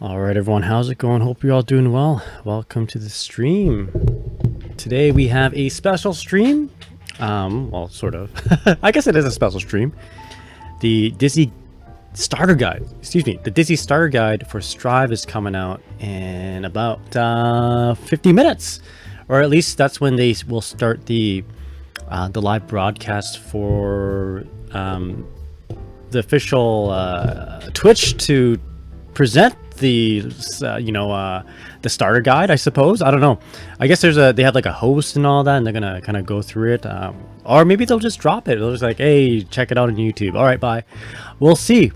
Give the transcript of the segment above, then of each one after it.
All right, everyone, how's it going? Hope you're all doing well. Welcome to the stream. Today we have a special stream. Well, sort of. I guess it is a special stream. The Dizzy Starter Guide, the Dizzy Starter Guide for Strive is coming out in about 50 minutes. Or at least that's when they will start the live broadcast for the official Twitch to present the the starter guide, I suppose. I don't know. I guess they have like a host and all that, and they're gonna kind of go through it, or maybe they'll just drop it. They'll just like, hey, check it out on YouTube. All right, bye. We'll see.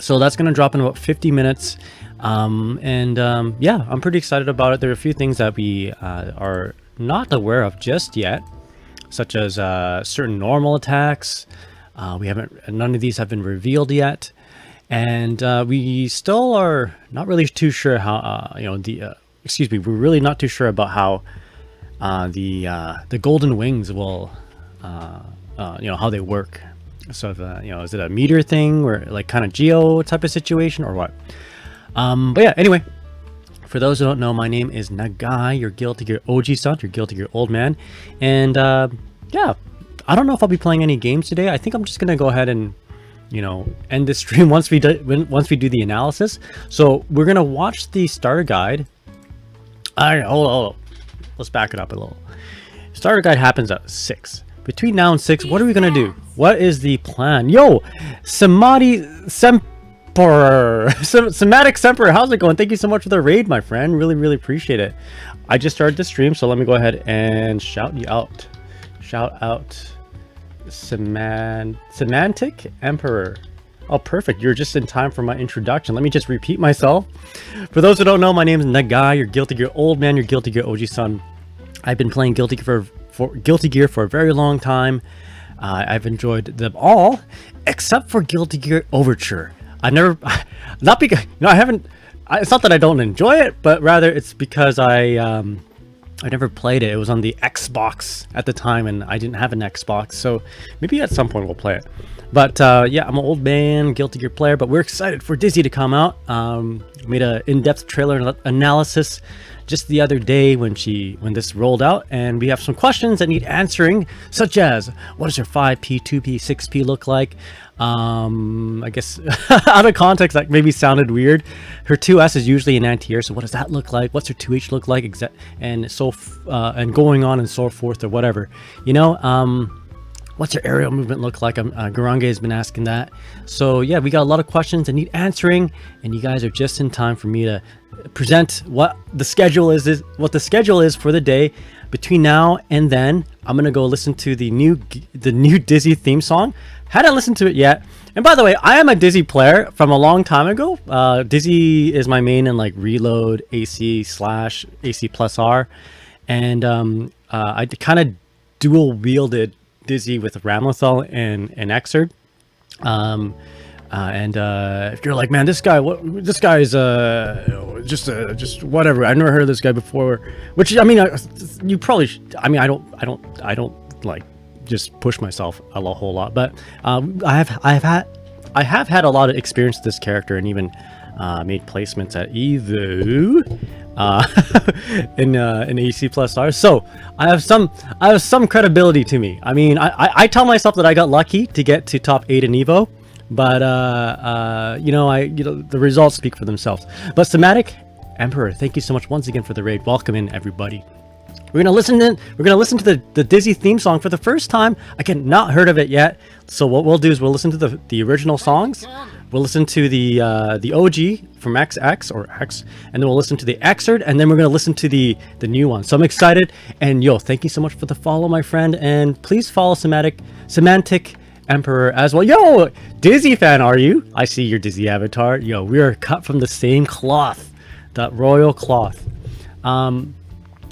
So that's gonna drop in about 50 minutes, yeah, I'm pretty excited about it. There are a few things that we are not aware of just yet, such as certain normal attacks. None of these have been revealed yet. And we still are not really too sure how, we're really not too sure about how the golden wings will, how they work. So, is it a meter thing or like kind of geo type of situation or what? But yeah, anyway, for those who don't know, my name is Nagai, your Guilty Gear OG son, your Guilty Gear old man. And yeah, I don't know if I'll be playing any games today. I think I'm just going to go ahead and end the stream once we do the analysis. So we're gonna watch the starter guide. All right, hold on. Let's back it up a little. Starter guide happens at 6. Between now and 6, what are we gonna do? What is the plan? Yo, Samadhi Semper, Somatic Semper, how's it going? Thank you so much for the raid, my friend. Really appreciate it. I just started the stream, so let me go ahead and shout you out. Shout out. Semantic Emperor. Oh, perfect. You're just in time for my introduction. Let me just repeat myself. For those who don't know, my name is Nagai, your Guilty Gear old man, your Guilty Gear OG son. I've been playing Guilty Gear for a very long time. I've enjoyed them all, except for Guilty Gear Overture. I've never, not because, I haven't, it's not that I don't enjoy it, but rather it's because I never played it. It was on the Xbox at the time, and I didn't have an Xbox, so maybe at some point we'll play it. But yeah, I'm an old man Guilty Gear player, but we're excited for Dizzy to come out. Made an in-depth trailer analysis just the other day when this rolled out, and we have some questions that need answering, such as, what does your 5P, 2P, 6P look like? I guess out of context that maybe sounded weird. Her 2S is usually an anti-air, so what does that look like? What's her 2H look like? And so and going on and so forth, or whatever. What's her aerial movement look like? Garange has been asking that. So yeah, we got a lot of questions that need answering, and you guys are just in time for me to present what the schedule is for the day. Between now and then, I'm gonna go listen to the new Dizzy theme song. Hadn't listened to it yet. And by the way, I am a Dizzy player from a long time ago. Dizzy is my main in like Reload, AC/AC plus R, and I kind of dual wielded Dizzy with Ramlethal and Exerd. If you're like, man, this guy is just whatever. I've never heard of this guy before. Which I mean, you probably. I mean, I don't like just push myself a whole lot, but I have had a lot of experience with this character, and even made placements at Evo in AC plus R. So I have some credibility to me. I mean, I tell myself that I got lucky to get to top 8 in Evo, but the results speak for themselves. But Somatic Emperor, thank you so much once again for the raid. Welcome in, everybody. We're gonna listen to the Dizzy theme song for the first time. Again, not heard of it yet. So what we'll do is we'll listen to the original songs. We'll listen to the OG from XX or X, and then we'll listen to the Exerd, and then we're gonna listen to the new one. So I'm excited. And yo, thank you so much for the follow, my friend. And please follow Semantic Emperor as well. Yo, Dizzy fan, are you? I see your Dizzy avatar. Yo, we are cut from the same cloth, that royal cloth.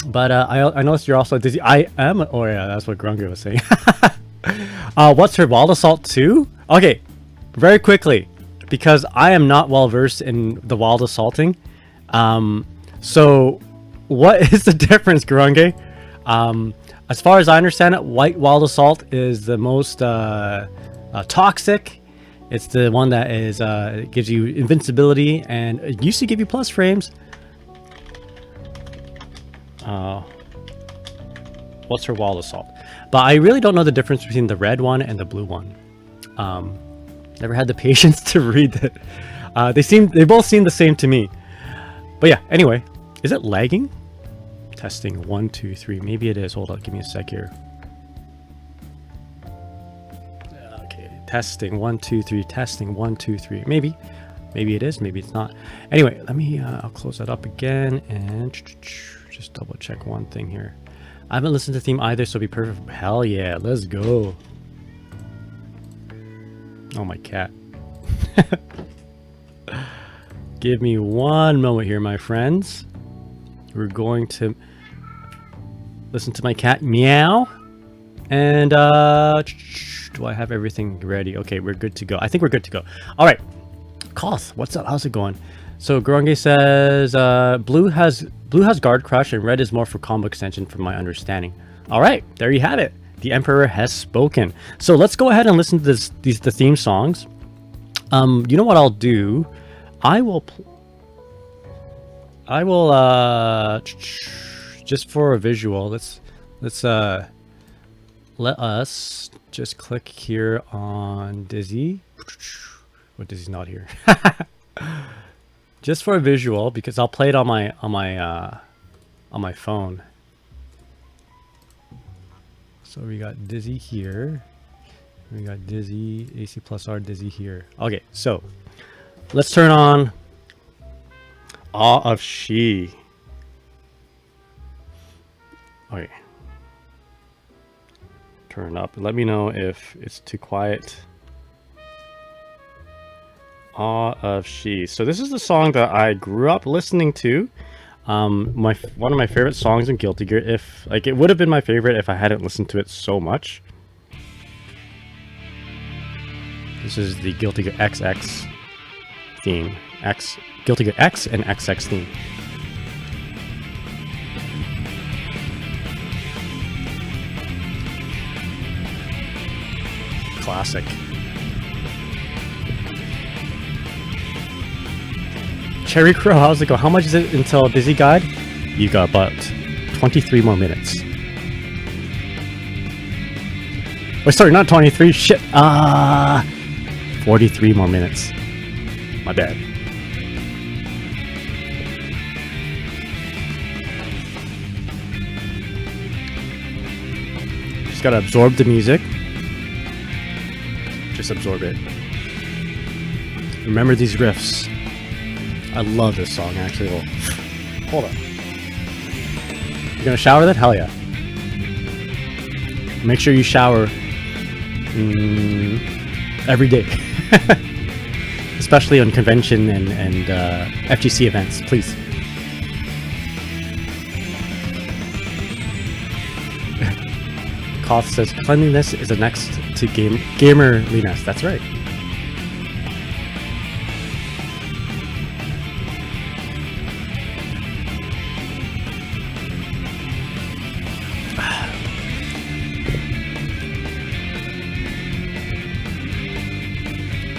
But I noticed you're also Dizzy. I am. Oh yeah, that's what Grunge was saying. What's her Wild Assault 2? Okay, very quickly, because I am not well versed in the Wild Assaulting. So what is the difference, Grunge? As far as I understand it, White Wild Assault is the most toxic It's the one that is gives you invincibility, and it used to give you plus frames. What's her wall assault? But I really don't know the difference between the red one and the blue one. Never had the patience to read it. They both seem the same to me. But yeah, anyway, is it lagging? Testing 1, 2, 3. Maybe it is. Hold on, give me a sec here. Okay, testing 1, 2, 3. Testing 1, 2, 3. Maybe it is. Maybe it's not. Anyway, let me. I'll close that up again and just double check one thing here. I haven't listened to the theme either, so be perfect. Hell yeah, let's go. Oh, my cat. Give me one moment here, my friends. We're going to listen to my cat meow. And do I have everything ready? Okay, we're good to go. I think we're good to go. All right. Koth, what's up? How's it going? So Goronge says blue has guard crush and red is more for combo extension from my understanding. All right, there you have it. The Emperor has spoken. So let's go ahead and listen to the theme songs. You know what I'll do? I will just for a visual. Let's let us just click here on Dizzy. What Dizzy's not here. Just for a visual, because I'll play it on my phone. So we got Dizzy here. We got Dizzy, AC plus R, Dizzy here. Okay, so let's turn on Awe of She. Okay. Turn up. Let me know if it's too quiet. Awe of She. So this is the song that I grew up listening to. One of my favorite songs in Guilty Gear. If like it would have been my favorite if I hadn't listened to it so much. This is the Guilty Gear XX theme. Guilty Gear X and XX theme. Classic. Cherry Crow, how's it go? How much is it until Dizzy Guide? You got about 23 more minutes. Oh, sorry, not 23. Shit. 43 more minutes. My bad. Just gotta absorb the music. Just absorb it. Remember these riffs. I love this song, actually. Oh, hold on. You gonna shower that? Hell yeah. Make sure you shower every day. Especially on convention and FGC events, please. Koth says, cleanliness is the next to gamerliness. That's right.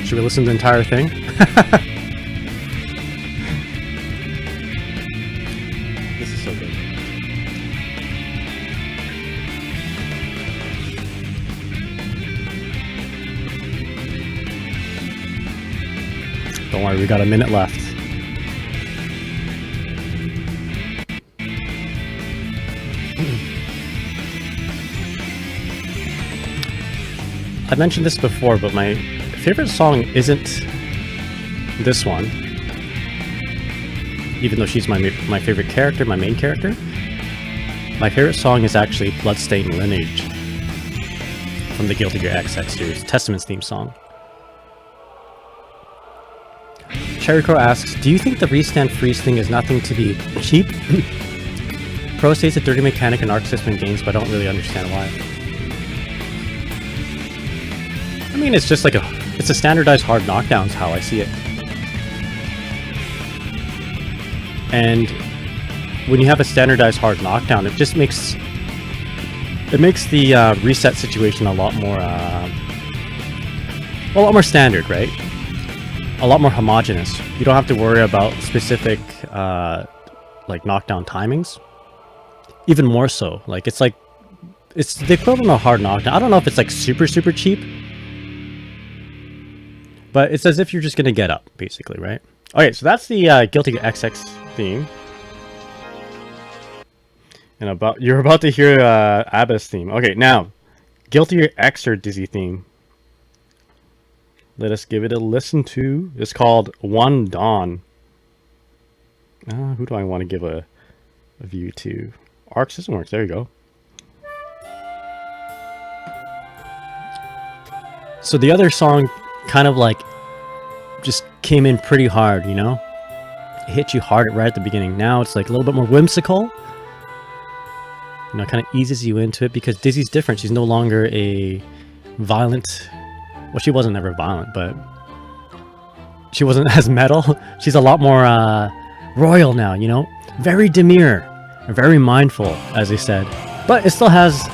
Should we listen to the entire thing? This is so good. Don't worry, we got a minute left. I mentioned this before, but my favorite song isn't this one, even though she's my favorite character, my main character. My favorite song is actually Bloodstained Lineage from the Guilty Gear XX series, Testament's theme song. Cherry Crow asks, do you think the restand freeze thing is nothing to be cheap? Pro states a dirty mechanic in Arc System games, but I don't really understand why. I mean, it's just like it's a standardized hard knockdown is how I see it. And when you have a standardized hard knockdown, it just makes the reset situation a lot more a lot more standard, right? A lot more homogeneous. You don't have to worry about specific like knockdown timings. Even more so, like it's the equivalent of hard knockdown. I don't know if it's like super cheap, but it's as if you're just gonna get up, basically, right? Okay, so that's the Guilty Gear XX theme, and you're about to hear Abba's theme. Okay, now Guilty Gear X or Dizzy theme. Let us give it a listen to. It's called One Dawn. Who do I want to give a view to? Arc System Works, there you go. So the other song kind of like just came in pretty hard, you know? It hit you hard right at the beginning. Now it's like a little bit more whimsical. You know, it kind of eases you into it because Dizzy's different. She's no longer a violent... Well, she wasn't ever violent, but she wasn't as metal. She's a lot more royal now, you know? Very demure, very mindful, as they said. But it still has,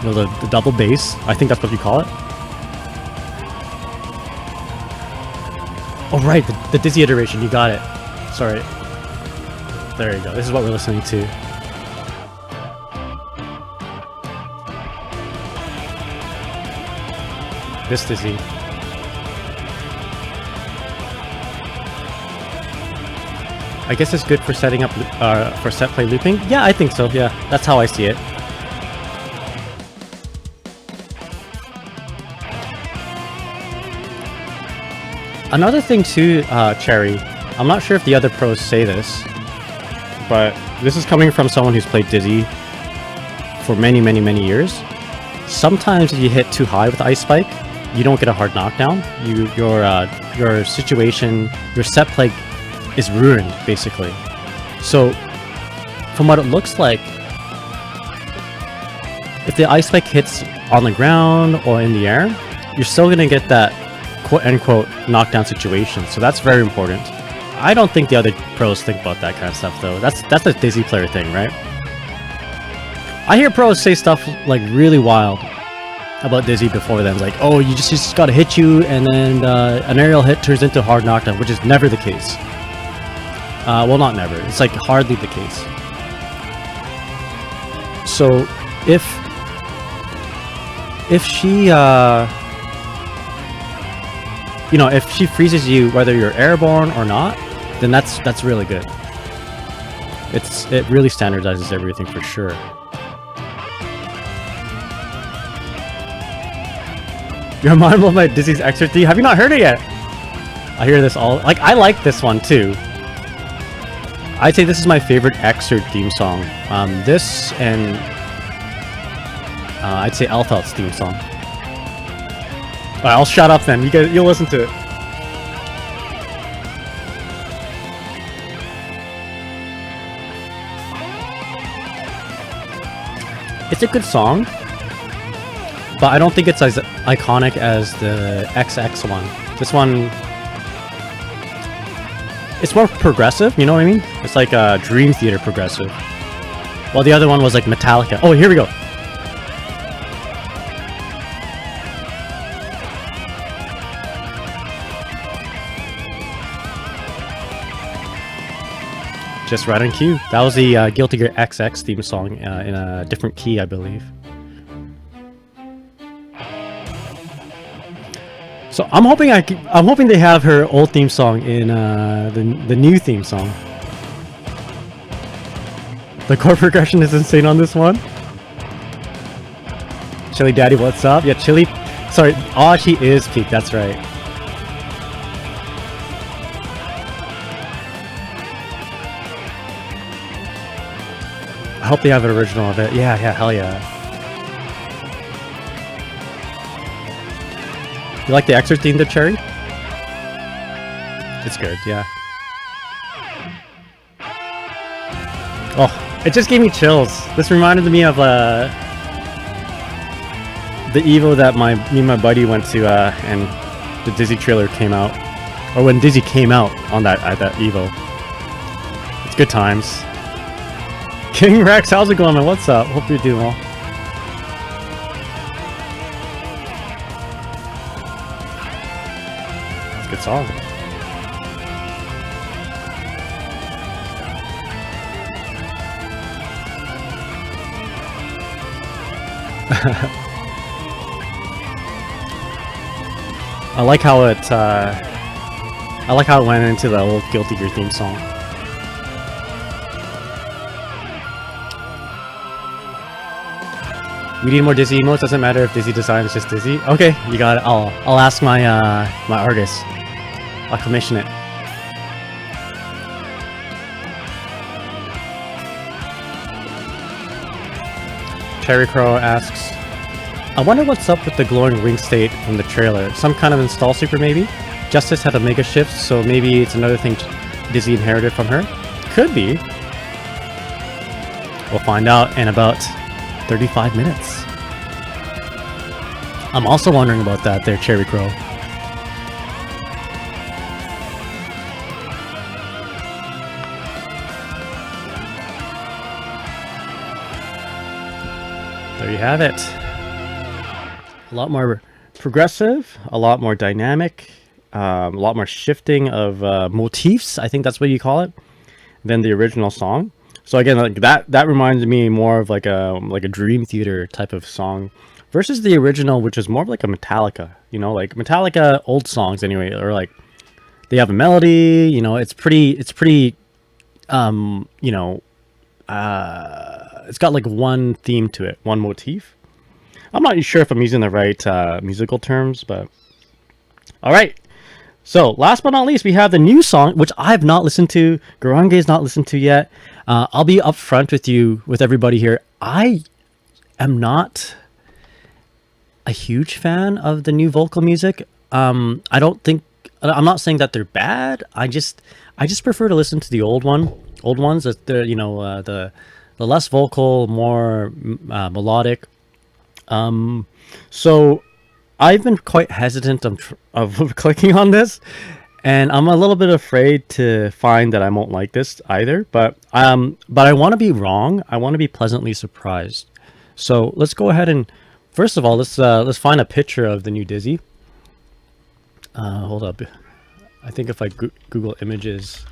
you know, the double bass. I think that's what you call it. Oh, right, the Dizzy iteration. You got it. Sorry. There you go. This is what we're listening to. This Dizzy. I guess it's good for setting up for set play looping. Yeah, I think so. Yeah, that's how I see it. Another thing too, Cherry. I'm not sure if the other pros say this, but this is coming from someone who's played Dizzy for many years. Sometimes if you hit too high with Ice Spike, you don't get a hard knockdown. Your situation, your set play is ruined, basically. So, from what it looks like, if the Ice Spike hits on the ground or in the air, you're still gonna get that quote-unquote knockdown situation. So that's very important. I don't think the other pros think about that kind of stuff, though. That's a Dizzy player thing, right? I hear pros say stuff like really wild about Dizzy before then, like, oh, you just gotta hit you, and then an aerial hit turns into a hard knockdown, which is never the case. Well, not never. It's like hardly the case. So, if she, you know, if she freezes you, whether you're airborne or not, then that's really good. It really standardizes everything for sure. You're mind blown by Dizzy's Extra theme. Have you not heard it yet? I hear this all. Like, I like this one too. I'd say this is my favorite Extra theme song. This and I'd say Elfelt's theme song. Alright, I'll shut up then. You'll listen to it. It's a good song, but I don't think it's as iconic as the XX one. This one, it's more progressive, you know what I mean? It's like a Dream Theater progressive. While the other one was like Metallica. Oh, here we go. Just right on cue. That was the Guilty Gear XX theme song in a different key, I believe. So I'm hoping they have her old theme song in the new theme song. The chord progression is insane on this one. Chili Daddy, what's up? Yeah, Chili. Sorry, oh, she is peak. That's right. I hope they have an original of it. Yeah, hell yeah. You like the Extra theme to Cherry? It's good, yeah. Oh, it just gave me chills. This reminded me of the Evo that me and my buddy went to, and the Dizzy trailer came out, or when Dizzy came out on that Evo. It's good times. King Rex, how's it going, man? What's up? Hope you're doing well. Good song. I like how it went into the old Guilty Gear theme song. We need more Dizzy emotes. Doesn't matter if Dizzy design is just Dizzy. Okay, you got it. I'll ask my my artist. I'll commission it. Cherry Crow asks, I wonder what's up with the glowing ring state from the trailer. Some kind of install super maybe? Justice had a mega shift, so maybe it's another thing Dizzy inherited from her? Could be. We'll find out in about 35 minutes. I'm also wondering about that there, Cherry Crow. There you have it. A lot more progressive, a lot more dynamic, a lot more shifting of motifs, I think that's what you call it, than the original song. So again, like that reminds me more of like a Dream Theater type of song versus the original, which is more of like a Metallica, you know, like Metallica old songs anyway, or like they have a melody, you know, it's pretty you know, it's got like one theme to it, one motif. I'm not sure if I'm using the right musical terms, but all right. So last but not least, we have the new song, which I have not listened to. Garange's not listened to yet. I'll be upfront with everybody here. I am not a huge fan of the new vocal music. I'm not saying that they're bad. I just prefer to listen to the ones. That you know, the less vocal, more melodic. So I've been quite hesitant of clicking on this, and I'm a little bit afraid to find that I won't like this either. But I want to be wrong. I want to be pleasantly surprised. So let's go ahead and first of all let's find a picture of the new Dizzy. Hold up. I think if I Google images,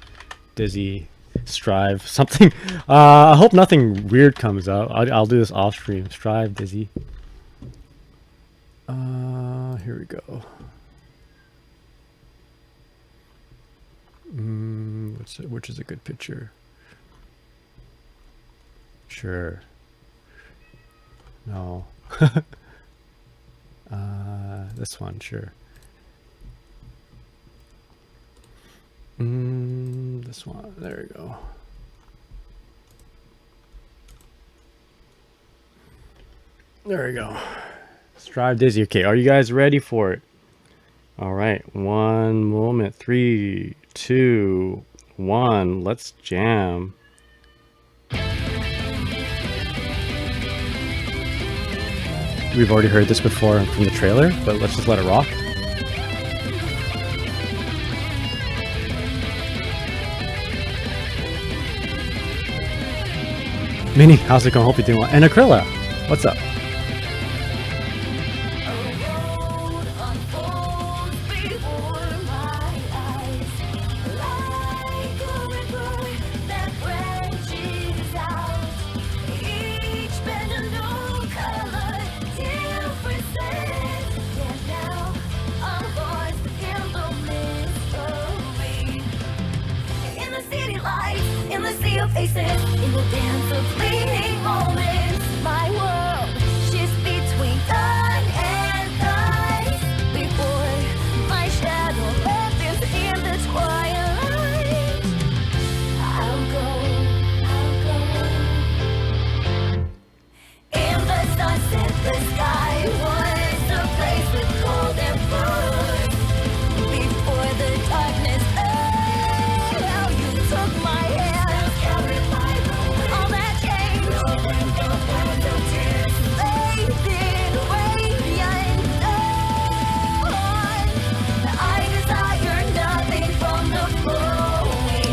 Dizzy, Strive, something. I hope nothing weird comes up. I'll do this off stream. Strive, Dizzy. Here we go. Which is a good picture? Sure. No. This one, sure. This one. There we go. There we go. Strive Dizzy. Okay, are you guys ready for it? All right, one moment. 3, 2, 1. Let's jam. We've already heard this before from the trailer, but let's just let it rock. Minnie, how's it going? Hope you're doing well. And Acryla, what's up?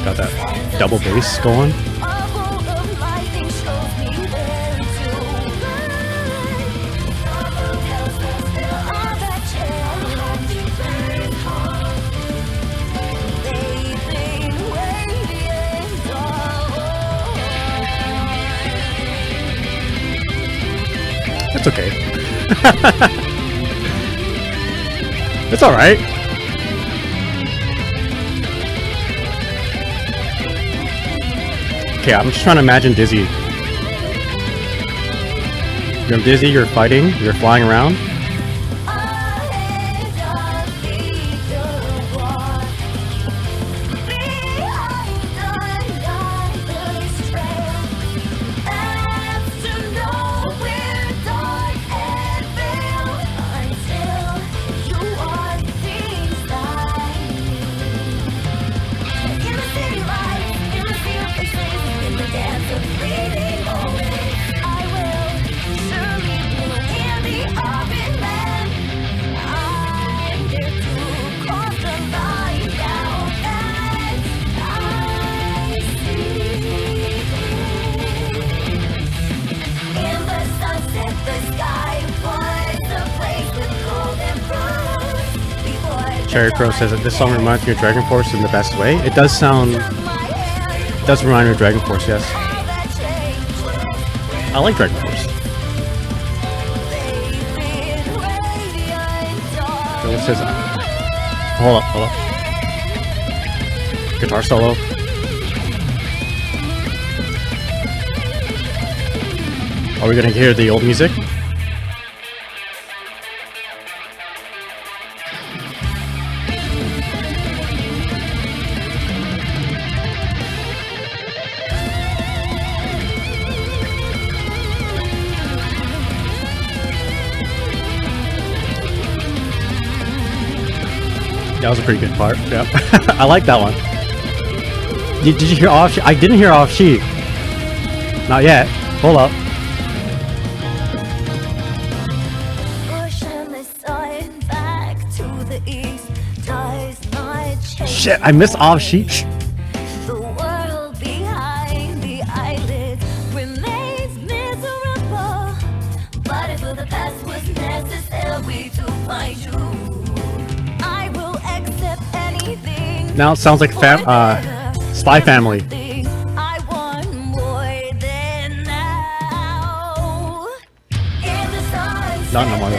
Got that double bass going. That's okay. It's alright. Okay, I'm just trying to imagine Dizzy. You're Dizzy, you're fighting, you're flying around. Cherry Crow says that this song reminds me of Dragon Force in the best way. It does sound... It does remind me of Dragon Force, yes. I like Dragon Force. It says... Hold up. Guitar solo. Are we gonna hear the old music? That was a pretty good part. Yep. I like that one. Did you hear off? I didn't hear off sheet. Not yet. Hold up. Shit, I missed off sheet. Now it sounds like Spy Family. Not no more.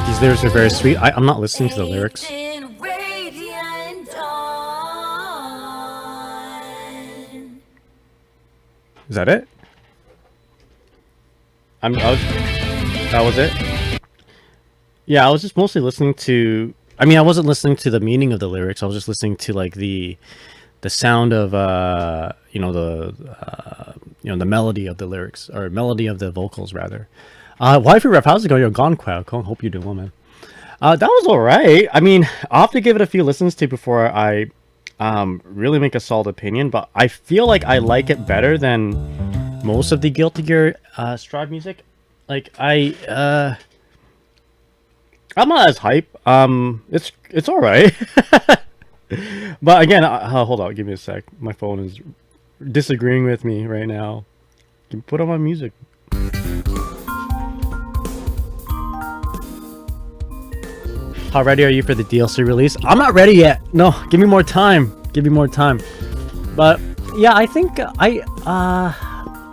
These lyrics are very sweet. I'm not listening to the lyrics. Is that it? That was it? Yeah, I was just mostly listening to... I mean, I wasn't listening to the meaning of the lyrics. I was just listening to like the sound of the melody of the lyrics, or melody of the vocals rather. Wifey Ref, how's it going? You're gone, Quack. Hope you're doing well, man. That was alright. I mean, I'll have to give it a few listens to before I really make a solid opinion, but I feel like I like it better than most of the Guilty Gear Strive music. Like I'm not as hype. It's alright. But again, hold on, give me a sec. My phone is disagreeing with me right now. Can you put on my music? How ready are you for the DLC release? I'm not ready yet. No, give me more time. Give me more time. But yeah, I think I'll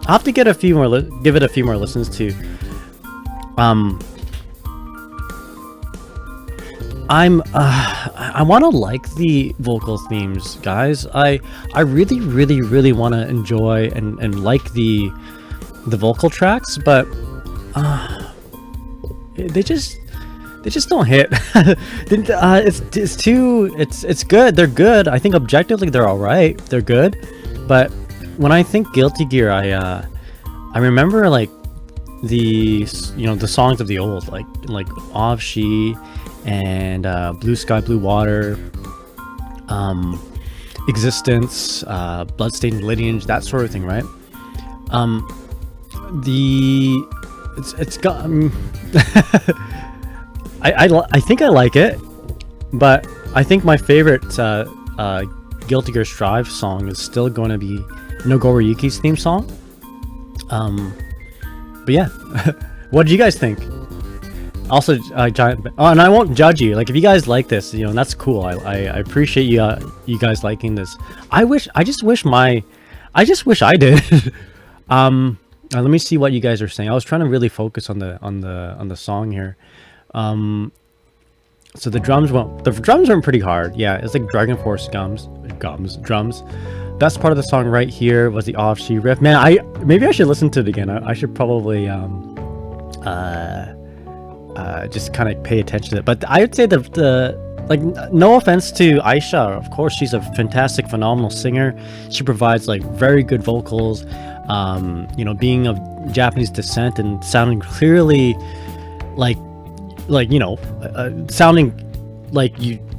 have to get a few more. Give it a few more listens to. I want to like the vocal themes, guys. I really want to enjoy and like the vocal tracks, but they just they just don't hit. It's good. They're good. I think objectively they're all right. They're good, but when I think Guilty Gear, I remember like the the songs of the old, like Of She and Blue Sky Blue Water, Existence, Bloodstained Lineage, that sort of thing, right? It's got I think I like it, but I think my favorite Guilty Gear Strive song is still going to be Nogoro Yuki's theme song. But yeah, what did you guys think? Also, Giant. Oh, and I won't judge you. Like, if you guys like this, that's cool. I appreciate you guys liking this. I just wish I did. Let me see what you guys are saying. I was trying to really focus on the song here. So the drums went pretty hard. Yeah, it's like Dragon Force drums. Best part of the song right here was the Off She riff. Man, maybe I should listen to it again. I should probably just kind of pay attention to it. But I would say like, no offense to Aisha, of course she's a fantastic, phenomenal singer. She provides like very good vocals. Being of Japanese descent and sounding clearly sounding like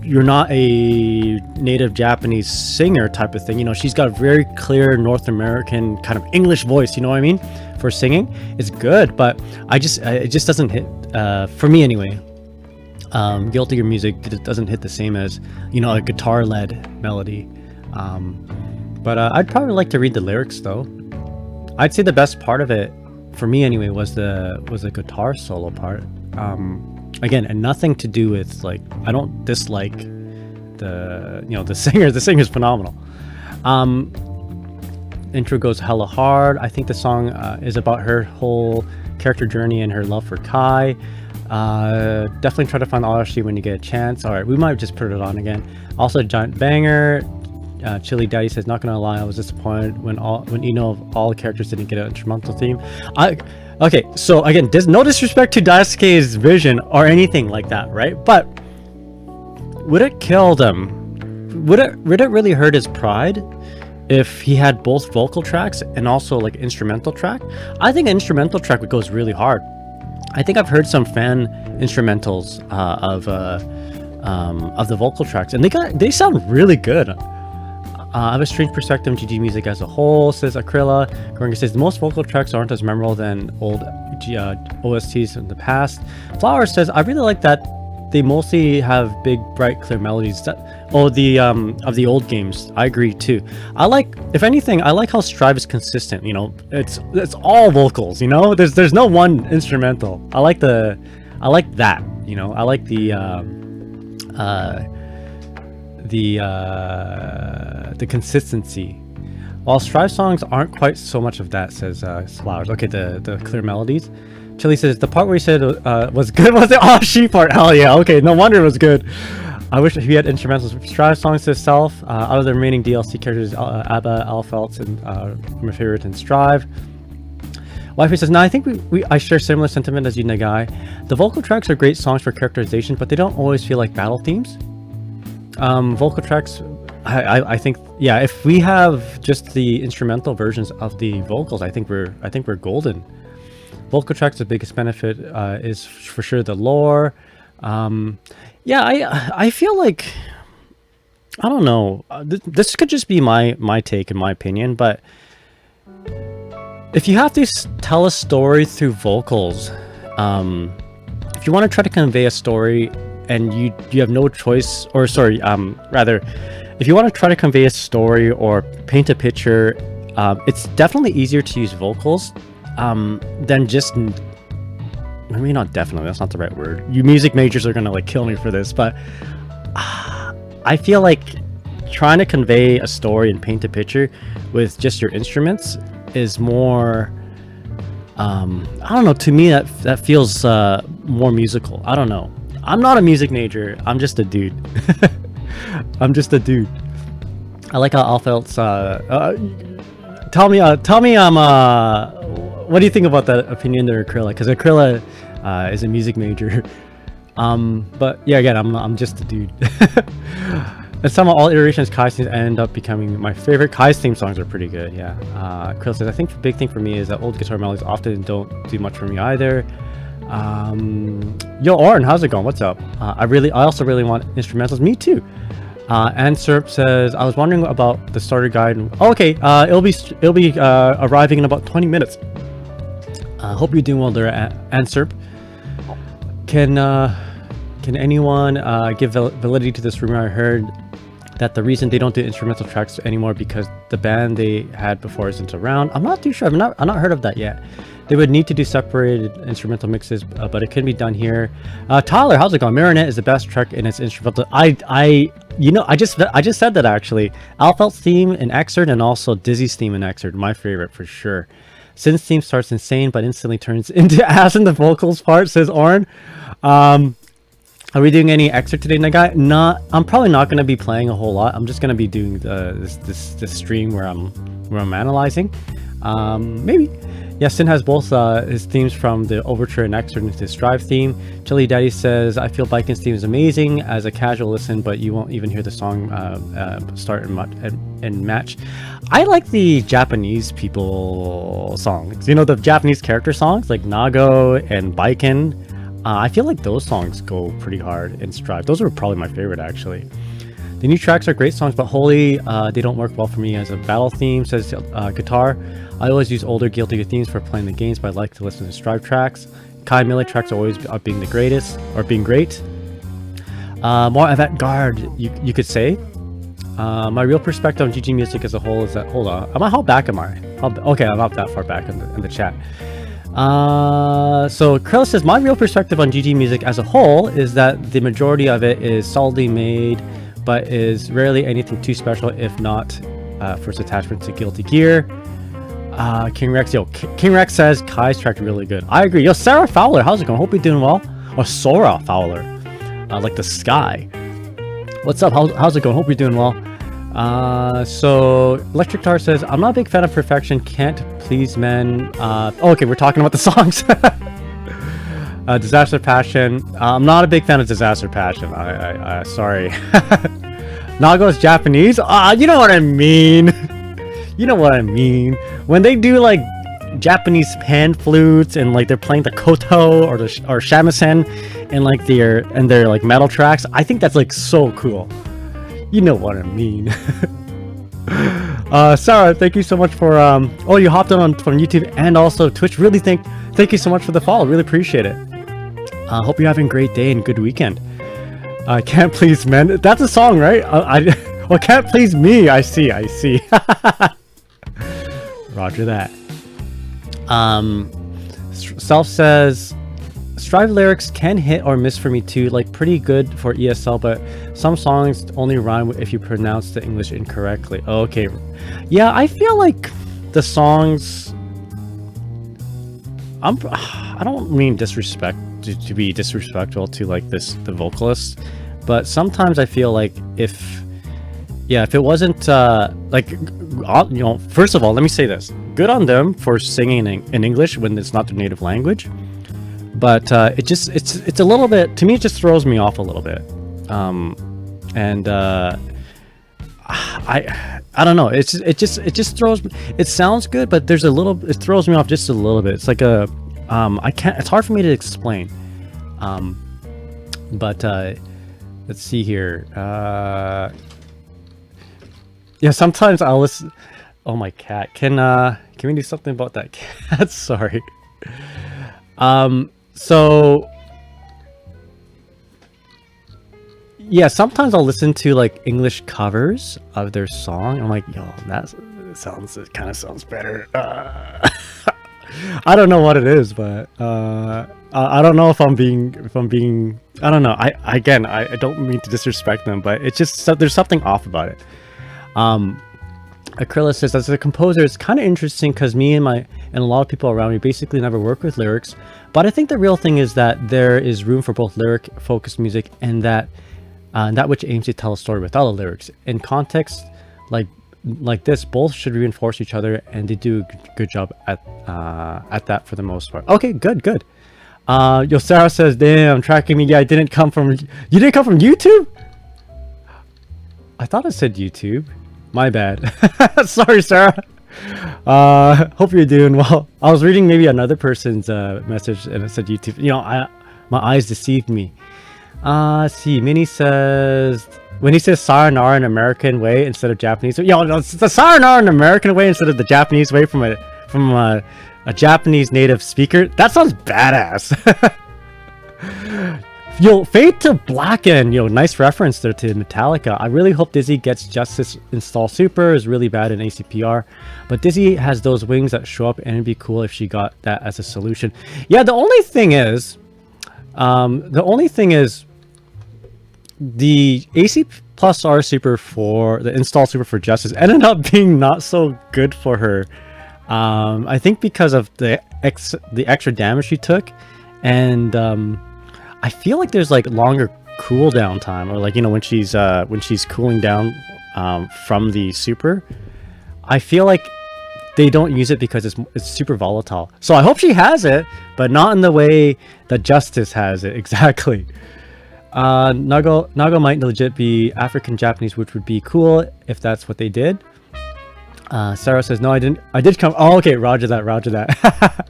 you're not a native Japanese singer type of thing. She's got a very clear North American kind of English voice, you know what I mean, for singing. It's good, but it just doesn't hit for me anyway. Guilty Gear music doesn't hit the same as a guitar-led melody. But I'd probably like to read the lyrics though. I'd say the best part of it, for me anyway, was the guitar solo part. Again, and nothing to do with, like, I don't dislike the singer. The singer's phenomenal. Intro goes hella hard. I think the song is about her whole character journey and her love for Kai. Definitely try to find Arashi when you get a chance. All right, we might just put it on again. Also, giant banger. Chili Daddy says, not gonna lie, I was disappointed when of all the characters didn't get an instrumental theme. Okay, so again, no disrespect to Daisuke's vision or anything like that, right? But would it kill them? Would it really hurt his pride if he had both vocal tracks and also like instrumental track? I think an instrumental track goes really hard. I think I've heard some fan instrumentals of the vocal tracks, and they sound really good. I have a strange perspective on GG music as a whole, says Akrilla. Goringa says, most vocal tracks aren't as memorable than old OSTs in the past. Flower says, I really like that they mostly have big, bright, clear melodies. Of the old games. I agree too. If anything, I like how Strive is consistent. It's all vocals. There's no one instrumental. I like that. I like the consistency. While Strive songs aren't quite so much of that, says Flowers. Okay, the clear melodies. Chili says, the part where he said was good was the Off She part. Hell yeah, okay, no wonder it was good. I wish he had instrumentals. Strive songs to itself. Out of the remaining DLC characters, Abba, Alfeltz, and my favorite in Strive. Wifey says, no, I think I share similar sentiment as you, Nagai. The vocal tracks are great songs for characterization, but they don't always feel like battle themes. Vocal tracks, I think, yeah, if we have just the instrumental versions of the vocals, I think we're golden. Vocal tracks, the biggest benefit is for sure the lore. Yeah, I feel like, I don't know, this could just be my take and my opinion, but if you have to tell a story through vocals, if you want to try to convey a story and you have no choice, or sorry, rather, if you want to try to convey a story or paint a picture, it's definitely easier to use vocals than just, maybe not definitely, that's not the right word. You music majors are gonna like kill me for this, but I feel like trying to convey a story and paint a picture with just your instruments is more, I don't know, to me that feels more musical. I don't know. I'm not a music major. I'm just a dude. I'm just a dude. I like how Alfeltz, tell me what do you think about that opinion there, Akrilla? Because Akrilla is a music major. But yeah, again, I'm just a dude. And some of all iterations, Kai's themes end up becoming my favorite. Kai's theme songs are pretty good, yeah. Krill says, I think the big thing for me is that old guitar melodies often don't do much for me either. Yo, Oren, how's it going? What's up? I also really want instrumentals. Me too. Anserp says, I was wondering about the starter guide. Oh, okay, it'll be arriving in about 20 minutes. Hope you're doing well there, Anserp. Can anyone give validity to this rumor? I heard that the reason they don't do instrumental tracks anymore because the band they had before isn't around. I'm not too sure. I've not heard of that yet. They would need to do separated instrumental mixes, but it can be done here. Tyler, how's it going? Marinette is the best track in its instrumental. I just said that actually. Alfeld's theme in Excerpt and also Dizzy's theme in Excerpt, my favorite for sure. Sin's theme starts insane, but instantly turns into ass in the vocals part, says Oren. Are we doing any Excerpt today, Nagai? I'm probably not going to be playing a whole lot. I'm just going to be doing this stream where I'm analyzing. Maybe. Yeah, Sin has both his themes from the Overture and Excerpt into his Drive theme. Chili Daddy says, I feel Biken's theme is amazing as a casual listen, but you won't even hear the song start and match. I like the Japanese people songs. You know, the Japanese character songs like Nago and Biken. I feel like those songs go pretty hard in Strive. Those are probably my favorite, actually. The new tracks are great songs, but wholly they don't work well for me as a battle theme, says Guitar. I always use older Guilty Gear themes for playing the games, but I like to listen to Strive tracks. Kai Melee tracks are always being the greatest, or being great. More avant-garde, you could say. My real perspective on GG music as a whole is that... Hold on. How back am I? Okay, I'm not that far back in the chat. So Krill says, my real perspective on GG music as a whole is that the majority of it is solidly made, but is rarely anything too special, if not for its attachment to Guilty Gear. King Rex says Kai's track really good. I agree. Yo, Sarah Fowler, how's it going? Hope you're doing well. Or Sora Fowler, like the sky. What's up? How's it going? Hope you're doing well. So Electric Tar says, I'm not a big fan of Perfection, Can't Please Men. Okay, we're talking about the songs. Disaster Passion. I'm not a big fan of Disaster Passion. I sorry. Nago's Japanese. You know what I mean. You know what I mean. When they do like Japanese pan flutes and like they're playing the koto or shamisen and like their like metal tracks, I think that's like so cool. You know what I mean. Sarah, thank you so much for you hopped on from YouTube and also Twitch. Really thank you so much for the follow. Really appreciate it. Hope you're having a great day and good weekend. Can't Please Men. That's a song, right? Well, Can't Please Me. I see. Roger that. Self says, Strive lyrics can hit or miss for me too, like pretty good for ESL, but some songs only rhyme if you pronounce the English incorrectly. Okay. Yeah, I feel like the songs... I don't mean disrespect to be disrespectful to like the vocalist, but sometimes I feel like if it wasn't first of all, let me say this: good on them for singing in English when it's not their native language, but it's a little bit, to me, it just throws me off a little bit. I don't know, it just throws, it sounds good, but it throws me off just a little bit. It's like it's hard for me to explain. But let's see here. Yeah, sometimes I'll listen. Oh, my cat. Can we do something about that cat? Sorry. So yeah, sometimes I'll listen to like English covers of their song. I'm like, yo, it kind of sounds better. I don't know what it is, but I don't know if I'm being I don't know. I don't mean to disrespect them, but it's just there's something off about it. Acryla says, as a composer, it's kind of interesting because me and a lot of people around me basically never work with lyrics, but I think the real thing is that there is room for both lyric focused music and that which aims to tell a story without the lyrics. In context like this, both should reinforce each other, and they do a good job at that for the most part. Okay, good. Yo, Sarah says, damn, tracking me. Yeah, I didn't come from... You didn't come from YouTube? I thought it said YouTube. My bad. Sorry, Sarah. Hope you're doing well. I was reading maybe another person's message and it said YouTube. You know, my eyes deceived me. Let's see. Minnie says... When he says sayonara in American way instead of Japanese... Yo, no, it's the sayonara in American way instead of the Japanese way from a Japanese native speaker. That sounds badass. Yo, Fade to Blacken. Yo, nice reference there to Metallica. I really hope Dizzy gets Justice Install Super. Is really bad in ACPR, but Dizzy has those wings that show up, and it'd be cool if she got that as a solution. Yeah, the only thing is the AC plus R Super for the Install Super for Justice ended up being not so good for her. I think because of the extra damage she took, and I feel like there's like longer cooldown time, or like, you know, when she's cooling down from the super. I feel like they don't use it because it's super volatile. So I hope she has it, but not in the way that Justice has it. Exactly. Nago might legit be African Japanese, which would be cool if that's what they did. Sarah says, no, I didn't. I did come. Oh, okay. Roger that. Roger that.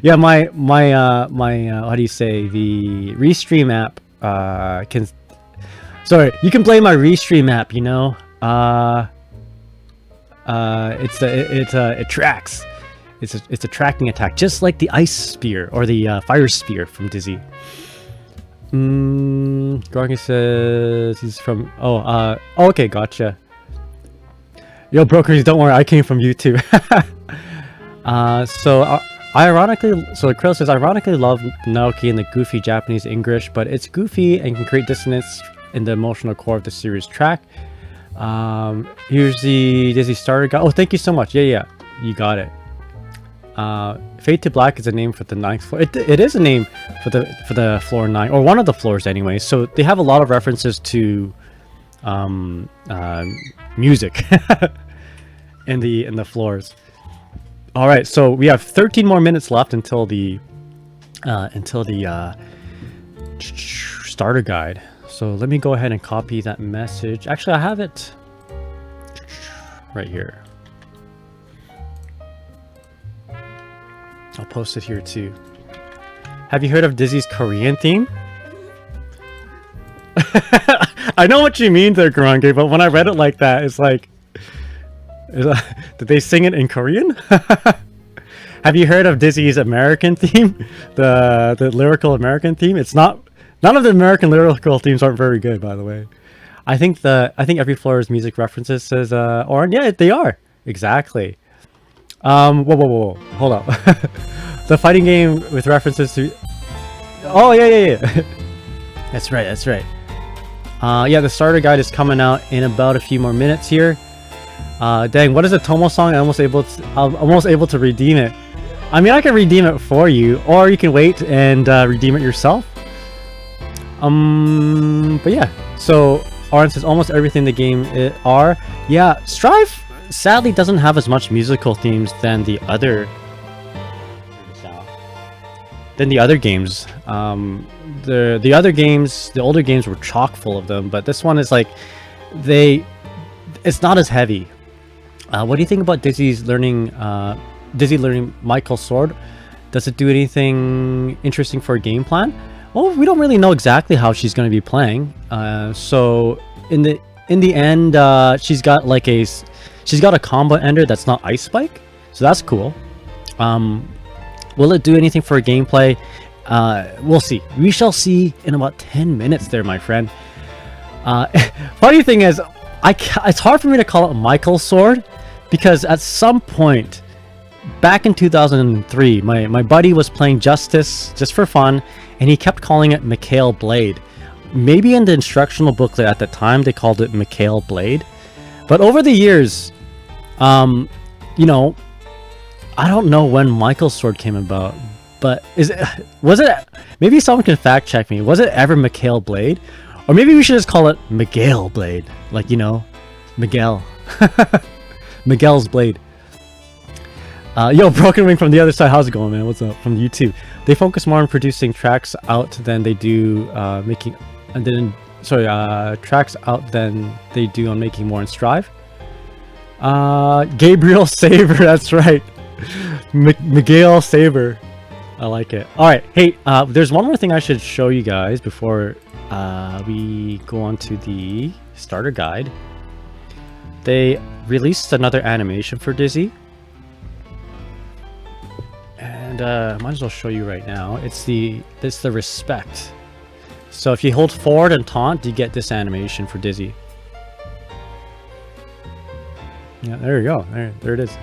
Yeah, my how do you say, the Restream app can. Sorry, you can play my Restream app. You know, it tracks. It's a tracking attack, just like the Ice Spear or the Fire Spear from Dizzy. Gronky says he's from. Oh, okay, gotcha. Yo, brokers, don't worry, I came from YouTube. So Krill says, ironically love Naoki and the goofy Japanese English, but it's goofy and can create dissonance in the emotional core of the series track. Here's the Dizzy starter guide. Oh, thank you so much. Yeah, you got it. Fade to Black is a name for the 9th floor. It is a name for the floor 9, or one of the floors anyway. So they have a lot of references to music in the floors. All right, so we have 13 more minutes left until the starter guide. So let me go ahead and copy that message. Actually, I have it right here. I'll post it here too. Have you heard of Dizzy's Korean theme? I know what you mean there, Garange, but when I read it like that, it's like, did they sing it in Korean? Have you heard of Dizzy's American theme? The lyrical American theme? It's not. None of the American lyrical themes aren't very good, by the way. I think every floor's music references says Oren. Yeah, they are. Exactly. Whoa. Hold up. The fighting game with references to. Oh yeah. That's right. Yeah, the starter guide is coming out in about a few more minutes here. Dang, what is a Tomo song? I'm almost able to redeem it. I mean, I can redeem it for you, or you can wait and redeem it yourself. But yeah, so Oren says almost everything in the game are. Yeah, Strive sadly doesn't have as much musical themes than the other games. The other games, the older games were chock full of them, but this one is like it's not as heavy. What do you think about Dizzy learning Michael's sword? Does it do anything interesting for a game plan? Well, we don't really know exactly how she's going to be playing. So in the end, she's got a combo ender that's not Ice Spike, so that's cool. Will it do anything for a gameplay? We'll see. We shall see in about 10 minutes there, my friend. Funny thing is, it's hard for me to call it Michael's sword, because at some point back in 2003, my buddy was playing Justice just for fun, and he kept calling it Mikhail Blade. Maybe in the instructional booklet at the time they called it Mikhail Blade, but over the years, you know, I don't know when Michael's sword came about, but was it maybe someone can fact check me, was it ever Mikhail Blade? Or maybe we should just call it Miguel Blade, like, you know, Miguel. Miguel's Blade. Yo, Broken Wing from the other side. How's it going, man? What's up from YouTube? They focus more on producing tracks out than they do making, and then tracks out than they do on making more in Strive. Gabriel Saber, that's right. Miguel Saber. I like it. All right, hey, there's one more thing I should show you guys before we go on to the starter guide. They released another animation for Dizzy. And might as well show you right now. It's the respect. So if you hold forward and taunt, you get this animation for Dizzy. Yeah, there you go. There it is.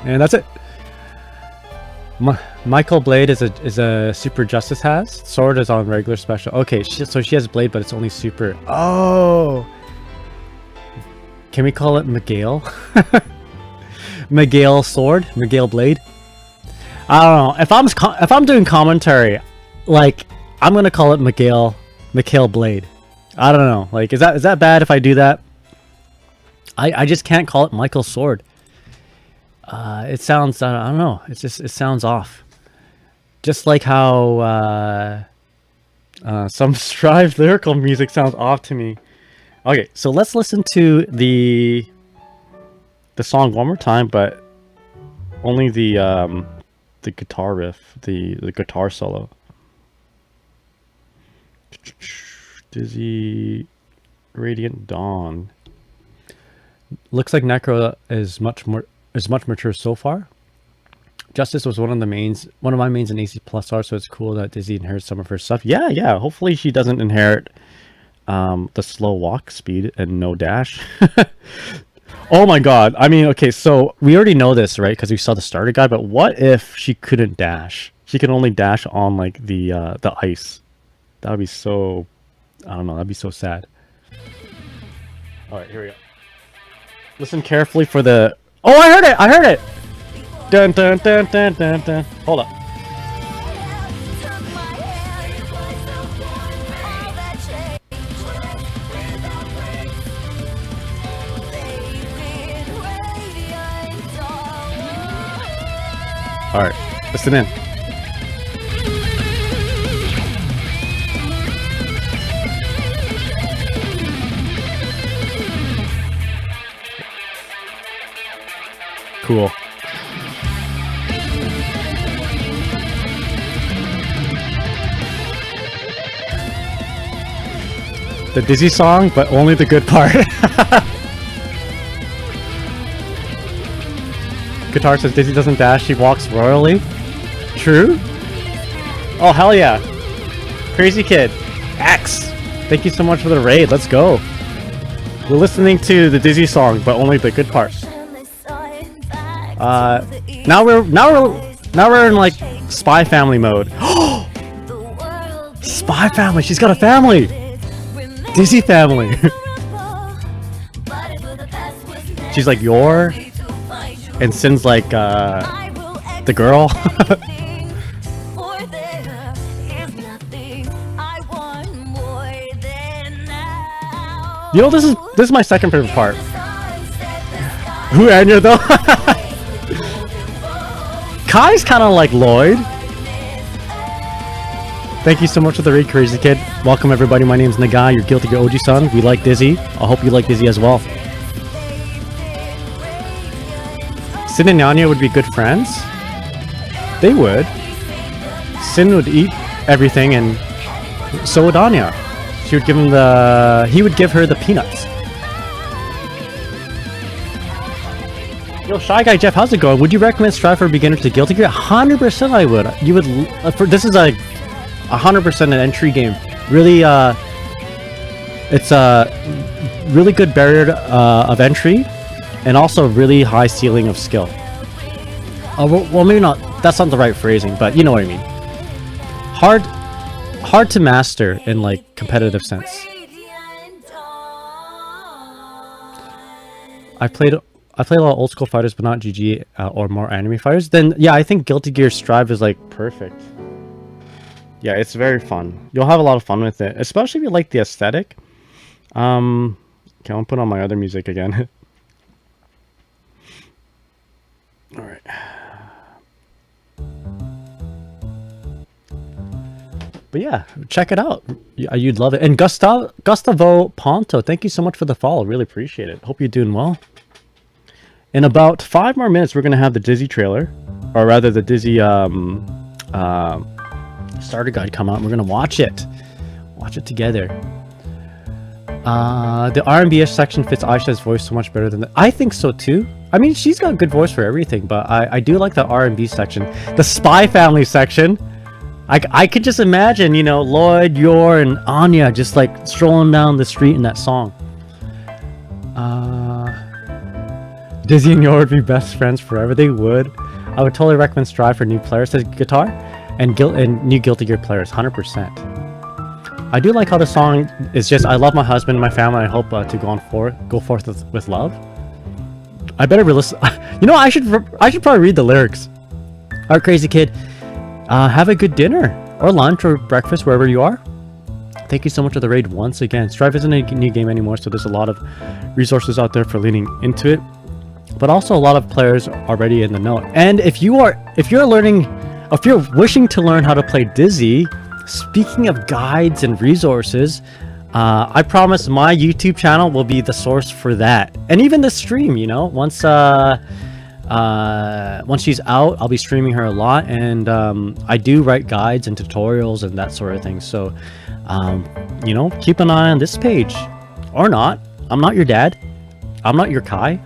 And that's it. Michael Blade is a super justice has. Sword is on regular special. Okay, so she has Blade, but it's only super. Oh. Can we call it Miguel? Miguel Sword, Miguel Blade. I don't know. If I'm doing commentary, like I'm gonna call it Miguel Blade. I don't know. Like, is that bad if I do that? I just can't call it Michael Sword. It sounds, I don't know. It sounds off. Just like how some Strive lyrical music sounds off to me. Okay, so let's listen to the song one more time, but only the guitar riff, the guitar solo. Dizzy Radiant Dawn. Looks like Necro is much mature so far. Justice was one of my mains in AC Plus R, so it's cool that Dizzy inherits some of her stuff. Yeah. Hopefully she doesn't inherit the slow walk speed and no dash. Oh my god. I mean, okay, so we already know this, right? Because we saw the starter guide, but what if she couldn't dash? She could only dash on like the ice. That would be so, I don't know, that'd be so sad. Alright, here we go. Listen carefully for the... Oh, I heard it! Dun dun dun dun dun dun. Hold up. Alright, listen in. Cool. The Dizzy song, but only the good part. Guitar says Dizzy doesn't dash, she walks royally. True? Oh, hell yeah. Crazy Kid. X. Thank you so much for the raid. Let's go. We're listening to the Dizzy song, but only the good parts. Now we're in like Spy Family mode. Spy Family. She's got a family. Dizzy family. She's like Yor, and Sin's like the girl. You know, this is my second favorite part. Who Anya though? Kai's kind of like Lloyd. Thank you so much for the raid, Crazy Kid. Welcome everybody. My name's Nagai, your Guilty Gear OG son. We like Dizzy. I hope you like Dizzy as well. Sin and Anya would be good friends. They would. Sin would eat everything, and so would Anya. She would give him he would give her the peanuts. Yo, Shy Guy Jeff, how's it going? Would you recommend Strive for beginners to Guilty Gear? 100% I would. You would. This is a 100% an entry game. Really, it's a really good barrier of entry, and also really high ceiling of skill. Well, maybe not. That's not the right phrasing, but you know what I mean. Hard to master in like competitive sense. I played a lot of old school fighters, but not GG or more anime fighters. Then yeah, I think Guilty Gear Strive is like perfect. Yeah, it's very fun. You'll have a lot of fun with it, especially if you like the aesthetic. Okay, I'll put on my other music again. All right. But yeah, check it out. You'd love it. And Gustavo Ponto, thank you so much for the follow. Really appreciate it. Hope you're doing well. In about 5 more minutes, we're going to have the Dizzy trailer. Or rather, the Dizzy starter guide come out. And we're going to watch it. Watch it together. The R&B-ish section fits Aisha's voice so much better than I think so too. I mean, she's got a good voice for everything, but I do like the R&B section. The Spy Family section. I could just imagine, you know, Lloyd, Yor, and Anya just like strolling down the street in that song. Dizzy and Yor would be best friends forever. They would. I would totally recommend Strive for new players to guitar and new Guilty Gear players, 100%. I do like how the song is just, I love my husband and my family. I hope to go forth with love. I better listen. You know, I should probably read the lyrics. Alright, crazy kid. Have a good dinner or lunch or breakfast wherever you are. Thank you so much for the raid once again. Strive isn't a new game anymore, so there's a lot of resources out there for leaning into it, but also a lot of players already in the know. And if you're wishing to learn how to play Dizzy, speaking of guides and resources, I promise my YouTube channel will be the source for that, and even the stream. You know, once she's out, I'll be streaming her a lot, and I do write guides and tutorials and that sort of thing. So, you know, keep an eye on this page, or not. I'm not your dad. I'm not your Kai.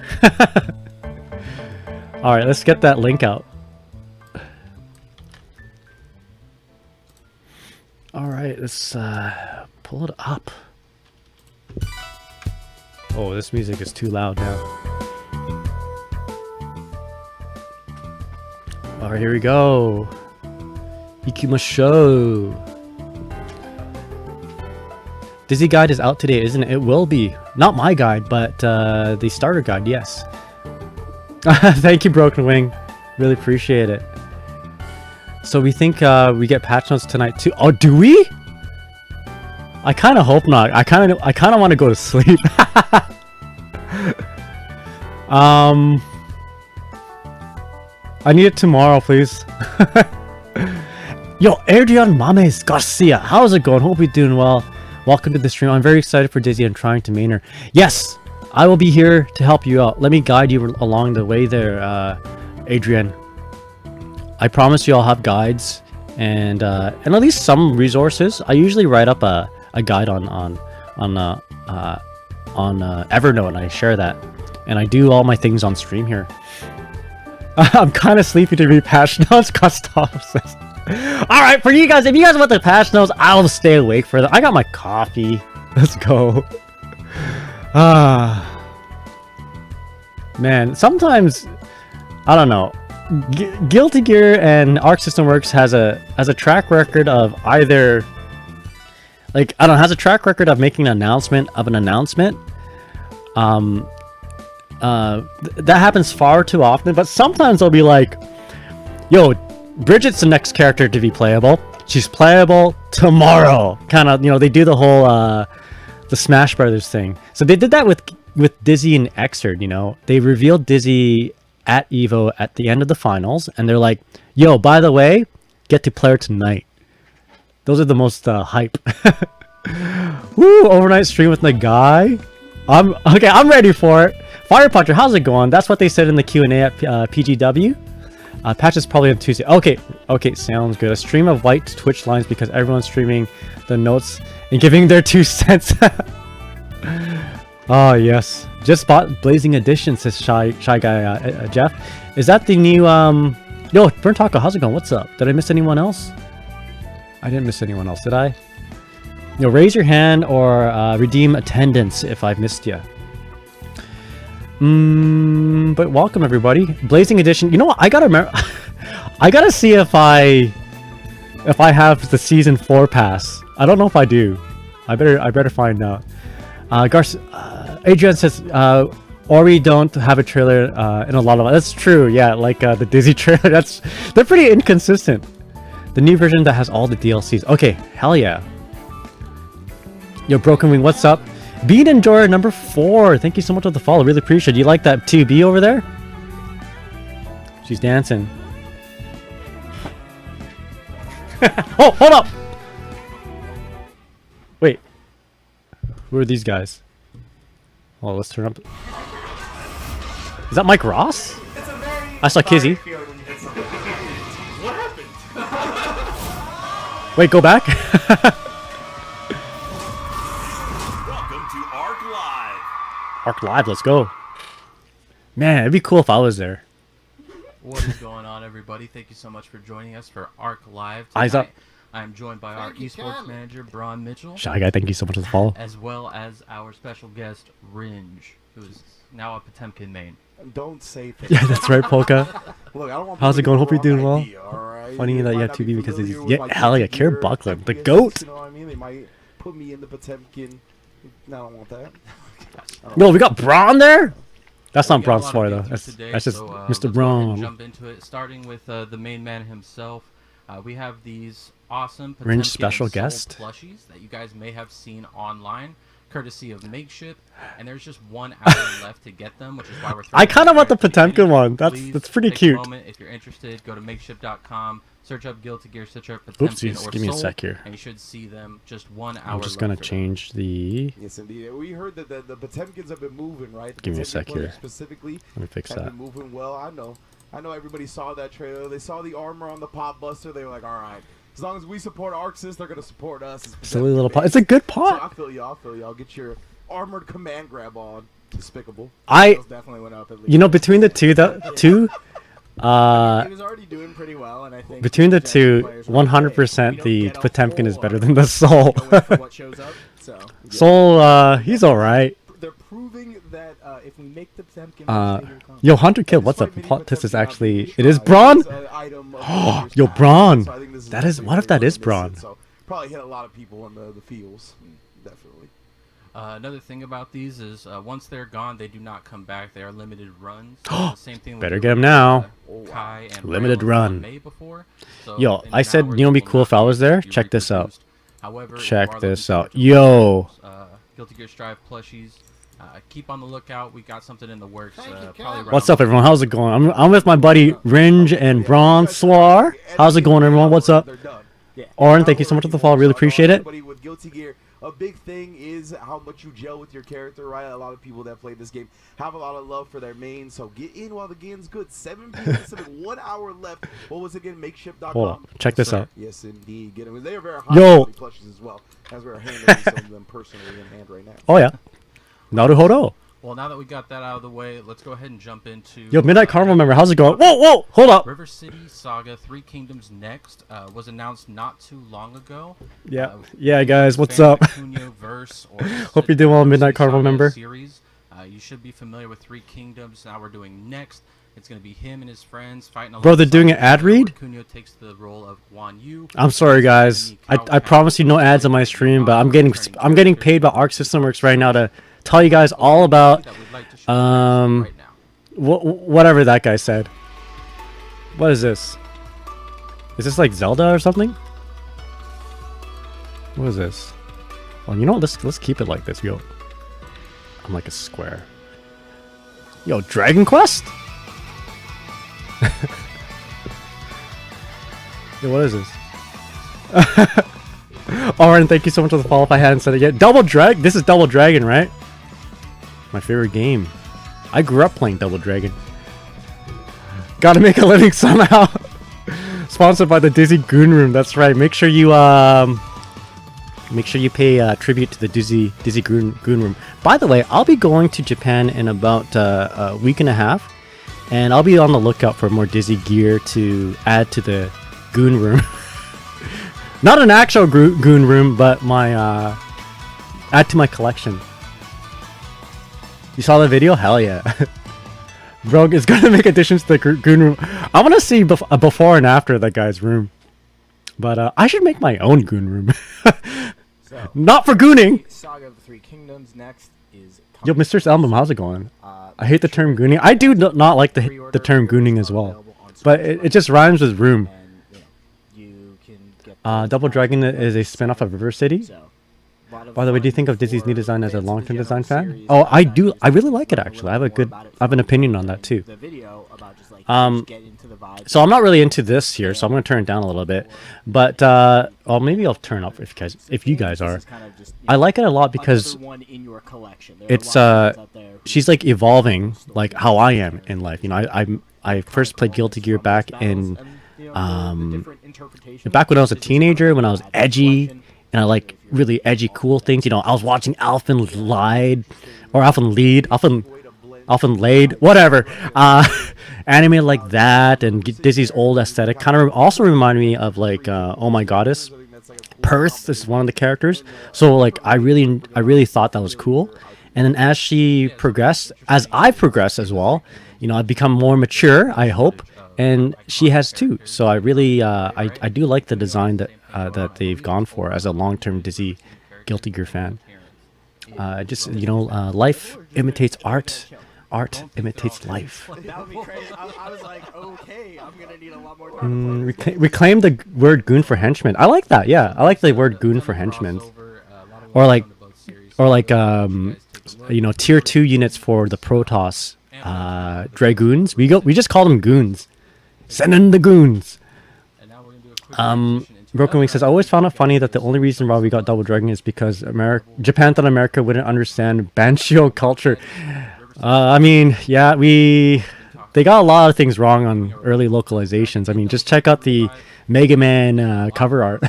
All right, let's get that link out. All right, let's pull it up. Oh, this music is too loud now. All right, here we go. Ikimasho. Dizzy guide is out today, isn't it? It will be. Not my guide, but the starter guide, yes. Thank you, Broken Wing. Really appreciate it. So we think we get patch notes tonight too. Oh, do we? I kind of hope not. I kind of want to go to sleep. I need it tomorrow, please. Yo, Adrian Mames Garcia, how's it going? Hope you're doing well. Welcome to the stream. I'm very excited for Dizzy and trying to main her. Yes, I will be here to help you out. Let me guide you along the way there, Adrian. I promise you I'll have guides and at least some resources. I usually write up a guide on Evernote, and I share that. And I do all my things on stream here. I'm kind of sleepy to read patch notes, Gustav says. Alright, for you guys, if you guys want the patch notes, I'll stay awake for them. I got my coffee. Let's go. Man, sometimes, I don't know. Guilty Gear and Arc System Works has a track record of either, like, I don't know, has a track record of making an announcement of an announcement. That happens far too often, but sometimes they'll be like, yo, Bridget's the next character to be playable. She's playable tomorrow. Kind of, you know, they do the whole the Smash Brothers thing. So they did that with Dizzy and Xrd, you know. They revealed Dizzy at EVO at the end of the finals, and they're like, yo, by the way, get to play her tonight. Those are the most hype. Woo, overnight stream with the guy. I'm ready for it. Fire Puncher, how's it going? That's what they said in the Q&A at PGW. Patch is probably on Tuesday. Okay, sounds good. A stream of white Twitch lines because everyone's streaming the notes and giving their 2 cents. Oh, yes. Just bought Blazing Edition, says Shy Guy Jeff. Is that the new... Yo, Burnt Taco, how's it going? What's up? Did I miss anyone else? I didn't miss anyone else, did I? You know, raise your hand or redeem attendance if I've missed you. But welcome everybody. Blazing Edition. You know what? I gotta remember. I gotta see if I have the season 4 pass. I don't know if I do. I better find out. Adrian says, or we don't have a trailer in a lot of. That's true. Yeah, like the Dizzy trailer. They're pretty inconsistent. The new version that has all the DLCs. Okay, hell yeah. Yo, Broken Wing, what's up? Bean Enjoyer number 4. Thank you so much for the follow. Really appreciate it. You like that 2B over there? She's dancing. Oh, hold up! Wait. Who are these guys? Oh, let's turn up. Is that Mike Ross? I saw Kizzy. What happened? Wait, go back. Welcome to Arc Live. Arc Live, let's go. Man, it'd be cool if I was there. What is going on, everybody? Thank you so much for joining us for Arc Live Eyes up. tonight. I'm joined by our esports manager, Braun Mitchell, Shy Guy, thank you so much for the follow. as well as our special guest, Ringe, who is now a Potemkin main. Don't say things. Yeah, that's right, Polka. Look, I don't want How's it people going? to Hope you're get the doing wrong well. idea, alright? Funny They that you might have not 2B be because familiar he's- with yeah, my hell yeah, gear, Kieran Buckland, the Potemkin GOAT. is, you know what I mean? They might put me in the Potemkin. No, I don't want that. Yo, we got Braun there? That's not We got a Braun's lot story, of though. answers That's, today, that's just so, Mr. let's go ahead and Braun. jump into it, starting with the main man himself. We have these awesome Ringe Potemkin special and Soul guest. plushies that you guys may have seen online, courtesy of Makeship, and there's just 1 hour left to get them, which is why we're I throwing kinda them want the right at Potemkin beginning. one. Please That's pretty take cute. A moment. If you're interested, go to makeship.com, search up Guilty Gear, search up Oopsies, Potemkin or give me a Soul, sec here. and you should see them just 1 hour I'm just left gonna for them. change the... Yes, indeed. We heard that the Potemkins have been moving, right? The Give me a Potemkin sec players here. Specifically, Let me fix have that. been moving well. I know everybody saw that trailer. They saw the armor on the Pop Buster. They were like, all right, as long as we support Arxis, they're going to support us. as Silly Potemkin little pot. fans. It's a good So pot. I feel you. I'll get your armored command grab on. Despicable. Sales definitely went up at least. You know, between the two, He was already doing pretty well, and I think between the Jackson two, players were like, 100% "Hey, we the don't get a Potemkin is whole better lot. than the Soul. We'll wait for what shows up." So Soul, he's alright. they're proving that if we make the Potemkin, Yo, Hunter Kill, what's up? The plot twist is actually... It is Braun? Yo, Braun! That is... What if that is Braun? So probably hit a lot of people in the feels. Definitely. Another thing about these is once they're gone, they do not come back. They are limited runs. The same thing we Better did get 'em with, now. Kai and Limited Rail run. May before. So Yo, in I said, hours, you know what'd be they will cool if not I be was able there? to be Check this out. reproduced. However, if Check you are looking this for out. those, Yo! Guilty Gear Strive plushies. Keep on the lookout. We got something in the works. Probably right What's on up, everyone? How's it going? I'm with my buddy Ringe and Bronsoir. How's it going, everyone? What's up? Oren, thank you so much for the follow. Really appreciate it. Everybody with Guilty Gear, a big thing is how much you gel with your character, right? A lot of people that play this game have a lot of love for their main, so get in while the game's good. 7 p.m. Pacific, 1 hour left. What was it again? Makeship.com. Hold up. Check this out. Yes, indeed. Get them. They are very high Yo. quality plushies as well, as we're handling some of them personally in hand right now. Oh, yeah. Naruhodo. Well, now that we got that out of the way, let's go ahead and jump into... Yo, Midnight Carnival member, how's it going? Whoa, whoa, hold up. River City Saga 3 Kingdoms Next was announced not too long ago. Yeah, yeah, guys, what's fan up? of the Cuneo verse or Hope you're doing well, River Midnight City Carnival Saga member. Series. You should be familiar with 3 Kingdoms. Now we're doing Next. It's going to be him and his friends fighting. Bro, they're doing an alongside ad read? where Cuneo takes the role of Guan Yu. I'm sorry, guys. I promise you no ads on my stream, but I'm getting paid by Arc System Works right now to tell you guys all about right now. whatever that guy said. What is this? Is this like Zelda or something? What is this? Well, you know what? Let's keep it like this. Yo, I'm like a square. Yo, Dragon Quest? Yo, what is this? Oren, thank you so much for the follow if I hadn't said it yet. Double Dragon? This is Double Dragon, right? My favorite game. I grew up playing Double Dragon. Gotta make a living somehow. Sponsored by the Dizzy Goon Room. That's right. Make sure you pay tribute to the Dizzy Goon Room. By the way, I'll be going to Japan in about a week and a half, and I'll be on the lookout for more Dizzy gear to add to the Goon Room. Not an actual Goon Room, but my add to my collection. You saw the video? Hell yeah. Bro is gonna make additions to the Goon Room. I want to see a before and after that guy's room. But I should make my own Goon Room. so Not for gooning! Saga of the 3 Kingdoms next is Yo, Mr. Album, how's it going? I hate the term gooning. I do not like the term gooning as well. But it just rhymes with room. And, you can get Double Dragon is a spin-off of River City. So By the way, do you think of Dizzy's new design as a long-term design fan? Oh, I do. I really like it actually. I have an opinion on that too. So I'm not really into this here, so I'm gonna turn it down a little bit. But well, maybe I'll turn up if you guys are. I like it a lot because it's she's like evolving like how I am in life. You know, I first played Guilty Gear back in back when I was a teenager, when I was edgy and I like really edgy cool things. You know, I was watching Alphen Laid, whatever, anime like that, and Dizzy's old aesthetic kind of also reminded me of like Oh My Goddess. Perth is one of the characters, so like I really thought that was cool. And then as she progressed, as I progressed as well, you know, I've become more mature, I hope, and she has too. So I really I do like the design that they've gone for as a long-term Dizzy Guilty Gear fan. Just, you know, life imitates art. Art imitates life. That would be crazy. I was like, okay, I'm gonna need a lot more time. Reclaim the word goon for henchmen. I like that. Yeah, I like the word goon for henchmen. Or like you know, tier 2 units for the Protoss dragoons. We just call them goons. Send in the goons. Broken Wing says, I always found it funny that the only reason why we got Double Dragon is because Japan thought America wouldn't understand Banshio culture. I mean, yeah, they got a lot of things wrong on early localizations. I mean, just check out the Mega Man cover art.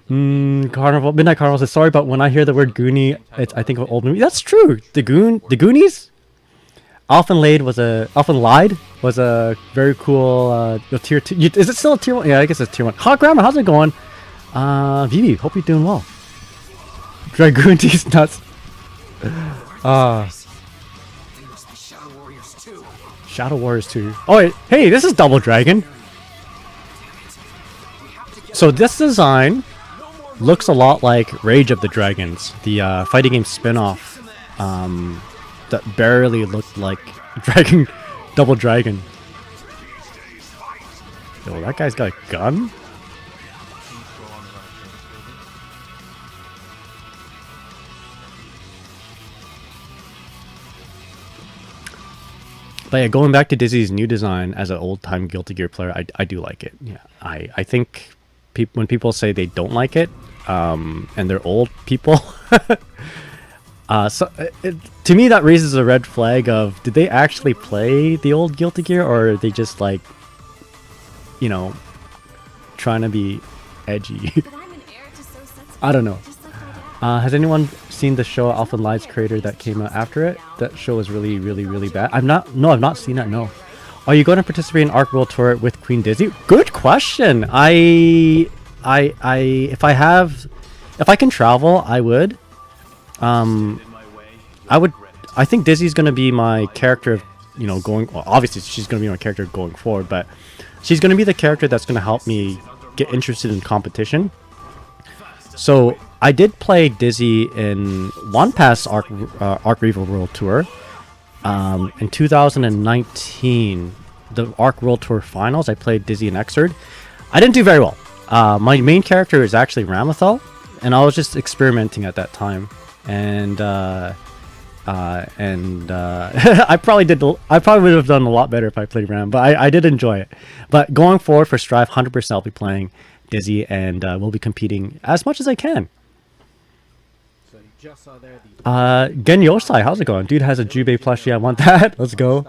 Midnight Carnival says, sorry, but when I hear the word Goonie, I think of old movie. That's true. The Goonies? Alphen Lied was a very cool tier 2. Is it still a tier 1? Yeah, I guess it's tier 1. Hot Grammar, how's it going? Vivi, hope you're doing well. Dragoon T's nuts. Shadow Warriors 2. Oh, wait, hey, this is Double Dragon. So this design looks a lot like Rage of the Dragons, the fighting game spin-off that barely looked like Double Dragon. Yo, that guy's got a gun? But yeah, going back to Dizzy's new design as an old-time Guilty Gear player, I do like it. Yeah, I think when people say they don't like it, and they're old people, to me that raises a red flag of, did they actually play the old Guilty Gear, or are they just like, you know, trying to be edgy? I don't know. Has anyone seen the show Alphen Lied's creator that came out after it? That show is really, really, really bad. I've not seen that. No. Are you going to participate in Arc World Tour with Queen Dizzy? Good question. If I can travel, I would. I think Dizzy's going to be my character, you know, well, obviously she's going to be my character going forward, but she's going to be the character that's going to help me get interested in competition. So I did play Dizzy in one past Arc Revo World Tour. In 2019, the Arc World Tour Finals, I played Dizzy and Exerd. I didn't do very well. My main character is actually Ramathal, and I was just experimenting at that time. And I probably would have done a lot better if I played Ram, but I did enjoy it. But going forward for Strive, 100% I'll be playing Dizzy, and we'll be competing as much as I can. So you just saw there the Gen Yosai, how's it going? Dude has a Jubei plushie, I want that. Let's go.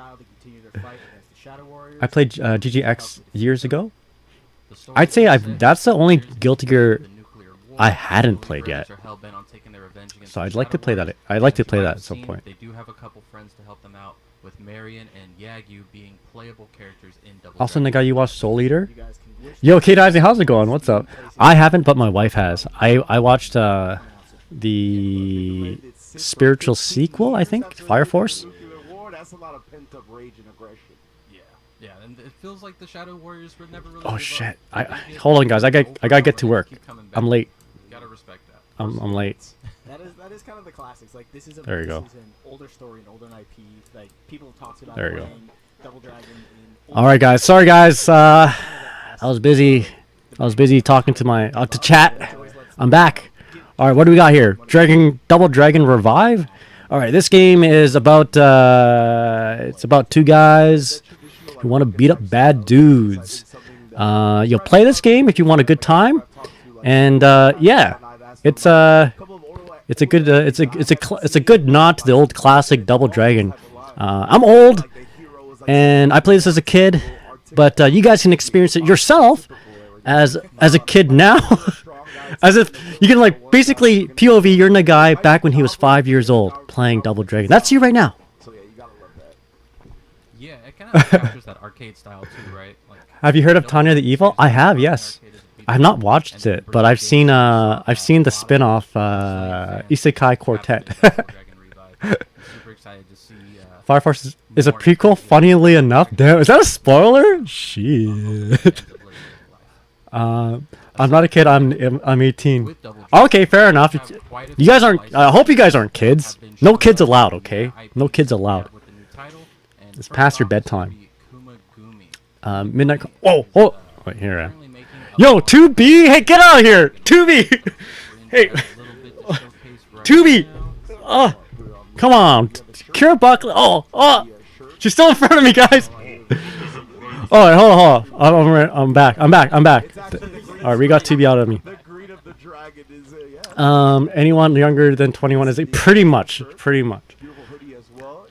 I played GGX years ago. I'd say that's the only Guilty Gear I hadn't played yet. So I'd like to play that. I'd like to play that at some point. They do have a couple friends to help them out, with Marion and Yagyu being playable characters in Double Also, Dragon. the guy you watched Soul Eater. Yo, Kate Isaac, how's it going? What's up? I haven't, but my wife has. I watched the spiritual sequel, I think, Fire Force. That's a lot of pent-up rage and aggression. Yeah, and it feels like the Shadow Warriors were never really. Oh shit! Hold on, guys. I gotta get to work. I'm late. You gotta respect that. I'm late. That is kind of the classics. Like this is There you go. This is an older story, an older IP. Like people have talked about There you go. playing Double Dragon. All right, guys. Sorry, guys. I was busy talking to my to chat. I'm back. All right, what do we got here? Double Dragon Revive. All right, this game is about it's about two guys who want to beat up bad dudes. You'll play this game if you want a good time, and yeah, it's a good nod to the old classic Double Dragon. I'm old, and I played this as a kid, but you guys can experience it yourself as a kid now. As if you can like basically POV, you're in a guy back when he was 5 years old playing Double Dragon. That's you right now. Yeah, it kind of captures that arcade style too, right? Like, Have you heard of Tanya the Evil? I have, yes. I've not watched it, but I've seen the spin-off Isekai Quartet. Super excited to see. Fire Force is a prequel, funnily enough. Damn, is that a spoiler? Shit. I'm not a kid. I'm 18. Okay, fair enough. You guys aren't. I hope you guys aren't kids. No kids allowed. Okay, no kids allowed. It's past your bedtime. Midnight. Oh. Wait here. Yo, 2B. Hey, get out of here. 2B. Hey. 2B. Oh, come on. Kira Buckley. Oh. She's still in front of me, guys. Oh, wait, hold on. I'm back. All right, we got 2B out of me. Anyone younger than 21 is pretty much.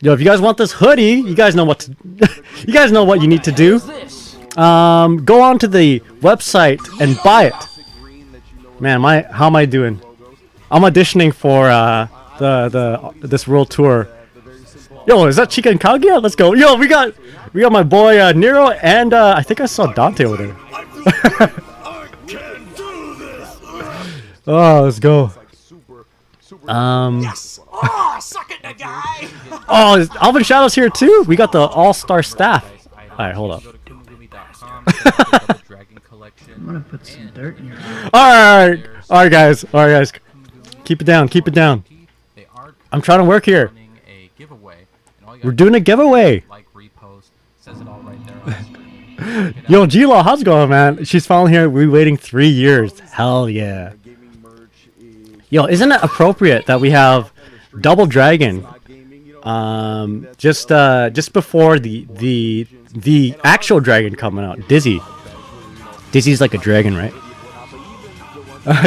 Yo, if you guys want this hoodie, you guys know what you guys know what you need to do. Go on to the website and buy it. Man, how am I doing? I'm auditioning for this world tour. Yo, is that Chica and Kaguya? Let's go. Yo, we got my boy Nero, and I think I saw Dante over there. Oh, let's go. Yes. Oh, suck it, guy. Oh, is Alvin Shadow's here too? We got the all-star staff. Alright, hold up. I'm gonna put some dirt in your eye. Alright, guys. Keep it down. I'm trying to work here. We're doing a giveaway. Yo, G-Law, how's it going, man? She's finally here. We're waiting 3 years. Hell yeah. Yo, isn't it appropriate that we have Double Dragon just before the actual dragon coming out, Dizzy. Dizzy's like a dragon, right?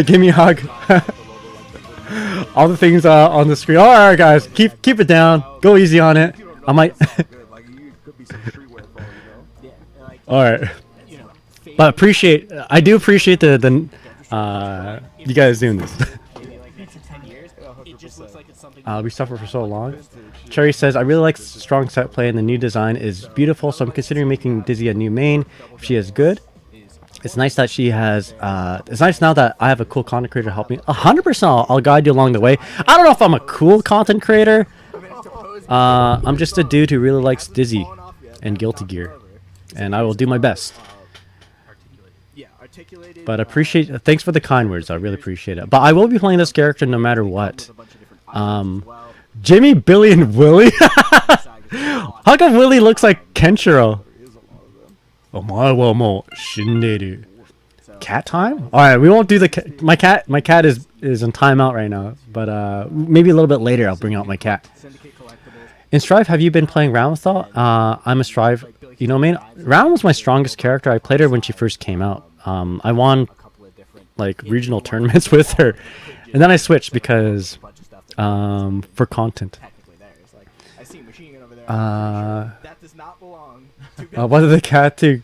Give me a hug. All the things on the screen. All right, guys, keep it down. Go easy on it. I might. All right, but I do appreciate the you guys doing this. We suffer for so long. Cherry says, I really like strong set play and the new design is beautiful, so I'm considering making Dizzy a new main if she is good. It's nice that she has, it's nice now that I have a cool content creator to help me. 100% I'll guide you along the way. I don't know if I'm a cool content creator. I'm just a dude who really likes Dizzy and Guilty Gear. And I will do my best. But thanks for the kind words. I really appreciate it. But I will be playing this character no matter what. Jimmy, Billy, and Willie? How come Willie looks like Kenshiro? Cat time? Alright, we won't do the my cat is in timeout right now. But maybe a little bit later I'll bring out my cat. In Strive, have you been playing Ramathal? I'm a Strive. You know, man, Ram was my strongest character. I played her when she first came out. I won like regional tournaments with her, and then I switched because for content. What did the cat do?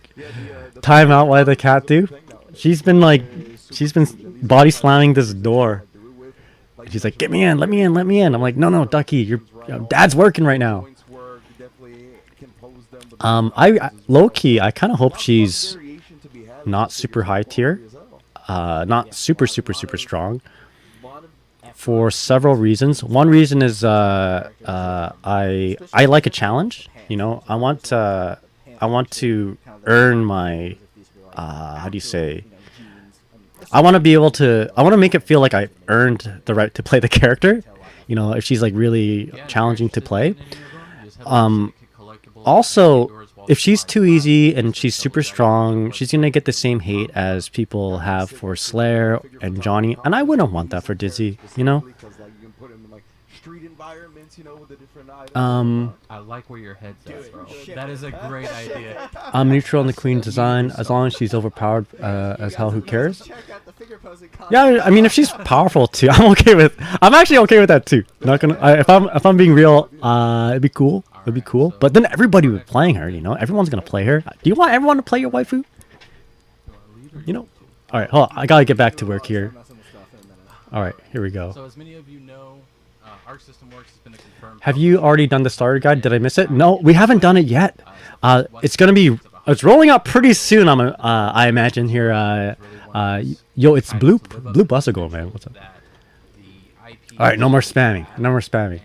Time out. What did the cat do? She's been body slamming this door. She's like, "Get me in, let me in, let me in." I'm like, "No, Ducky, your dad's working right now." I low key, I kind of hope she's not super high tier, not super strong, for several reasons. One reason is I like a challenge. You know, I want to earn my how do you say? I want to be able to. I want to make it feel like I earned the right to play the character. You know, if she's like really challenging to play. Also, if she's too easy and she's super strong, she's gonna get the same hate as people have for Slayer and Johnny, and I wouldn't want that for Dizzy, you know. Because, like, you can put him in like street environments, you know, with the different items. I like where your head's at, bro. That is a great idea. I'm neutral on the queen design as long as she's overpowered as hell. Who cares? Check out the figure posing Yeah, I mean if she's powerful too, I'm okay with. I'm actually okay with that too. Not gonna. If I'm being real, it'd be cool. It'd be cool. But then everybody would be playing her. You know, everyone's gonna play her. Do you want everyone to play your waifu? You know. All right, hold on. I gotta get back to work here. All right, here we go. So as many of you know, Arc System Works has been a confirmed. Have you already done the starter guide? Did I miss it? No, we haven't done it yet. It's gonna be. It's rolling out pretty soon. I imagine here. Yo, it's Blue Bussigle, man. What's up? All right, no more spamming. No more spamming.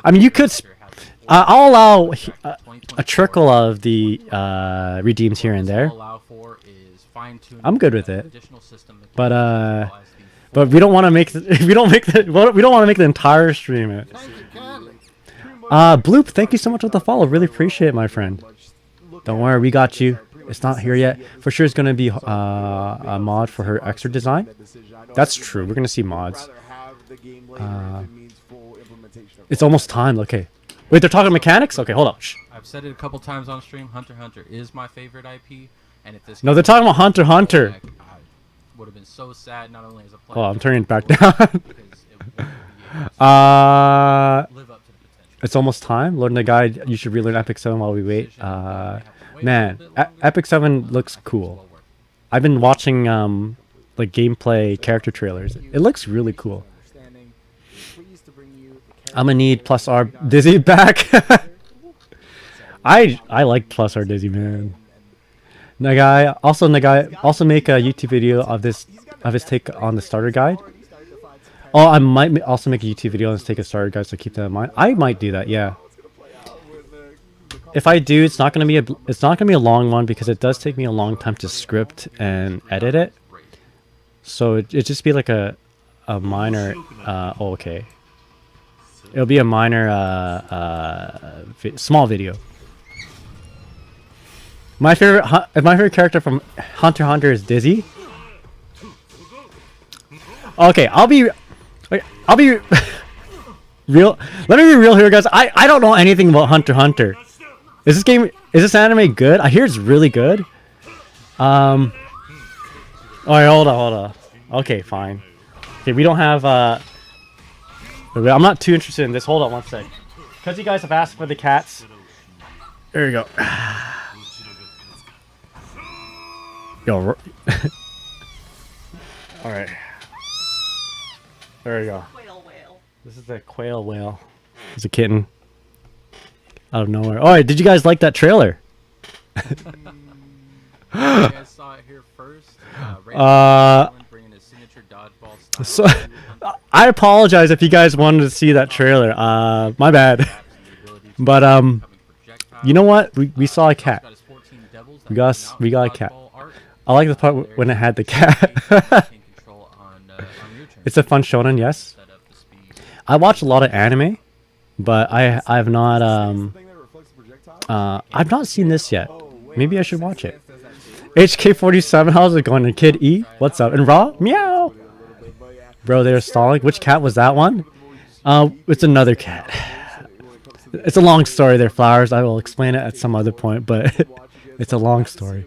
I mean, you could. I'll allow a trickle of the redeems here and there. I'm good with it. But we don't want to make we don't want to make the entire stream it. Bloop, thank you so much for the follow. Really appreciate it, my friend. Don't worry, we got you. It's not here yet. For sure, it's gonna be a mod for her extra design. That's true. We're gonna see mods. It's almost time. Okay. Wait, they're talking mechanics? Okay, hold on. Shh. I've said it a couple times on stream. Hunter x Hunter is my favorite IP, and if this No, they're talking about Hunter x Hunter. I would have been so sad not only as a player. Oh, I'm turning it back down. because it wouldn't be able to live up to the potential. It's almost time. Learn the guide. You should relearn Epic 7 while we wait. Man, Epic 7 looks cool. I've been watching like gameplay character trailers. It looks really cool. I'm gonna need plus R Dizzy back. I like plus R Dizzy, man. Nagai also make a YouTube video of his take on the starter guide. Oh, I might also make a YouTube video on his take a starter guide, so keep that in mind. I might do that, yeah. If I do, it's not gonna be a long one because it does take me a long time to script and edit it. So it just be like a minor. Oh, okay. It'll be a minor, small video. My favorite character from Hunter x Hunter is Dizzy. Okay, I'll be real. Let me be real here, guys. I don't know anything about Hunter x Hunter. Is this anime good? I hear it's really good. Alright, hold on. Okay, fine. Okay, we don't have I'm not too interested in this. Hold on one sec. Because you guys have asked for the cats. There you go. Yo. Alright. There you go. This is the quail whale. It's a kitten. Out of nowhere. Alright, did you guys like that trailer? You guys saw it here first. Bringing his signature dodgeball style. So, I apologize if you guys wanted to see that trailer. My bad. But you know what? We saw a cat. We got a cat. I like the part when it had the cat. It's a fun shonen, yes. I watch a lot of anime, but I've not seen this yet. Maybe I should watch it. HK47, how's it going? And Kid E, what's up? And Raw, meow. Bro, they're stalling. Which cat was that one? It's another cat. It's a long story. They're flowers. I will explain it at some other point, but it's a long story.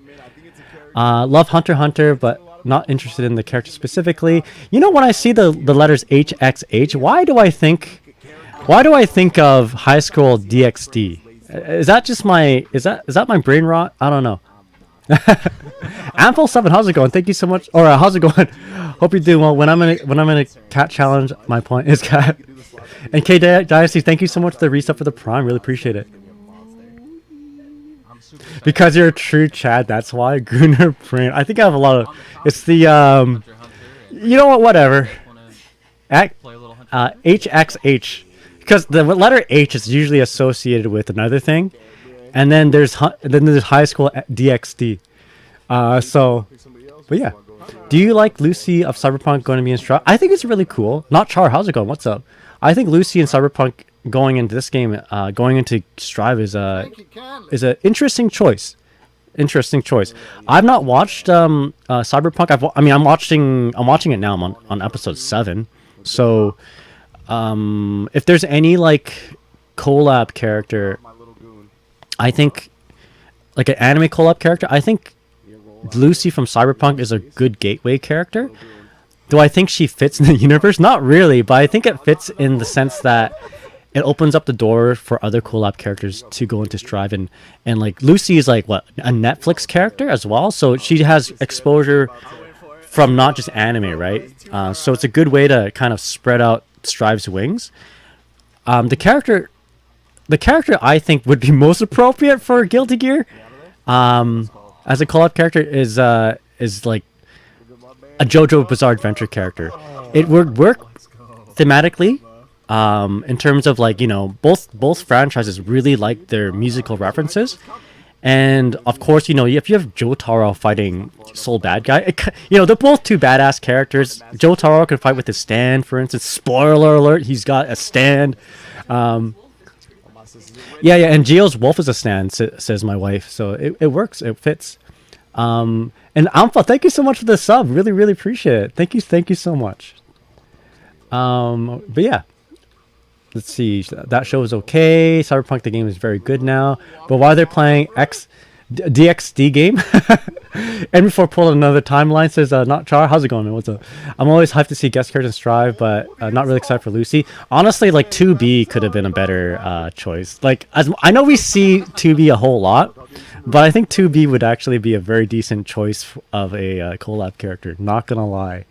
Love Hunter x Hunter, but not interested in the character specifically. You know, when I see the letters HXH, why do I think of High School DxD? Is that just my is that my brain rot? I don't know. Ample7, how's it going? Thank you so much. Or how's it going? Hope you're doing well. When I'm in a cat challenge, my point is cat. And K Dynasty, thank you so much for the reset for the prime. Really appreciate it. Because you're a true Chad, that's why. Gruner brain. I think I have a lot of. It's the You know what? Whatever. HXH. Because the letter H is usually associated with another thing, and then there's High School DxD. But yeah. Do you like Lucy of Cyberpunk going to be in Stroud? I think it's really cool. Not Char, how's it going? What's up? I think Lucy in Cyberpunk going into this game, going into Strive is an interesting choice. Interesting choice. I've not watched Cyberpunk. I'm watching it now. I'm on episode 7. So if there's any like collab character, I think like an anime collab character, I think Lucy from Cyberpunk is a good gateway character. Do I think she fits in the universe? Not really, but I think it fits in the sense that it opens up the door for other collab characters to go into Strive, and like Lucy is like what, a Netflix character as well, so she has exposure from not just anime, right? So it's a good way to kind of spread out Strive's wings. The character I think would be most appropriate for Guilty Gear, as a collab character is like a JoJo Bizarre Adventure character. It would work thematically. In terms of like, you know, both franchises really like their musical references, and of course, you know, if you have Jotaro fighting Soul Bad Guy, you know, they're both two badass characters. Jotaro can fight with his stand, for instance. Spoiler alert, he's got a stand. Yeah, and Geo's wolf is a stand, says my wife, so it works, it fits. And Alpha, thank you so much for the sub, really appreciate it. Thank you so much. But yeah. Let's see, that show is okay. Cyberpunk the game is very good now. But while they're playing DXD game, and before pulling another timeline, says not Char, how's it going, man? What's up? I'm always hyped to see guest characters in Strive, but not really excited for Lucy. Honestly, like 2B could have been a better choice. Like, I know we see 2B a whole lot, but I think 2B would actually be a very decent choice of a collab character. Not gonna lie.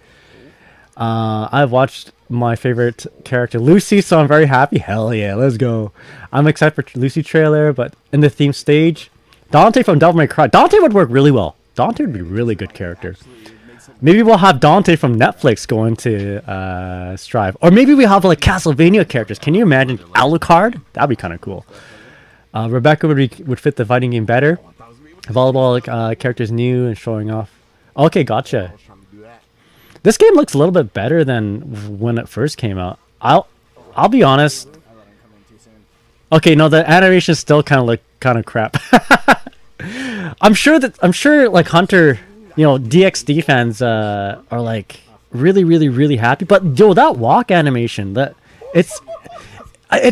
I've watched my favorite character Lucy, so I'm very happy. Hell yeah, let's go. I'm excited for Lucy trailer, but in the theme stage, Dante from Devil May Cry. Dante would work really well. Dante would be a really good character. Maybe we'll have Dante from Netflix go into Strive, or maybe we have like Castlevania characters. Can you imagine Alucard? That'd be kind of cool. Rebecca would fit the fighting game better. Volleyball characters new and showing off. Okay, gotcha. This game looks a little bit better than when it first came out. I'll be honest. Okay, no, the animation still kind of crap. I'm sure like Hunter, you know, DXD fans are like really happy. But yo, that walk animation, it's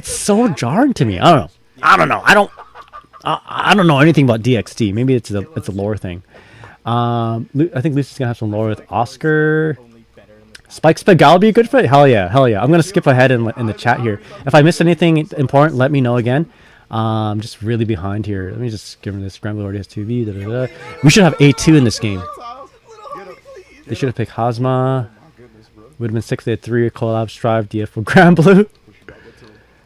so jarring to me. I don't know. I don't know anything about DXD. Maybe it's a lore thing. I think Lucy's gonna have some lore with Oscar. Spike Spagal be a good fit. Hell yeah. I'm gonna skip ahead in the chat here. If I missed anything important, let me know again. I'm just really behind here. Let me just give him this. Scramble already has 2B. We should have A2 in this game. They should have picked Hazma. Would have been 6. They had 3 collab Strive DF for Grand Blue.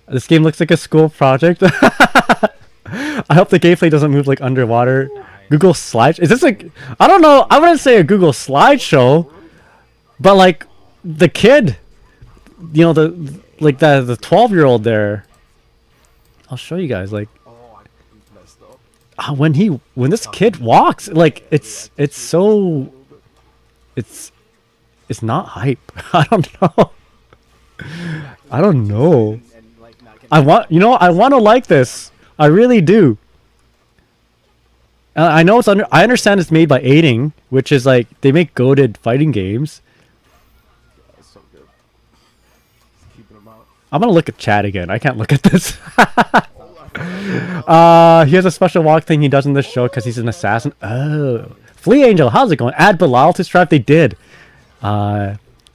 This game looks like a school project. I hope the gameplay doesn't move like underwater. Google slide. Is this like? I don't know. I wouldn't say a Google slideshow, but like the kid, you know, the 12-year-old there. I'll show you guys like when this kid walks, like it's not hype. I don't know. I want to like this. I really do. I know I understand it's made by Aiding, which is like they make goated fighting games. I'm gonna look at chat again. I can't look at this. He has a special walk thing he does in this show because he's an assassin. Oh, Flea Angel, how's it going? Add Bilal to Strive. They did.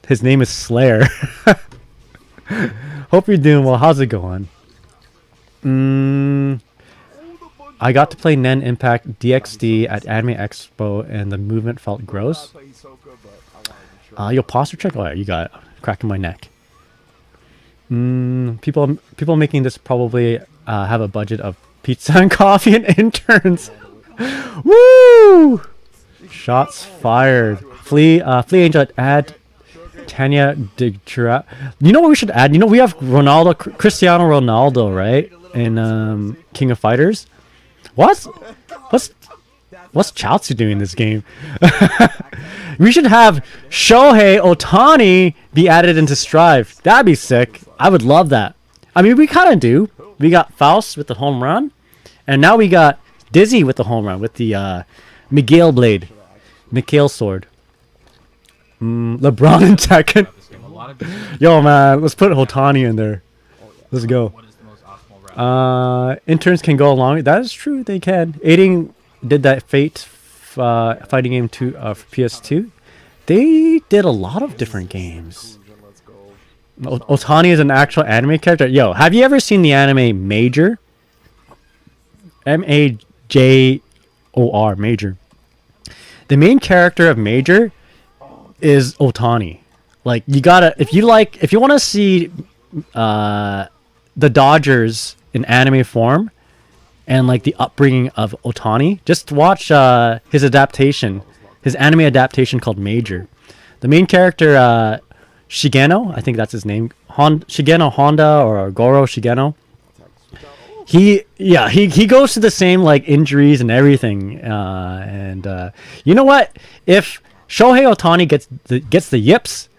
His name is Slayer. Hope you're doing well. How's it going? I got to play Nen Impact DXD at Anime Expo, and the movement felt gross. Your posture check? Oh, yeah, you got it. Cracking my neck. People making this probably have a budget of pizza and coffee and interns. Woo! Shots fired. Flea Angel add Tanya Digura. You know what we should add? You know we have Cristiano Ronaldo, right? In King of Fighters. What's Chaozu doing in this game? We should have Shohei Ohtani be added into Strive. That'd be sick. I would love that. I mean, we kind of do. We got Faust with the home run, and now we got Dizzy with the home run with the Miguel blade, Miguel sword. LeBron and Tekken. A lot of different- Yo, man, let's put Hotani in there. Let's go. What is the most optimal route? Interns can go along. That is true. They can. Aiding did that Fate fighting game for PS2. They did a lot of different games. Otani is an actual anime character. Yo, have you ever seen the anime Major? Major. Major. The main character of Major is Otani. Like, you gotta, if you want to see the Dodgers in anime form and like the upbringing of Otani, just watch his adaptation, his anime adaptation called Major. The main character, Shigeno, I think that's his name, Shigeno Honda or Goro Shigeno. He goes to the same like injuries and everything, and you know what? If Shohei Ohtani gets the yips,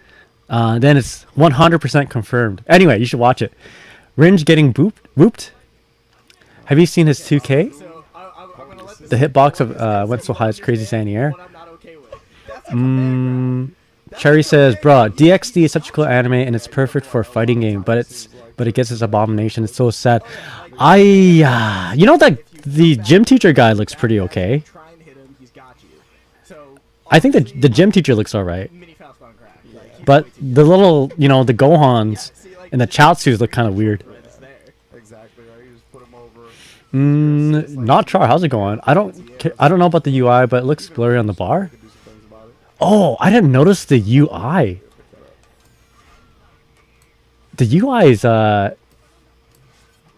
then it's 100% confirmed. Anyway, you should watch it. Ringe getting whooped. Have you seen his 2K? So I'm gonna let this The hitbox of went so high it's crazy sandy air. what I'm not okay with. That's a command grab. Cherry says, "Bruh, DXD is such a cool anime and it's perfect for a fighting game, but it gets its abomination. It's so sad." You know that the gym teacher guy looks pretty okay. Try and hit him, he's got you. So I think the gym teacher looks alright, mini Faust on crack. Like, but the little, the Gohans and the Chaozus look kind of weird. it's there. Exactly right. You just put him over. Not Char, how's it going? I don't know about the UI, but it looks blurry on the bar. Do some things about it. Oh, I didn't notice the UI. The UI is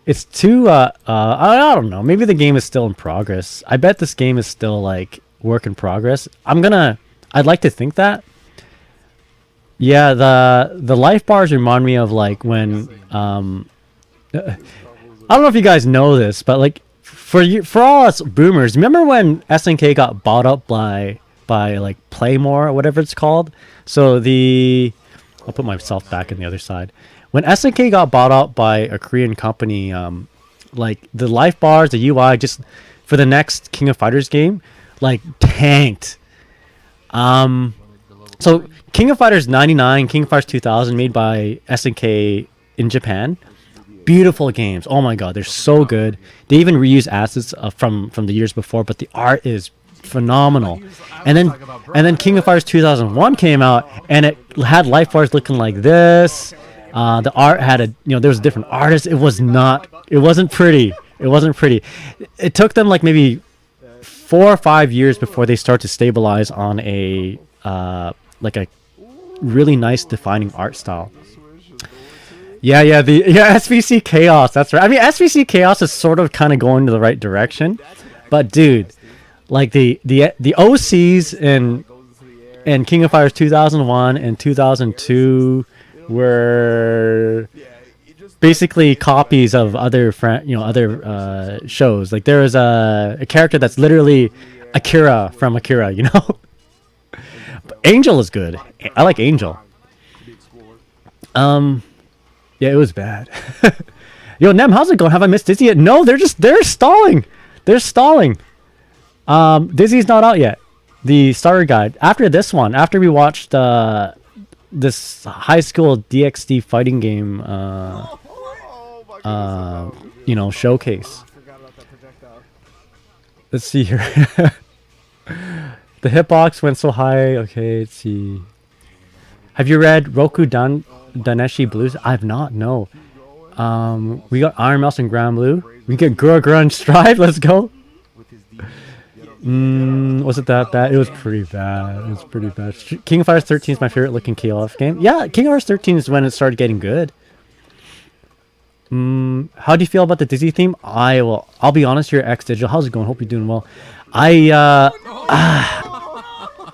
it's too I don't know. Maybe the game is still in progress. I bet this game is still like work in progress. I'd like to think that. Yeah, the life bars remind me of like when I don't know if you guys know this, but like for all us boomers, remember when SNK got bought up by like Playmore or whatever it's called? So I'll put myself back on the other side. When SNK got bought up by a Korean company, like the life bars, the UI, just for the next King of Fighters game, like tanked. So King of Fighters 99, King of Fighters 2000, made by SNK in Japan. Beautiful games. Oh my god, they're so good. They even reuse assets from the years before, but the art is phenomenal. And then King of Fighters 2001 came out, and it had life bars looking like this. The art had there was a different artist. It wasn't pretty. It took them like maybe 4 or 5 years before they start to stabilize on a like a really nice defining art style. Yeah, SVC Chaos. That's right. I mean, SVC Chaos is sort of kind of going to the right direction, but dude, like the OCs and King of Fighters 2001 and 2002 were basically copies of other shows. Like there is a character that's literally Akira from Akira, But Angel is good. I like Angel. Yeah, it was bad. Yo, Nem, how's it going? Have I missed Dizzy yet? No, they're stalling. They're stalling. Dizzy's not out yet. The starter guide. After this one, after we watched this high school DXD fighting game showcase. Forgot about that projectile. Let's see here. The hitbox went so high. Okay, let's see. Have you read Roku Daneshi Blues? I have not, no. We got Iron Mouse and Grand Blue. We get Gura and Stride. Let's go. Was it that bad? It was pretty bad. King of Fighters 13 is my favorite looking KOF game. Yeah, King of Fighters 13 is when it started getting good. How do you feel about the Dizzy theme? I'll be honest here, X Digital. How's it going? Hope you're doing well.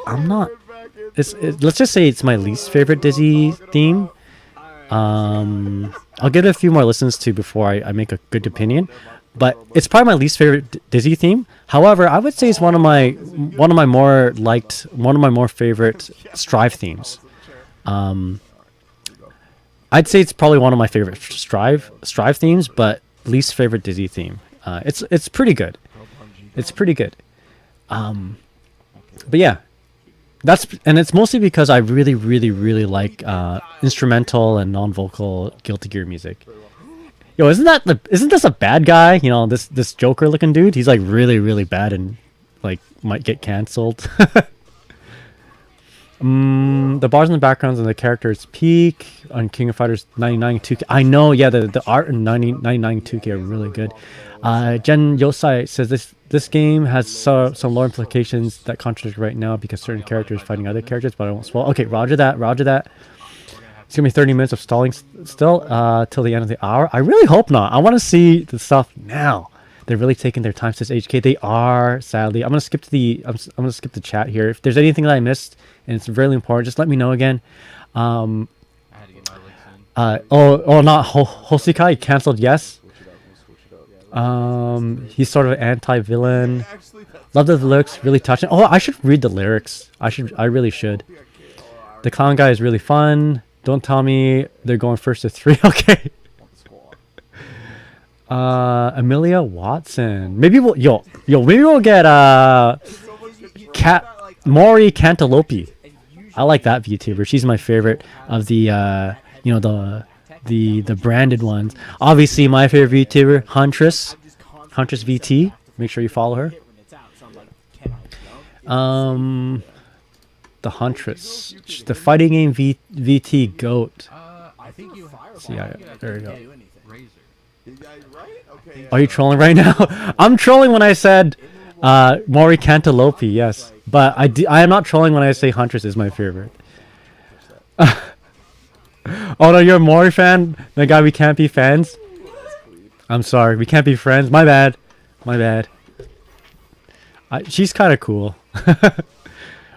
I'm not. Let's just say it's my least favorite Dizzy theme. I'll give it a few more listens to before I make a good opinion, but it's probably my least favorite Dizzy theme. However, I would say it's one of my more favorite Strive themes. I'd say it's probably one of my favorite Strive themes, but least favorite Dizzy theme. It's pretty good. It's pretty good. But yeah, and it's mostly because I really, really, really like instrumental and non-vocal Guilty Gear music. Yo, isn't this a bad guy? You know, this Joker looking dude. He's like really, really bad and like might get canceled. The bars in the backgrounds and the characters peak on King of Fighters 99 2K. I know, yeah, the art in 99 2K are really good. Jen Yosai says this game has some lore implications that contradict right now because certain characters fighting other characters, but I won't spoil. Okay, roger that. It's gonna be 30 minutes of stalling still till the end of the hour. I really hope not. I want to see the stuff now. They're really taking their time, says HK. They are, sadly. I'm gonna skip to I'm gonna skip the chat here. If there's anything that I missed and it's really important, just let me know again. I had to get my licks in. Not Hosikai canceled. Yes. He's sort of an anti-villain. Love the lyrics, really touching. Oh, I should read the lyrics. I really should. The clown guy is really fun. Don't tell me they're going first to 3. Okay. Amelia Watson. Maybe maybe we'll get Mori Cantaloupe. I like that VTuber. She's my favorite of the the branded ones. Obviously my favorite VTuber, Huntress VT. Make sure you follow her. The Huntress, the fighting game VT GOAT. I think you have. See, there we go. Razor. Are you trolling right now? I'm trolling when I said Mori Cantaloupe, yes. But I am not trolling when I say Huntress is my favorite. Oh no, you're a Mori fan? The guy, we can't be fans? I'm sorry, we can't be friends. My bad. She's kind of cool.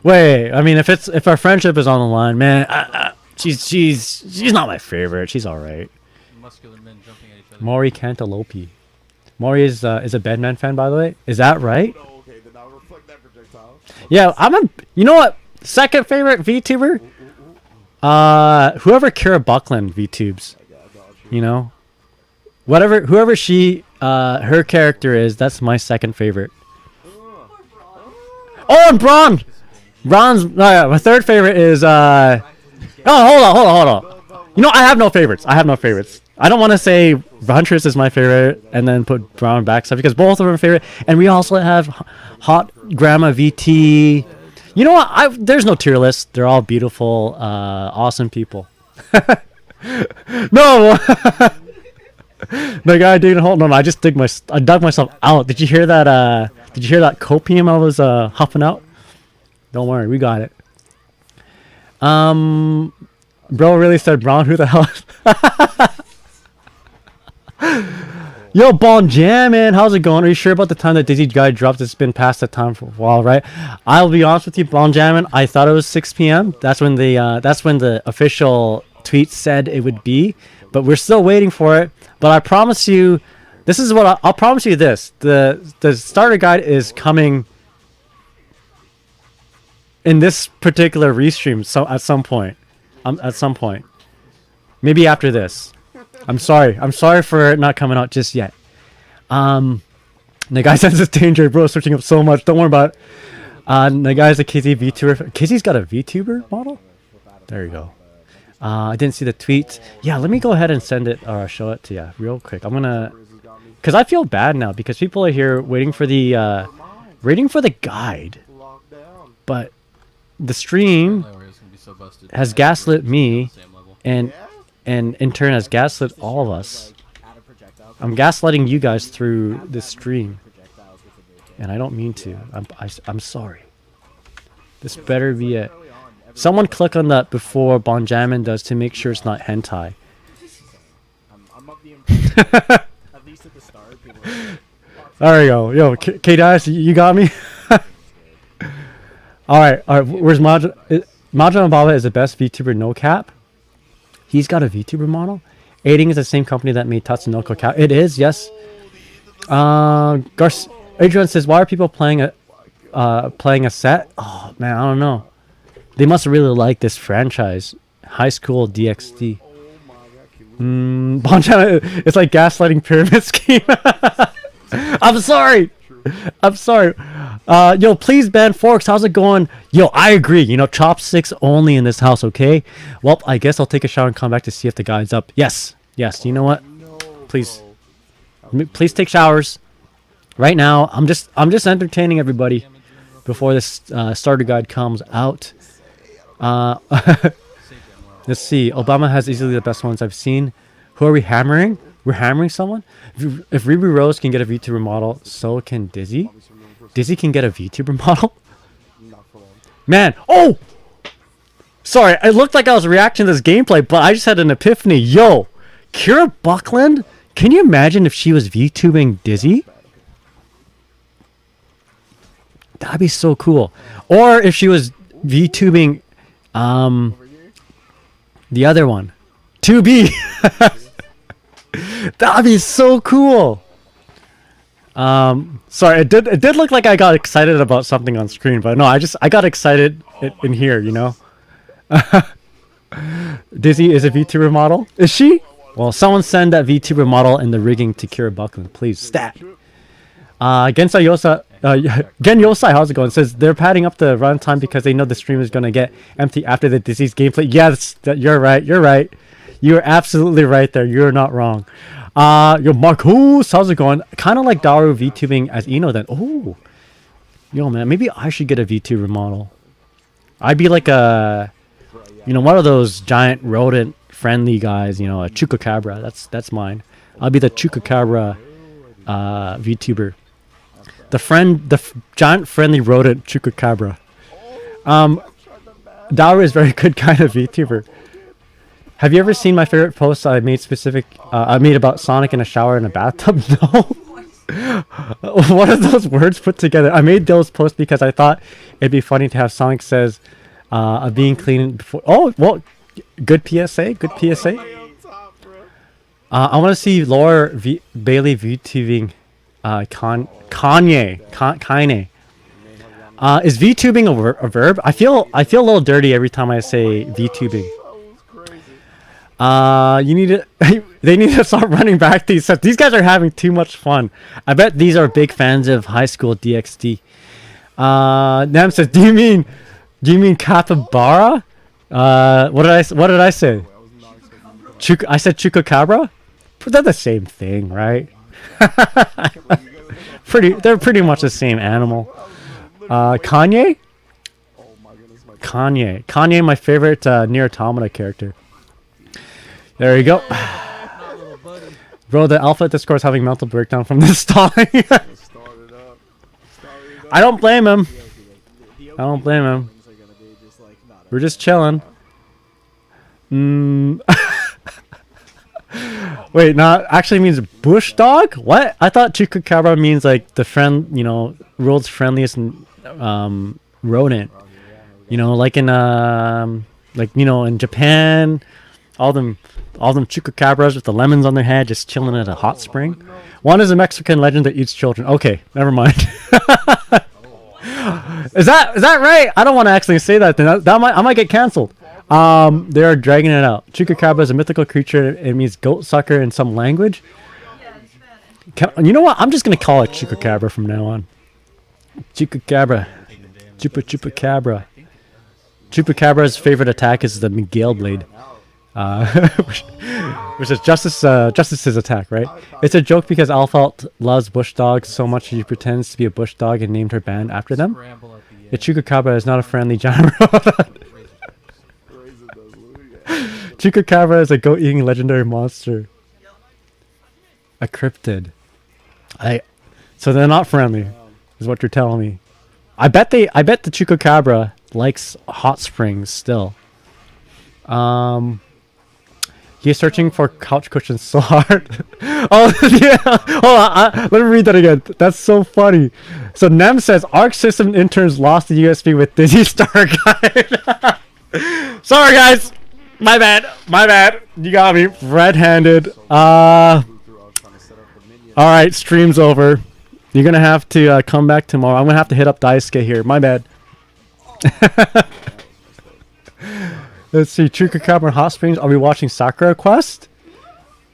Wait, I mean, if our friendship is on the line, man, she's not my favorite. She's all right. Muscular men jumping at each other. Mori Cantaloupe. Mori is a Bedman fan, by the way. Is that right? Okay, then I'll reflect that projectile. Yeah, you know what? Second favorite VTuber? Whoever Kira Buckland VTubes. You know? Whoever her character is, that's my second favorite. Oh, and Braun! My third favorite is, oh, hold on. You know, I have no favorites. I don't want to say Huntress is my favorite and then put Braun back stuff because both of them are favorite. And we also have Hot Grandma VT. You know what? There's no tier list. They're all beautiful, awesome people. No! The guy didn't hold on. I dug myself out. Did you hear that? Did you hear that copium I was huffing out? Don't worry, we got it. Bro really said Brown. Who the hell? Yo, Bon Jammin', how's it going? Are you sure about the time that Dizzy Guy dropped? It's been past that time for a while, right? I'll be honest with you, Bon Jammin'. I thought it was 6 p.m. That's when the official tweet said it would be, but we're still waiting for it. But I promise you, this is what I'll promise you. This the starter guide is coming in this particular restream. So at some point, maybe after this. I'm sorry for it not coming out just yet. The guy says it's danger, bro. Switching up so much. Don't worry about it. The guy's a KZ VTuber. KZ's got a VTuber model. There you go. I didn't see the tweet. Yeah, let me go ahead and send it or show it to you real quick. I'm gonna, cause I feel bad now because people are here waiting for the guide, but the stream has gaslit me, and in turn has gaslit all of us. I'm gaslighting you guys through this stream, and I don't mean to. I'm sorry. This better be it. Someone click on that before Bon Jammin' does to make sure it's not hentai. I'm of the impression, at least at the start, people are There we go. Yo, K-Dice, you got me? Alright, where's Majin Baba is the best VTuber, no cap. He's got a VTuber model. Aiding is the same company that made Tatsunoko Cap. It is, yes. Adrian says, why are people playing a set? Oh man, I don't know. They must really like this franchise, High School DxD. Bonchana, it's like gaslighting pyramid scheme. I'm sorry. I'm sorry. Yo, please ban forks. How's it going? Yo, I agree. You know, chopsticks only in this house, okay? Well, I guess I'll take a shower and come back to see if the guy's up. Yes. Yes. You know what? Please. Please take showers. Right now, I'm just entertaining everybody before this starter guide comes out. Let's see. Obama has easily the best ones I've seen. Who are we hammering? We're hammering someone? If Ruby Rose can get a VTuber model, so can Dizzy. Dizzy can get a VTuber model? Man. Oh! Sorry, it looked like I was reacting to this gameplay, but I just had an epiphany. Yo! Kira Buckland? Can you imagine if she was VTubing Dizzy? That'd be so cool. Or if she was VTubing the other one. 2B! That'd be so cool. Sorry, it did look like I got excited about something on screen, but no, I got excited in here, you know. Dizzy is a VTuber model. Is she? Well, someone send that VTuber model in the rigging to Kira Buckland, please. Stat. Gensai Yosa, Gen Yosai, how's it going? It says they're padding up the runtime because they know the stream is gonna get empty after the Dizzy's gameplay. Yes, you're right. You're right. You're absolutely right there. You're not wrong. Yo, Marcos, how's it going? Kind of like Daru VTubing as Eno then. Oh, yo, man, maybe I should get a VTuber model. I'd be like a, you know, one of those giant rodent-friendly guys. You know, a Chupacabra. That's mine. I'll be the Chupacabra VTuber. The giant friendly rodent Chupacabra. Daru is very good kind of VTuber. Have you ever seen my favorite post I made I made about Sonic in a shower in a bathtub? No. What are those words put together? I made those posts because I thought it'd be funny to have Sonic says, being clean before. Oh, well, good PSA. Good PSA. I want to see Laura Bailey VTubing Kanye. Is VTubing a verb? I feel a little dirty every time I say VTubing. You need to. They need to start running back these sets. These guys are having too much fun. I bet these are big fans of High School DxD. Nam says, "Do you mean capybara? What did I say? I said chupacabra. But they're the same thing, right? They're pretty much the same animal. Kanye, my favorite Nier Automata character. There you go. Bro, the alpha at Discord is having mental breakdown from this stalling. I don't blame him. I don't blame him. We're just chilling. Wait, not actually means bush dog? What? I thought Chupacabra means like the world's friendliest rodent. You know, like in in Japan, all them chupacabras with the lemons on their head just chilling at a hot spring. One is a Mexican legend that eats children. Okay, never mind. Is that right? I don't want to actually say that. Then I might get canceled. They are dragging it out. Chupacabra is a mythical creature. It means goat sucker in some language. You know what? I'm just gonna call it Chupacabra from now on. Chupacabra. Chupacabra. Chupacabra's favorite attack is the Miguel Blade. Which is Justice's attack, right? It's a joke because Alphalt loves bush dogs so much he pretends to be a bush dog and named her band after them. The Chupacabra is not a friendly giant rodent. Chupacabra is a goat-eating legendary monster. A cryptid. So they're not friendly, is what you're telling me. I bet the Chupacabra likes hot springs still. He's searching for couch cushions so hard. Oh yeah. Hold on. Let me read that again. That's so funny. So Nem says Arc System interns lost the USB with Dizzy Star Guide. Sorry guys. My bad. You got me red-handed. All right, stream's over. You're gonna have to come back tomorrow. I'm gonna have to hit up Daisuke here. My bad. Let's see, Chupacabra and Hot Springs. Are we watching Sakura Quest?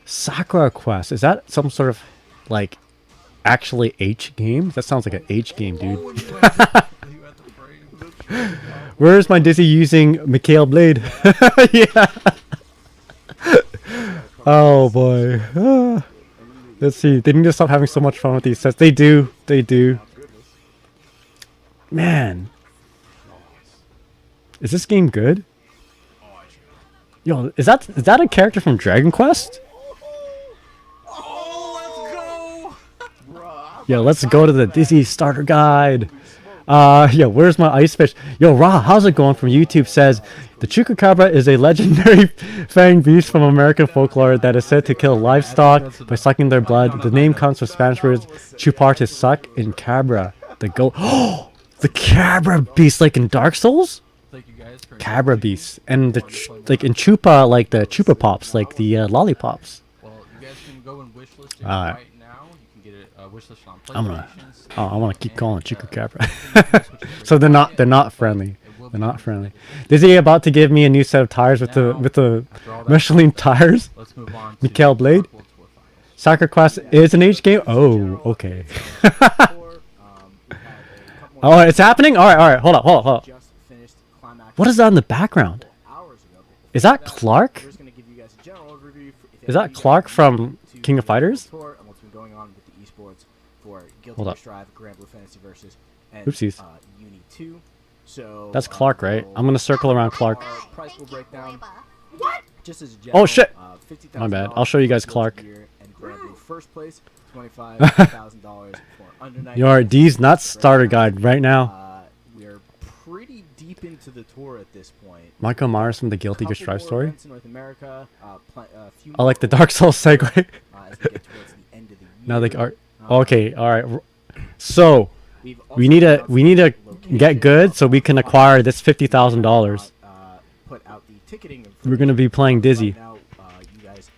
Sakura Quest. Is that some sort of like actually H game? That sounds like an H game, dude. Oh, you had the frame. Where's my Dizzy using Mikhail Blade? Yeah. Oh boy. Let's see. They need to stop having so much fun with these sets. They do. They do. Man. Is this game good? Yo, is that a character from Dragon Quest? Oh, Yo, let's go to the Dizzy starter guide. Yo, where's my ice fish? Yo, Ra, how's it going? From YouTube says the chupacabra is a legendary fanged beast from American folklore that is said to kill livestock by sucking their blood. The name comes from Spanish words chupar to suck and cabra the goat. Oh, the cabra beast, like in Dark Souls. Thank you guys for Cabra beast, and the like in Chupa, like the Chupa Pops, like the lollipops. Well, you guys can go and wishlist it Alright. right now. You can get it wishlist on I'm gonna. PlayStation. Oh, I want to keep calling Chupacabra. So they're not friendly. They're not friendly. Is he about to give me a new set of tires with the Michelin tires? Let's move on. Mikhail Blade? Soccer Quest is an H game. Oh, okay. Oh, it's happening. All right. Hold up. Just finished climax What is that in the background? hours ago. Is that Clark? We're just gonna give you guys a general overview. Is that Clark from King of Fighters? And what's been going on with the esports for Guilty Hold Gear up. Strive, Grand Blue Fantasy Versus, and Oopsies. Uni 2. So That's Clark, right? I'm gonna circle around Clark. Our price will break down. Just as a Oh, shit! $50,000 My bad. I'll show you guys for Clark. Guilty Gear and Grand Blue first place, $25,000 for under 90 Your days. D's not starter guide right now. We're pretty deep into the tour at this point. Michael Myers from the Guilty Gear Couple Strive more story. events in North America, few I like the more Dark Souls segue. as we get towards the end of the Now they year. are okay. All right. So We've we also need to announced the get good so we can acquire this $50,000. Put out the ticketing We're gonna be playing Dizzy. Right now, you guys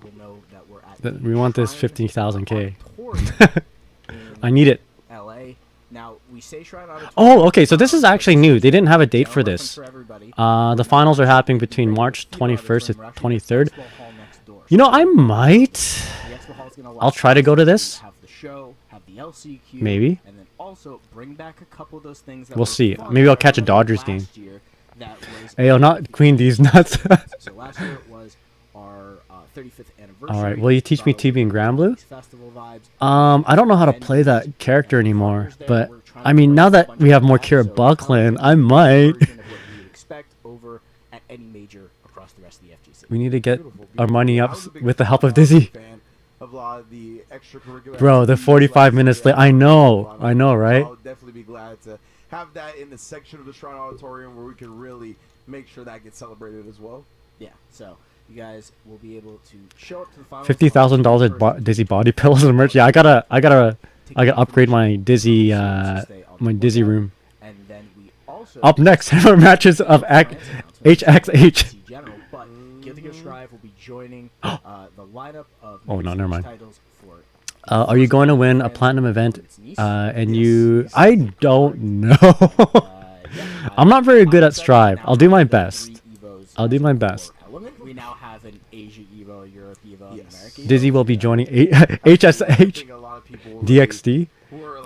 will know that we're at That the we want this Shrine 15,000K. Auditorium in I need it. LA. Now we say Shrine Auditorium. Oh, okay. So this is actually new. They didn't have a date for General this. reference for everybody. The finals are happening between March 21st to We're actually at 23rd. Expo Hall next door. You know, I might. The Expo Hall's gonna allow I'll try to go to this. Have the show, have the LCQ, Maybe. and then also bring back a couple of those things that We'll were see. fun Maybe I'll that catch a we did Dodgers last game. year that was Hey, yo, not Queen D's nuts. So last year was our 35th anniversary. All right. Will you teach me TB and Grand Blue? Festival vibes. I don't know how to play that character anymore, but I mean, now that we have more Kira Buckland, I might. Version of what you would expect over at any major across the rest of the FGC. We need to get our money up I was a big with the help of fan Dizzy. of a lot of the extracurricular Bro, the activities 45 like minutes the late. I know, right? I'll definitely be glad to have that in the section of the Shrine Auditorium where we can really make sure that gets celebrated as well. Yeah, so you guys will be able to show up to the final. $50,000 Dizzy body pillows and merch. Yeah, I gotta upgrade my Dizzy room. And then we also Up next, hammer matches of HXH. General, but Guilty Gear Strive will be joining the lineup of Oh, no, never mind. titles for Are you going to win a platinum event? And you, I don't know. I'm not very good at Strive. I'll do my best. I'll do my best. We now have an Asia Evo, Europe Evo, and America Evo. Dizzy will be joining HSH DXD.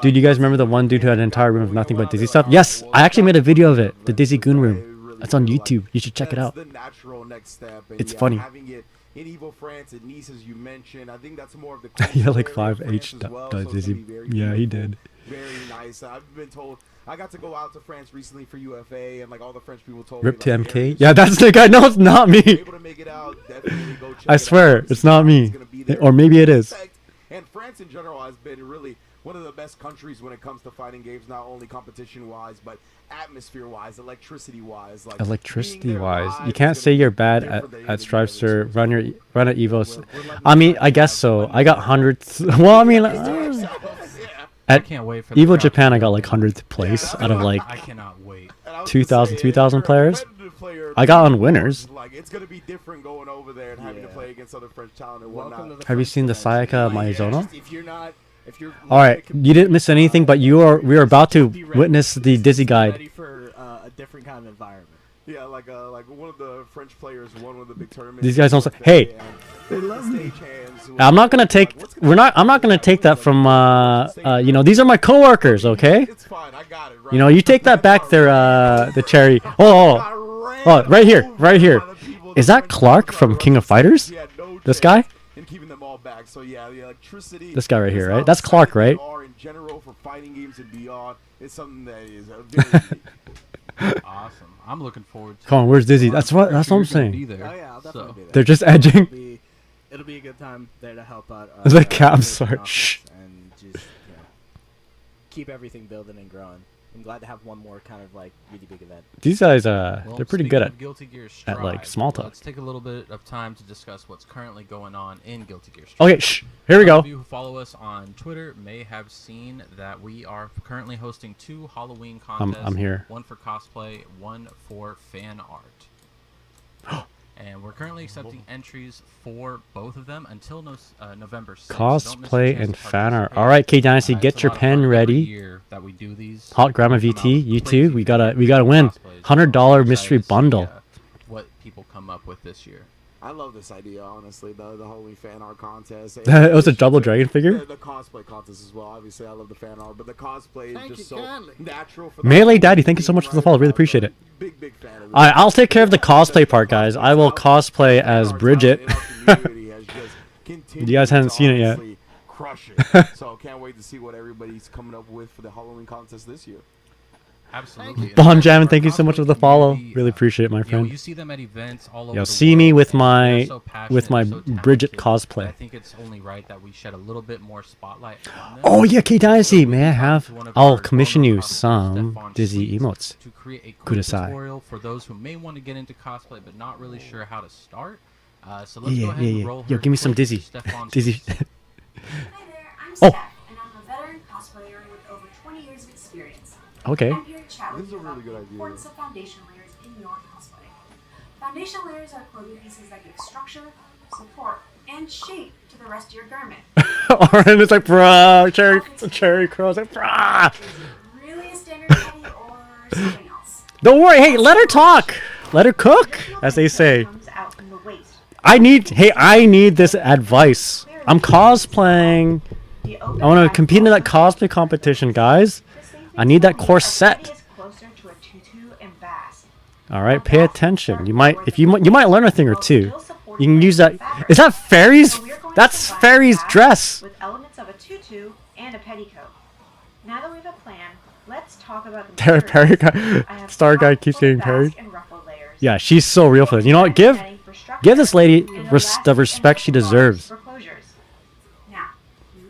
Dude, you guys remember the one dude who had an entire room of nothing but Dizzy stuff? Yes, I actually made a video of it. The Dizzy Goon room. That's on YouTube. You should check it out. The natural next step. And It's yeah, funny. Having it in Evo France and Nice, as you mentioned, I think that's more of the. Yeah, like cultural area of 5H France as well, does so it's Dizzy. gonna be very Yeah, he beautiful, did. Very nice. I've been told. I got to go out to France recently for UFA, and like all the French people told Rip me. to like, MK. Yeah, that's the guy. No, it's not me. Able to make it out, definitely go check I it swear, out. it's not me. It's gonna be there. Or maybe it is. And France in general has been really one of the best countries when it comes to fighting games, not only competition-wise, but atmosphere-wise, electricity-wise. Like Electricity-wise, you can't say you're bad at Strive, sir. Run at Evos. I mean, I guess so. I got hundreds. Well, I mean, I at can't wait for the Evo crowd Japan, to I got go like in. 100th place out of like I cannot wait. 2,000 players. I got on winners. Like it's gonna be different going over there and having to play against other French talent and Welcome to whatnot. the Have you French seen the Convention. Sayaka Maizono? If you're not, if you're All right, you didn't miss anything, but we are about to be ready. witness the Dizzy guide. ready for a different kind of environment. Yeah, like one of the French players won one of the big tournaments. These guys don't say- and hey! They love me. I'm not gonna take. I'm not gonna take that from. You know, these are my coworkers. Okay. It's fine. I got it. Right? You know, you take that back there. The cherry. Oh, right here, right here. Is that Clark from King of Fighters? This guy? And keeping them all back. So yeah, the electricity. This guy right here, right? That's Clark, right? In general for fighting games and beyond, it's something that is very unique. Awesome. I'm looking forward to. Come on, where's Dizzy? That's what I'm Be saying. there, Oh yeah, I'll definitely so. be there. They're just edging. It'll be a good time there to help out. It's like the Cap, American sorry. office Shh. And just keep everything building and growing. I'm glad to have one more kind of like really big event. These guys, Well, they're pretty speaking good of at. Guilty Gear at, like, Strive, small talk. Let's take a little bit of time to discuss what's currently going on in Guilty Gear Strive. Okay, shh. Here we Those go. of you who follow us on Twitter may have seen that we are currently hosting 2 Halloween contests. I'm here. One for cosplay, one for fan art. And we're currently accepting entries for both of them until November 6th. So don't miss a Cosplay chance and to fan art. participate. All right, K Dynasty, It's get a your lot of pen fun every ready. year that we do these. Hot Grandma We come VT, out you crazy too. We gotta win. cosplays. $100 I'm mystery excited to see, bundle. What people come up with this year. I love this idea, honestly. The Halloween fan art contest. It was a double dragon figure. The cosplay contest as well. Obviously, I love the fan art, but the cosplay is Thank just you so kindly. natural. For Melee Daddy, thank you so much for the follow. Really appreciate it. Big fan of Alright, I'll take care of the cosplay part, guys. I will cosplay as Bridget. You guys haven't seen it yet. Crush it. So can't wait to see what everybody's coming up with for the Halloween contest this year. Absolutely. Bon Jamin, thank you so much for the follow. Really appreciate it, my You know, friend. you see them at events all over Yo, the see me world, with and my- they're so with my passionate, so Bridget talented, cosplay. I think it's only right that we shed a little bit more spotlight on them. Oh yeah, K Dynasty, So we may I talked have? to one of I'll our commission you well-known some Stefan Dizzy Schweetz emotes. to create a quick Kudasai. tutorial for those who may want to get into cosplay but not really sure how to start. So let's Yeah, go ahead yeah, and yeah. roll Yo, her give me some quick Dizzy. Stefan Dizzy. Schweetz. Hi there, I'm Oh. Steph, and I'm a veteran cosplayer with over 20 years of experience. Okay. I'm here to chat with This is you a really about good the idea. importance of foundation layers in your cosplay. Foundation layers are clothing pieces that give structure, support, and shape to the rest of your garment. Alright, it's like brah, cherry crows like brah. Is it really a standard petty or something else? Don't worry, hey, let her talk. Let her cook, as they say. Comes out from the waist. I need this advice. I'm cosplaying. The open I want to back compete in that also- cosplay competition, guys. The same I need that thing corset. is closer to a tutu and basque. All right, pay attention. You might, if you might learn a thing or two. You can use that. Is that Fairy's? So we're going That's to combine Fairy's that dress. with elements of a tutu and a petticoat. Now that we have a plan, let's talk about the Perry materials. guy, I have Star guy top, keeps full getting basque parried. and ruffled layers. Yeah, she's so real for this. You know what? Give this lady the respect she deserves. For closures. Now,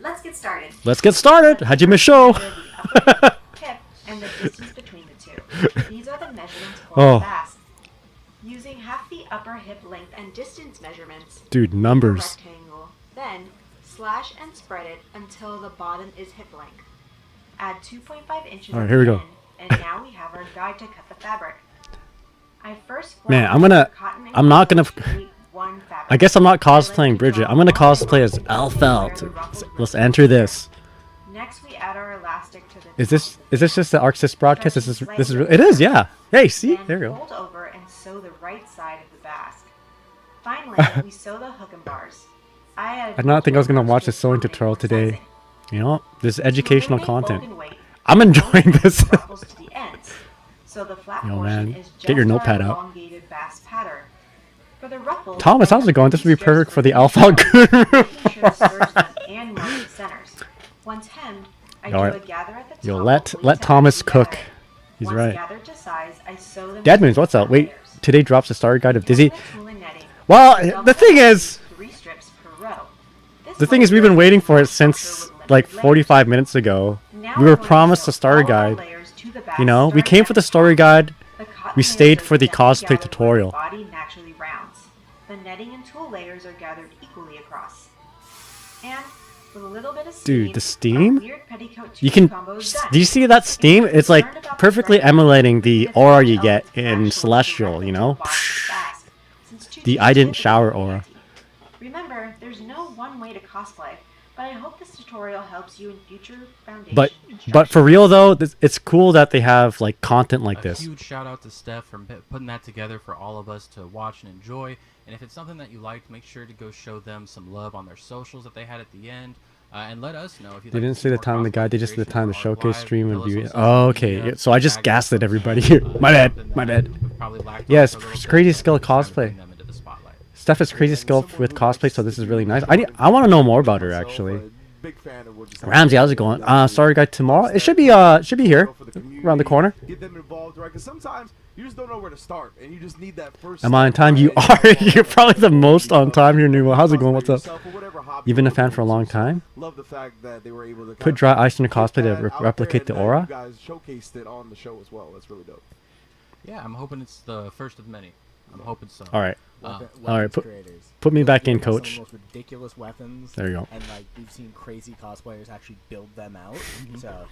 let's get started. Let's get started. Hajime show. Hip and the distance between the two. These are the measurements for Oh. the basque. Using half the upper hip length and distance measurements, Dude, make a numbers. rectangle, then slash and spread it until the bottom is hip length. Add 2.5 inches All right, at here we the go. end, and now we have our guide to cut the fabric. I first Man, flattened I'm gonna- cotton and I'm not gonna- to create one fabric. I guess I'm not I cosplaying lightly Bridget. draw I'm gonna one cosplay as single Elfelt. layer of ruffled Let's ribbon. enter this. Next, we add our elastic to the Is top. this just the Arxis broadcast? It is, yeah. Hey, see, Then there you go. fold over and sew the right side of the basque. Finally, we sew the hook and bars. I did not think I was gonna watch a sewing tutorial today. You know, this is educational content. I'm enjoying this. So the flat Yo, portion man, is get your just our notepad out. elongated basque pattern. For the ruffles, Thomas, I how's it have going? This would be strips perfect for the each Alpha row, Guru. making sure to serge them and mark the centers. Once hemmed, I do Alright. a gather at the top. Yo, of let least Thomas half cook. together. He's Once right. gathered to size, I sew them Deadmans, into what's up? Wait, layers. today drops the story guide of Dizzy. Using the tool and netting, Well, double the thing is, 3 strips per row. This the thing way is, we've been the waiting for it structure since with limited like layers. 45 minutes ago. Now We we're were going to promised sew a story all our guide. layers to the back, You know, we starting came at for the top. story guide. The cotton We layers stayed are for the then cosplay gathered where the tutorial. body naturally rounds. The netting and tool layers are gathered equally across. And with a little bit of steam, Dude, the steam? our weird petticoat You tutu can. combo is done. Do you see that steam? It's like perfectly emulating the aura you get in Celestial. You know, the I didn't shower aura. Remember, there's no one way to cosplay, but I hope this tutorial helps you in future Foundation But instruction. for real though, it's cool that they have like content like A this. huge shout out to Steph for putting that together for all of us to watch and enjoy. And if it's something that you liked, make sure to go show them some love on their socials that they had at the end. And let us know if you. They like didn't to say see the more time of the cosplay guide. They just said the creation time of the for Arc showcase Live. stream Tell and us view. on social Oh, okay. media. So I just Tag us gaslit on everybody social. here. My bad. Something My that bad. we've probably lacked Yes, on for a little crazy bit, skill but it's time to cosplay. bring them into the spotlight. Steph has crazy skill with cosplay, so this is really nice. I want to know more about her actually. Big fan of what you said. Ramsey, how's it going? Sorry, guy. Tomorrow it should be here, around the corner. Get them involved, right? Because sometimes you just don't know where to start, and you just need that first. Am I on step, time? You right? are. You're probably the most on time here, Numo. How's it going? What's up? Yourself or whatever hobby You've been a you're fan for a into. long time. Love the fact that they were able to Put kind dry of ice in your get cosplay to that out there, replicate the and aura. You guys showcased it on the show as well. That's really dope. Yeah, I'm hoping it's the first of many. I'm hoping so. All right. Weapons all right, creators. put me back in, Some of the coach. most ridiculous weapons. There you go. And like we've seen crazy cosplayers actually build them out. So,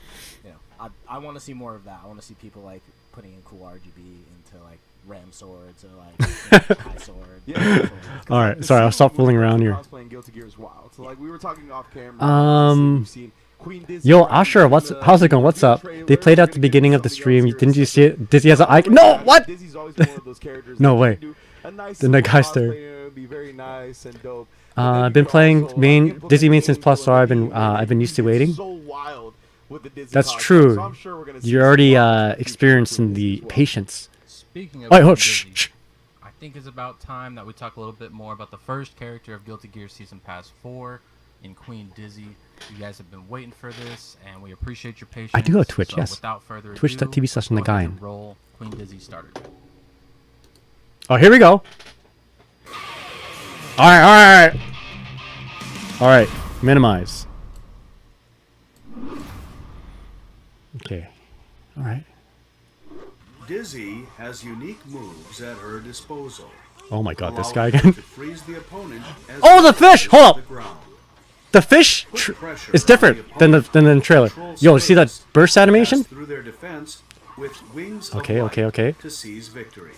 you know, I want to see more of that. I want to see people like putting in cool RGB into like ram swords or like high sword. Yeah. All right, sorry, I'll stop fooling around here. Cosplaying Guilty Gear is wild. So like we were talking off camera. Um, you've seen Queen Disney Yo, right Asher, in what's the how's it going? What's up? trailer. They played at the We're gonna beginning get of the something stream. else Didn't you here see it? Dizzy has an icon. But No, what? Disney's always been one of those characters No that way. can do a nice The simple Nageister. cosplay, be very nice and dope. And then I've you been can playing also, main implement Dizzy main the since game plus, so I've ability been and used to it's waiting. so wild with the Disney That's cosplay. true. So I'm sure we're gonna see You're some already wild in the future experienced in with the this as well. patience. Speaking of Wait, Queen shh, Disney, shh. I think it's about time that we talk a little bit more about the first character of Guilty Gear Season Pass 4 in Queen Dizzy. You guys have been waiting for this, and we appreciate your patience. I do have Twitch, So yes. Without further ado, Twitch.tv/Nagain. go ahead and roll Queen Dizzy starter. Oh, here we go. All right. All right, minimize. Okay. All right. Dizzy has unique moves at her disposal. Oh my God, this allowing guy her again. to freeze the opponent as Oh, the they fish! touch Hold the up. ground. The fish is different than the trailer. Yo, see that burst animation? Pass through their defense with wings Okay, of okay, light okay. to seize victory.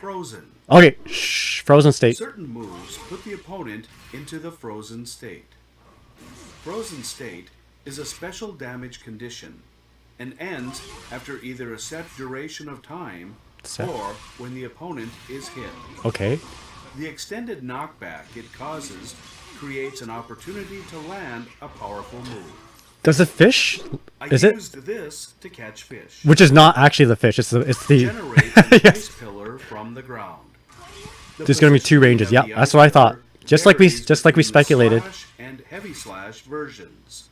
Frozen. Okay, shh. Frozen state. Certain moves put the opponent into the frozen state. Frozen state is a special damage condition and ends after either a set duration of time Set. or when the opponent is hit. Okay. The extended knockback it causes creates an opportunity to land a powerful move. Does the fish? I Is it? used this to catch fish. Which is not actually the fish. It's the. Generate an Yes. ice pillar from the ground. The There's gonna be two positioning ranges. of Yeah, the that's ice what I thought. pillar Just like we varies between the speculated. slash and heavy slash versions.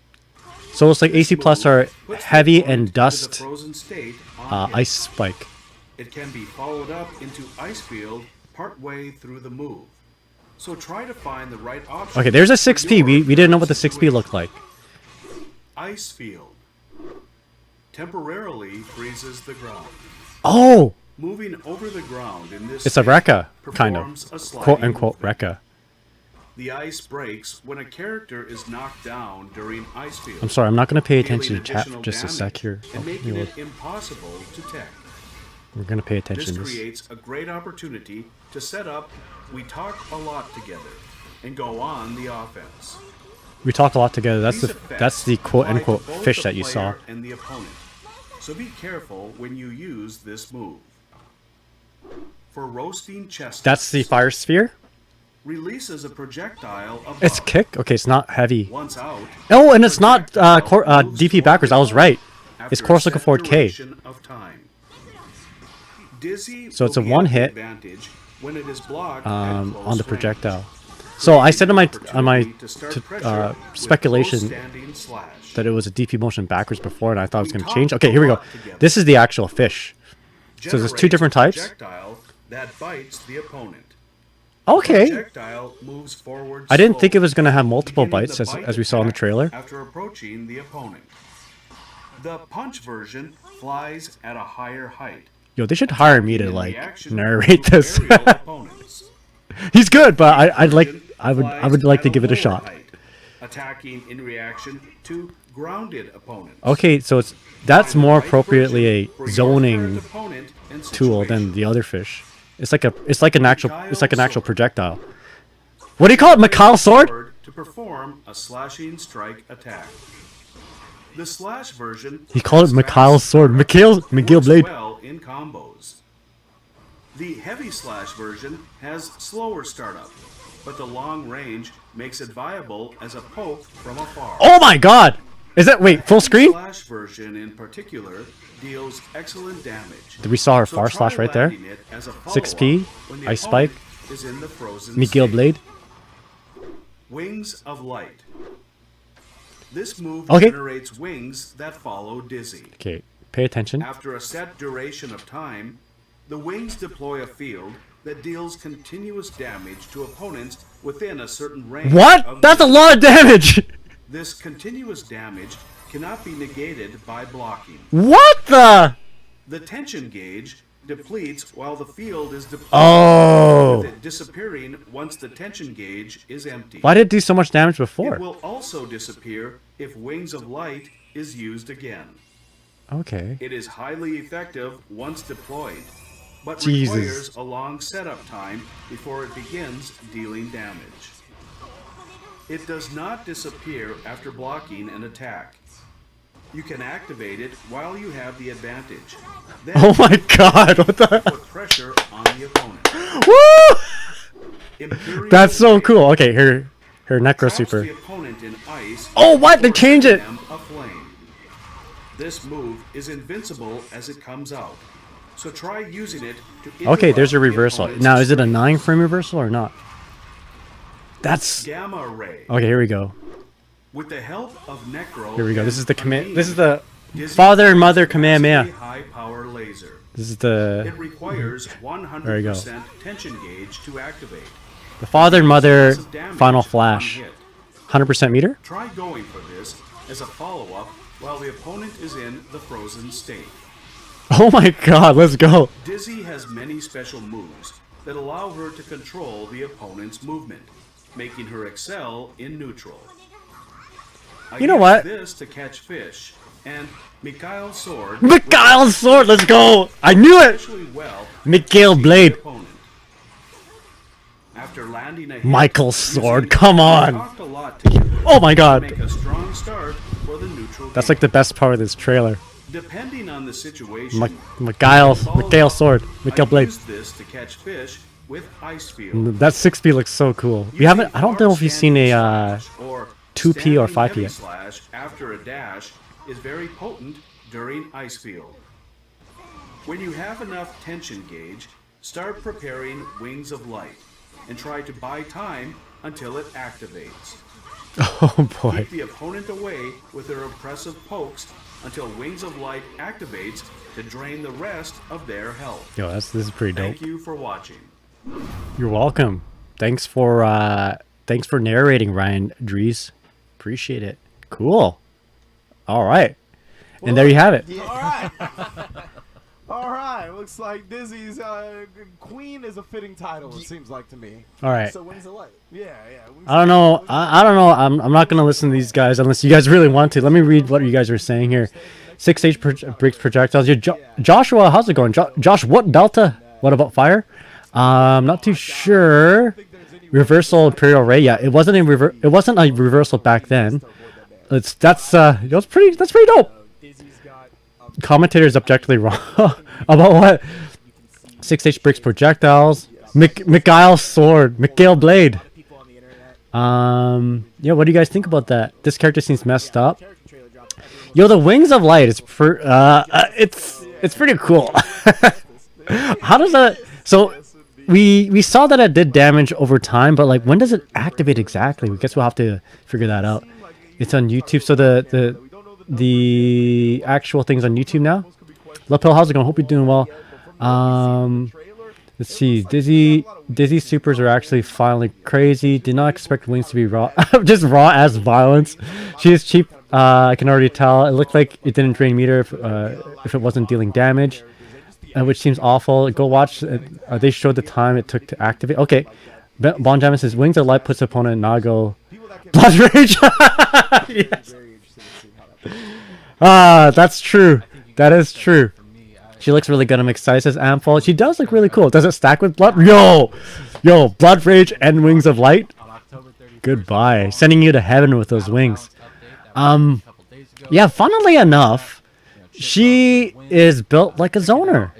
So it's like AC plus are Puts the heavy opponent and into the dust frozen state on hit. ice spike. It can be followed up into ice field partway through the move. So try to find the right option. Okay, there's a for 6P. your We didn't know what the 6P situation. looked like. Ice field temporarily freezes the ground. Oh, Moving over the ground in this it's a state Rekka, kind performs a of. sliding Quote unquote movement. Rekka. The ice breaks when a character is knocked down during ice field. I'm sorry, I'm not going to pay dealing attention to chat for additional just a damage sec here. And Oh, making you it impossible to tech. We're going to pay This attention to this. creates a great opportunity to set up We talk a lot together and go on the offense. We talk a lot together. That's These the effects quote apply to unquote both fish the that you saw. player and the opponent. So be careful when you use this move. For roasting chest, That's the fire sphere. releases a projectile above. It's kick. Okay, it's not heavy. Once out. Oh, and it's not projectile moves DP toward backwards. the I was opponent right. It's after a course looking set forward K. duration of time. Dizzy So it's a will be one at the hit, advantage when it is blocked at on close the range. projectile. So I said in my Opportunity to start pressure with speculation close standing slash. that it was a DP motion backwards before, and I thought it was We going to change. talked Okay, a here we go. lot together. This is the actual fish. So there's two Generates different a types. projectile that bites the opponent. Okay. Projectile moves forward I didn't think it slowly, was going to have multiple beginning bites the as, bite as we saw in the attack trailer. After approaching the opponent. The punch version flies at a higher height. Yo, they should hire me to in like reaction narrate to this. aerial opponents. He's good, but I Version would flies like to at give it a lower shot. height, attacking in reaction to grounded opponents. Okay, so that's Find the more right appropriately a version for your zoning current opponent and tool than situation. the other fish. It's like an actual projectile. What do you call it? Macau sword? to perform a slashing strike attack. The slash version He called it has Mikhail's fast sword. startup, Miguel works Blade. well in combos. The heavy slash version has slower startup, but the long range makes it viable as a poke from afar. Oh my god! Is that, wait, full The screen? slash version in particular deals excellent damage. Did we saw our So far try slash right there? landing it as a 6p, follow-up when the ice spike, opponent is in the frozen Miguel state. Blade. Wings of Light. This move Okay. generates wings that follow Dizzy. Okay, pay attention. After a set duration of time, the wings deploy a field that deals continuous damage to opponents within a certain range. What? of That's a Dizzy. lot of damage! This continuous damage cannot be negated by blocking. What the? The tension gauge depletes while the field is deployed, Oh. with it disappearing once the tension gauge is empty. Why did it do so much damage It before? will also disappear if Wings of Light is used again. Okay. It is highly effective once deployed, but Jesus. requires a long setup time before it begins dealing damage. It does not disappear after blocking an attack. You can activate it while you have the advantage. Then Oh my god, what the? put pressure on the opponent. Woo! Imperial That's so Wave cool. Okay, her Necro traps Super. the opponent in ice. Oh, what? They before changed setting it. them aflame. This move is invincible as it comes out, so try using it to Okay, there's a interrupt the reversal. opponent's Now, is it a strength. 9-frame reversal or not? That's... Gamma Ray. Okay, here we go. With the help of Necro. Here we go. and This is the command. Unbeam, This is the Dizzy father and fires mother a Kamehameha. massively high power laser. This is It the requires There we 100% tension gauge to activate. father and mother Massive damage final on flash. hit. 100% meter? Try going for this as a follow-up while the opponent is in the frozen state. Oh my god, let's go. Dizzy has many special moves that allow her to control the opponent's movement, making her excel in neutral. I You know use what? This to catch fish, and Mikhail's sword. Mikhail's sword, let's go. I knew it. Especially well. Miguel to Blade. the opponent. After landing a hit, Michael's sword, using- come we on. talked a lot together Oh my to god. make a strong start for the neutral That's game. like the best part of this trailer. Depending on the situation, Miguel's sword. Miguel I Blade. used this to catch fish with ice field. That 6p looks so cool. We haven't, I don't know if you've seen a 2p or 5p yet. Slash after a dash is very potent during ice field. When you have enough tension gauge, start preparing Wings of Light and try to buy time until it activates. Oh boy. Keep the opponent away with their impressive pokes until Wings of Light activates to drain the rest of their health. Yo, this is pretty dope. Thank you for watching. You're welcome. Thanks for narrating, Ryan Dries. Appreciate it. Cool. All right. And there you have it. All right. All right. Looks like Dizzy's Queen is a fitting title. It seems like to me. All right. So Wings of Light. Yeah, yeah. I don't know. I don't know. I'm not gonna listen to these guys unless you guys really want to. Let me read what you guys are saying here. 6H breaks projectiles. Joshua, how's it going? Josh, what Delta? What about fire? Not too sure. Reversal Imperial Ray. Yeah, it wasn't a reversal back then. That's pretty dope. Commentator's objectively wrong about what? 6H breaks projectiles. Mikhail's sword. Miguel Blade. Yeah, what do you guys think about that? This character seems messed up. Yo, the Wings of Light is it's pretty cool. How does that? So we saw that it did damage over time, but like when does it activate exactly? We guess we'll have to figure that out. It's on YouTube, so the actual thing's on YouTube now. Lapel, how's it going? Hope you're doing well. Let's see. Dizzy supers are actually finally crazy. Did not expect Wings to be raw. Just raw as violence. She is cheap. I can already tell. It looked like it didn't drain meter if it wasn't dealing damage, which seems awful. Go watch. They showed the time it took to activate. Okay. Bon Jamin says Wings of Light puts opponent Nago. Blood Rage. Yes. That's true. That is true. She looks really good. I'm excited. Says Amphol. She does look really cool. Does it stack with Blood? Yo, Blood Rage and Wings of Light. On October 31st, Goodbye. Sending you to heaven with those wings. Yeah, funnily enough, she is built like a zoner.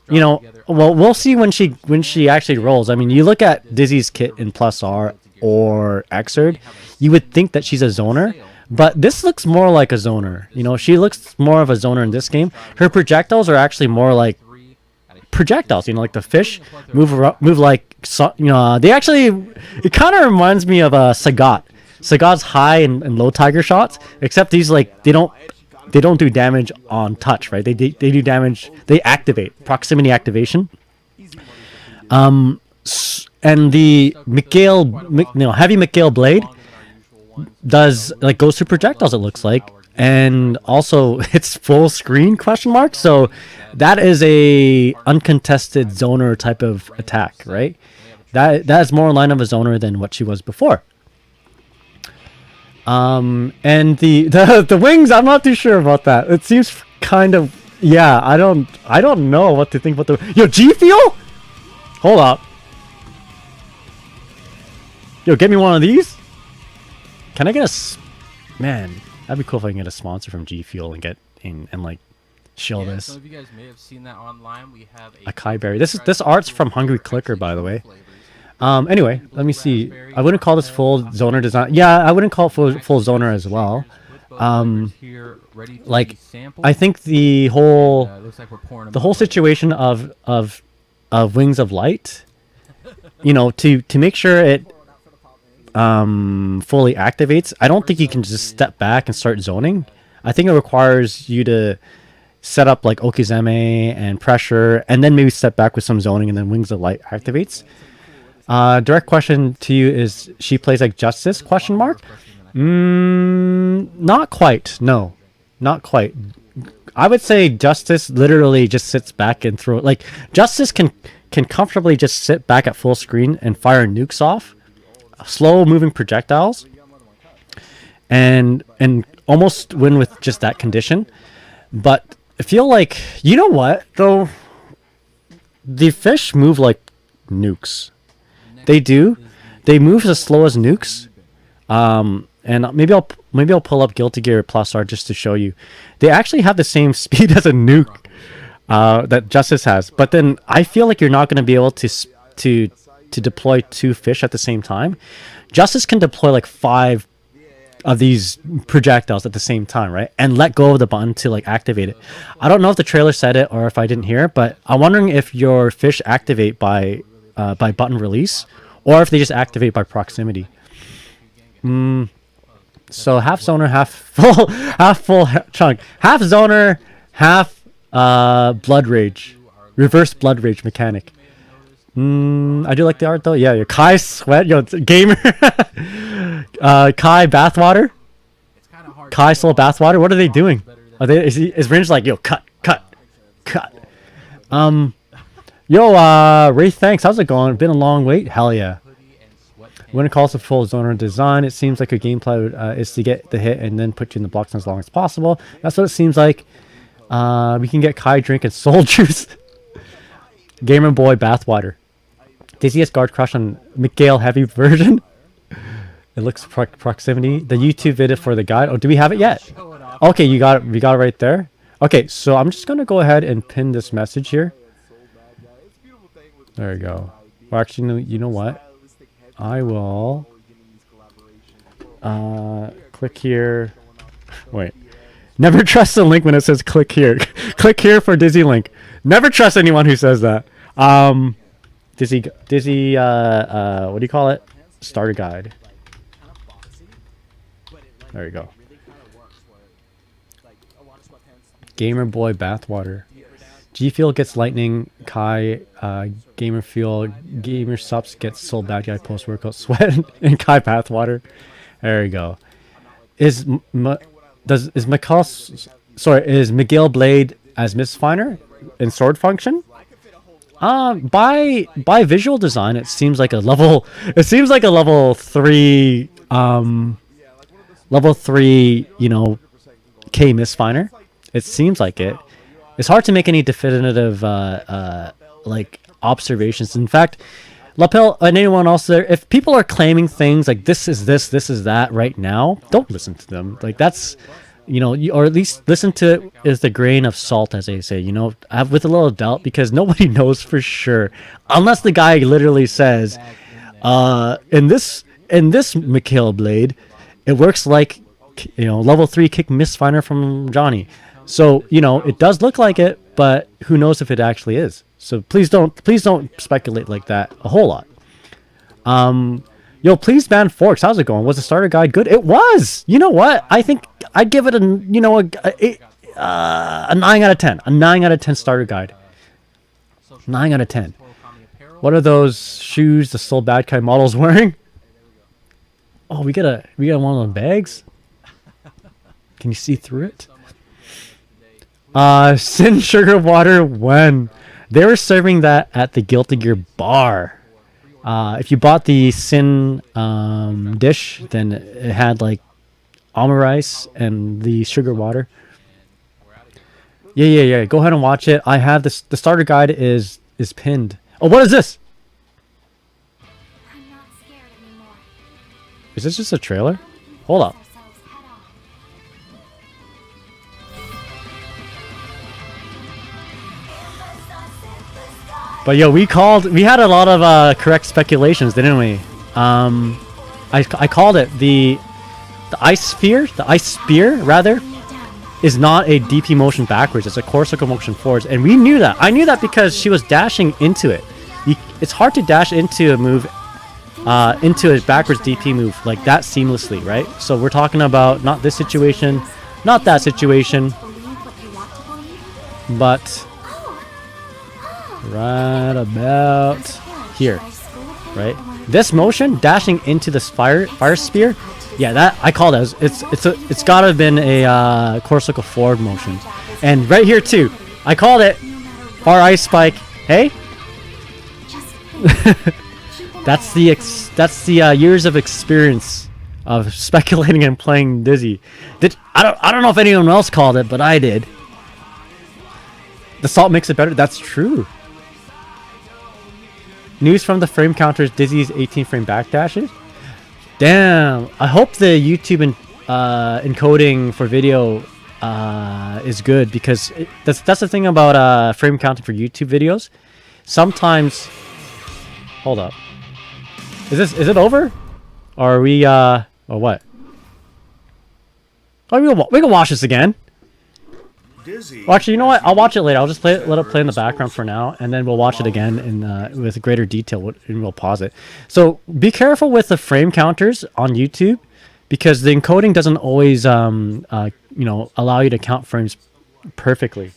You know, well, we'll see when she actually rolls. I mean, you look at Dizzy's kit in Plus R or Xrd, you would think that she's a zoner, but this looks more like a zoner. You know, she looks more of a zoner in this game. Her projectiles are actually more like projectiles. You know, like the fish move like, you know, they actually, it kind of reminds me of Sagat. Sagat's high and low tiger shots, except these like they don't do damage on touch, right? They do damage. They activate proximity activation. And the heavy Mikhail blade does like goes through projectiles. It looks like, and also it's full screen question mark. So that is a uncontested zoner type of attack, right? That is more in line of a zoner than what she was before. And the wings, I'm not too sure about that. It seems kind of, yeah, I don't know what to think about the, yo, G Fuel? Hold up. Yo, get me one of these? Can I get man, that'd be cool if I can get a sponsor from G Fuel and get in and like show this. Some of you guys may have seen that online. We have a Kai Berry. This art's from Hungry Clicker, by the way. Anyway, let me see. I wouldn't call this full zoner design. Yeah, I wouldn't call it full zoner as well. Like, I think the whole situation of Wings of Light, you know, to make sure it fully activates, I don't think you can just step back and start zoning. I think it requires you to set up like Okizeme and pressure, and then maybe step back with some zoning, and then Wings of Light activates. Direct question to you is, she plays like Justice, question mark? Not quite. No, not quite. I would say Justice literally just sits back and throw, like, Justice can comfortably just sit back at full screen and fire nukes off, slow moving projectiles, and almost win with just that condition. But I feel like, you know what though, the fish move like nukes. They do. They move as slow as nukes. And maybe I'll pull up Guilty Gear Plus R just to show you. They actually have the same speed as a nuke that Justice has. But then I feel like you're not going to be able to deploy 2 fish at the same time. Justice can deploy like 5 of these projectiles at the same time, right? And let go of the button to like activate it. I don't know if the trailer said it or if I didn't hear it, but I'm wondering if your fish activate by button release, or if they just activate by proximity. So half zoner, half full chunk, half zoner, half blood rage, reverse blood rage mechanic. I do like the art though. Yeah, your Kai sweat, yo, gamer. Kai bathwater, Kai slow bathwater. What are they doing? Are they? Is Ringe like, yo, cut? Yo, Ray, thanks. How's it going? Been a long wait. Hell yeah. When it calls for full zoner design, it seems like your gameplay is to get the hit and then put you in the blocks as long as possible. That's what it seems like. We can get Kai drinking soul juice. Gamer boy bathwater. Dizzy's guard crush on Mikhail heavy version. It looks proximity. The YouTube video for the guide. Oh, do we have it yet? Okay, you got it. We got it right there. Okay, so I'm just gonna go ahead and pin this message here. There we go. Well, actually, you know what? I will click here. Wait. Never trust a link when it says click here. Click here for Dizzy link. Never trust anyone who says that. Dizzy, what do you call it? Starter guide. There you go. Gamer boy bathwater. G Fuel gets lightning. Kai, Gamer Fuel, Gamer Subs gets soul bad guy post workout sweat, and Kai bathwater. There you go. Is Miguel Blade as Mistfinder in sword function? By visual design, it seems like a level. It seems like a level 3. Level 3. You know, K Mistfinder. It seems like it. It's hard to make any definitive like observations. In fact, Lapel and anyone else there, if people are claiming things like this is that right now, don't listen to them. Like that's, or at least listen to it as the grain of salt, as they say, with a little doubt, because nobody knows for sure. Unless the guy literally says, in this Mikhail blade, it works like, level 3 kick misfinder from Johnny. So, it does look like it, but who knows if it actually is. So please don't speculate like that a whole lot. Please ban Forks. How's it going? Was the starter guide good? It was. You know what? I think I'd give it a 9 out of 10. A 9 out of 10 starter guide. 9 out of 10. What are those shoes the Soul Bad Guy model's wearing? Oh, we got one of those bags. Can you see through it? Sin Sugar Water when they were serving that at the Guilty Gear bar. If you bought the Sin dish, then it had like almond rice and the sugar water. Yeah. Go ahead and watch it. I have this. The starter guide is pinned. Oh, what is this? I'm not scared anymore. Is this just a trailer? Hold up. But yo, we had a lot of correct speculations, didn't we? I called it the ice spear rather is not a DP motion backwards, it's a core circle motion forwards, and we knew that. I knew that because she was dashing into it. It's hard to dash into a move into a backwards DP move like that seamlessly, right? So we're talking about not this situation, not that situation, but right about here, right? This motion, dashing into this fire spear, yeah, that I call that. It's gotta have been a core circle forward motion, and right here too, I called it. Far ice spike. Hey, that's the years of experience of speculating and playing Dizzy. I don't know if anyone else called it, but I did. The salt makes it better. That's true. News from the frame counters, Dizzy's 18 frame backdashes. Damn, I hope the YouTube encoding for video is good, because that's the thing about frame counting for YouTube videos. Sometimes, hold up, is it over, or are we or what? Oh, we can watch this again. Well, actually, you know what? I'll watch it later. I'll just let it play in the background for now, and then we'll watch it again with greater detail, and we'll pause it. So be careful with the frame counters on YouTube, because the encoding doesn't always, allow you to count frames perfectly.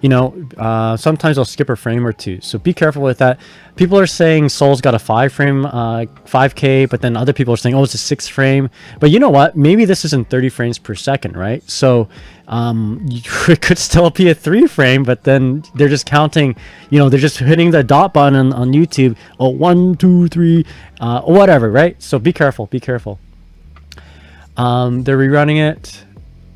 Sometimes they'll skip a frame or two, so be careful with that. People are saying Soul's got a 5-frame 5K, but then other people are saying, oh, it's a 6-frame. But you know what? Maybe this isn't 30 frames per second, right? So it could still be a 3-frame, but then they're just counting, they're just hitting the dot button on YouTube. Oh, 1, 2, 3, whatever, right? So be careful, be careful. They're rerunning it.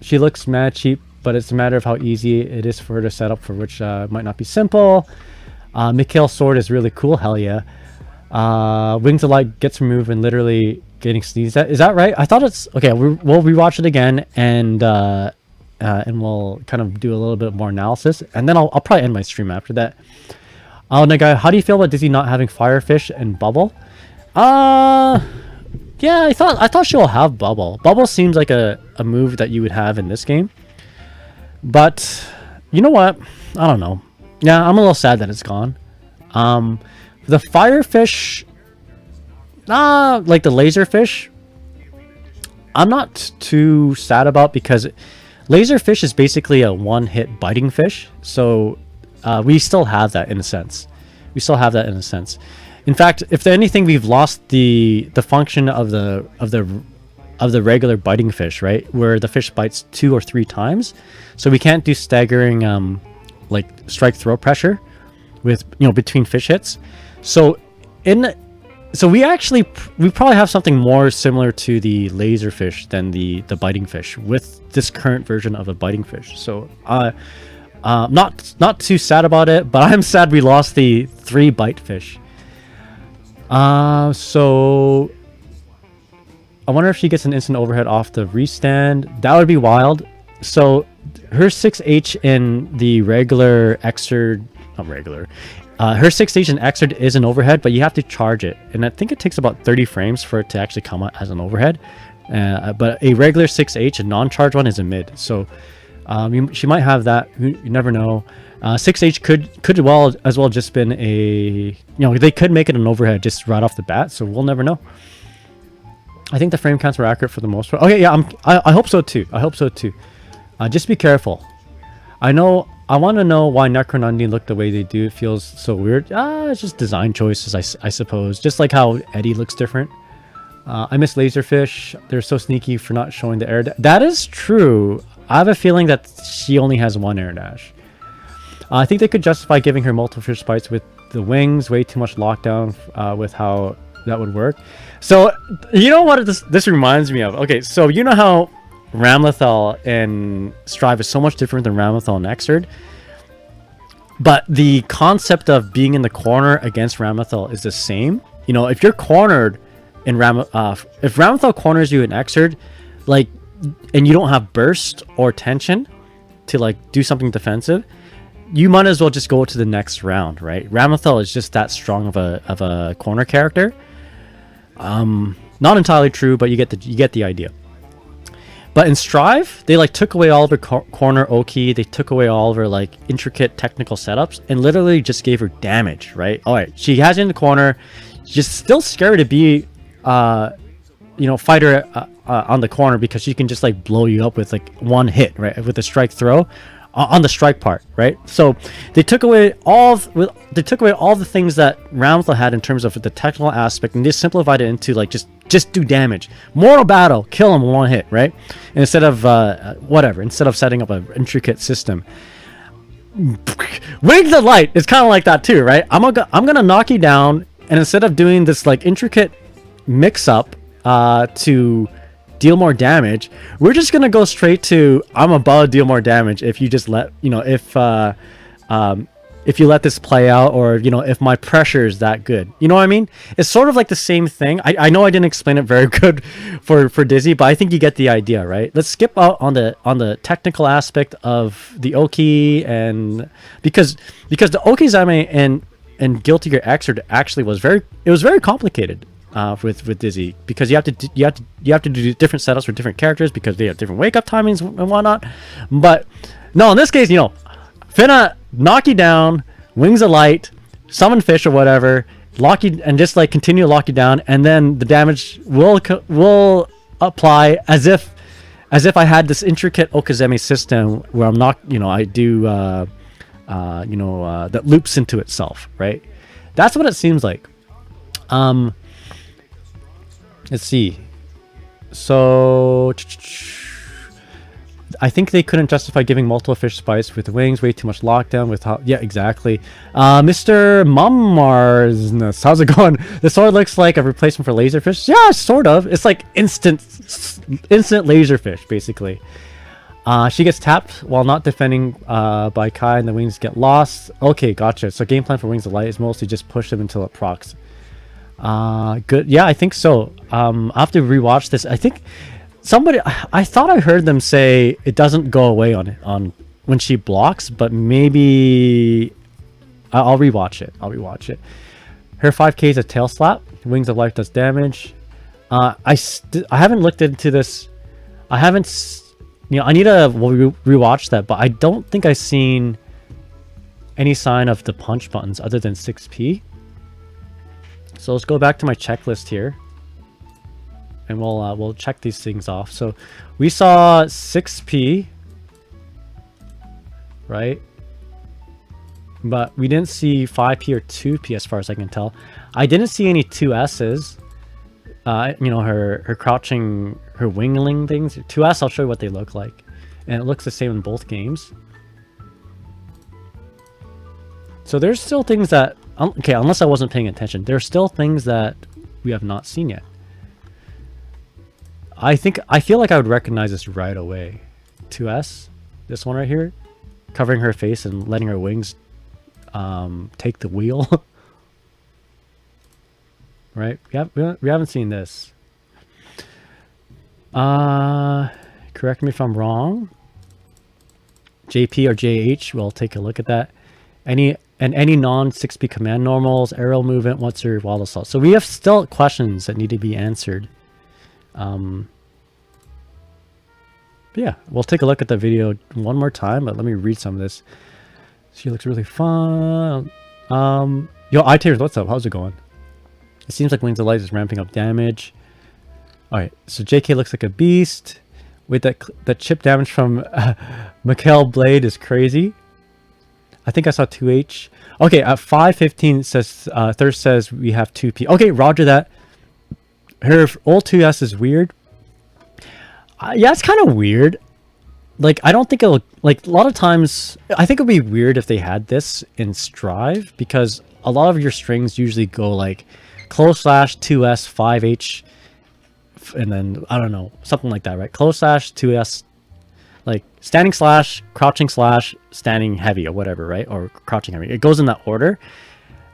She looks mad cheap, but it's a matter of how easy it is for her to set up, for which might not be simple. Mikhail's sword is really cool. Hell yeah. Wings of Light gets removed and literally getting sneezed at. Is that right? I thought it's okay. We'll rewatch it again, and we'll kind of do a little bit more analysis, and then I'll probably end my stream after that. Oh, Nagai, how do you feel about Dizzy not having Firefish and Bubble? Yeah, I thought she'll have Bubble. Bubble seems like a move that you would have in this game. But you know what? I don't know. Yeah, I'm a little sad that it's gone. The Firefish, like the Laserfish, I'm not too sad about, because Laserfish is basically a one-hit biting fish. So we still have that in a sense. In fact, if anything, we've lost the function of the regular biting fish, right? Where the fish bites 2 or 3 times. So we can't do staggering like strike throw pressure with between fish hits. So we probably have something more similar to the laserfish than the biting fish with this current version of a biting fish. So Not too sad about it, but I'm sad we lost the 3 bite fish. So I wonder if she gets an instant overhead off the restand. That would be wild. So her 6H in the regular Xrd, not regular. Her 6H in Xrd is an overhead, but you have to charge it, and I think it takes about 30 frames for it to actually come out as an overhead. But a regular 6H, a non-charge one, is a mid. So she might have that. You never know. 6H could well as well just been a, they could make it an overhead just right off the bat. So we'll never know. I think the frame counts were accurate for the most part. Okay, yeah, I hope so too. I hope so too. Just be careful. I want to know why Necronundine look the way they do. It feels so weird. It's just design choices, I suppose. Just like how Eddie looks different. I miss Laserfish. They're so sneaky for not showing the air dash. That is true. I have a feeling that she only has 1 air dash. I think they could justify giving her multiple fish bites with the wings. Way too much lockdown with how that would work. So, you know what this reminds me of? Okay, so you know how Ramlethal in Strive is so much different than Ramlethal in Xrd? But the concept of being in the corner against Ramlethal is the same. If you're cornered in if Ramlethal corners you in Xrd, like, and you don't have burst or tension to like do something defensive, you might as well just go to the next round, right? Ramlethal is just that strong of a corner character. Not entirely true, but you get the idea. But in Strive, they like took away all of her corner Oki. They took away all of her like intricate technical setups and literally just gave her damage, right? All right, she has you in the corner. She's still scary to be, fight her on the corner because she can just like blow you up with like one hit, right? With a strike throw on the strike part, right? So they took away all the things that Ramlethal had in terms of the technical aspect, and they simplified it into like just do damage. Mortal battle, kill him with one hit, right? And instead of instead of setting up an intricate system. Wings of Light is kind of like that too, right? I'm gonna knock you down, and instead of doing this like intricate mix up to deal more damage, we're just gonna go straight to I'm about to deal more damage if you just let if you let this play out, or if my pressure is that good. You know what I mean? It's sort of like the same thing. I know I didn't explain it very good for Dizzy, but I think you get the idea, right? Let's skip out on the technical aspect of the Oki, and because the Okizame and Guilty Gear Xrd actually was very complicated with Dizzy, because you have to do different setups for different characters because they have different wake up timings and whatnot. But no, in this case, finna knock you down, Wings of Light, summon fish or whatever, lock you, and just like continue to lock you down, and then the damage will apply as if I had this intricate Okizeme system where I'm not, I do that loops into itself, right? That's what it seems like. Let's see. So I think they couldn't justify giving multiple fish spice with wings. Way too much lockdown with how... Yeah, exactly. Mr. Mummarsness, how's it going? The sword looks like a replacement for laserfish. Yeah, sort of. It's like instant laserfish, basically. She gets tapped while not defending by Kai, and the wings get lost. Okay, gotcha. So game plan for Wings of Light is mostly just push them until it procs. Good. Yeah, I think so. I'll have to rewatch this. I think I thought I heard them say it doesn't go away on when she blocks, but maybe I'll rewatch it. Her 5k is a tail slap. Wings of Life does damage. I haven't looked into this. I haven't. I need to rewatch that, but I don't think I've seen any sign of the punch buttons other than 6p. So let's go back to my checklist here, and we'll check these things off. So we saw 6p, right? But we didn't see 5p or 2p as far as I can tell. I didn't see any 2s's. Her crouching, her wingling things. 2s, I'll show you what they look like, and it looks the same in both games. So there's still things that, okay, unless I wasn't paying attention, there are still things that we have not seen yet. I feel like I would recognize this right away. 2S, this one right here. covering her face and letting her wings take the wheel. Right? We haven't seen this. Correct me if I'm wrong. JP or JH, we'll take a look at that. Any non 6P command normals, aerial movement, what's your wild assault? So we have still questions that need to be answered. Yeah, we'll take a look at the video one more time, but let me read some of this. She looks really fun. Yo, iTears, what's up? How's it going? It seems like Wings of Light is ramping up damage. Alright, so JK looks like a beast. Wait, that chip damage from Mikhail Blade is crazy. I think I saw 2H. Okay, at 5:15 says Thirst says we have 2P. Okay, roger that. Her old 2S is weird. Yeah, it's kind of weird. Like, I don't think it'll... Like, a lot of times... I think it would be weird if they had this in Strive, because a lot of your strings usually go, like, close slash 2S, 5H, and then, I don't know, something like that, right? Close slash 2S, like, standing slash, crouching slash, standing heavy, or whatever, right? Or crouching heavy. It goes in that order.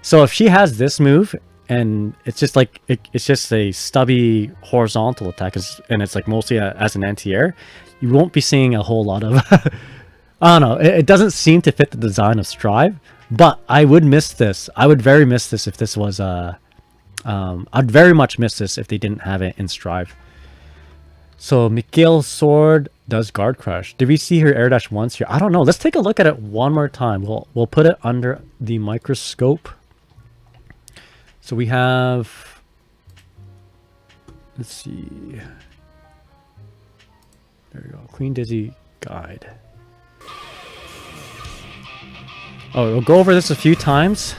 So if she has this move... and it's just like it's just a stubby horizontal attack, and it's like mostly as an anti-air, you won't be seeing a whole lot of I don't know, it doesn't seem to fit the design of Strive, but I would miss this. I would very miss this if this was I'd very much miss this if they didn't have it in Strive. So Mikhail's sword does guard crush. Did we see her air dash once here? I don't know. Let's take a look at it one more time. We'll put it under the microscope. So we have, let's see, there we go, Queen Dizzy guide. Oh, we'll go over this a few times.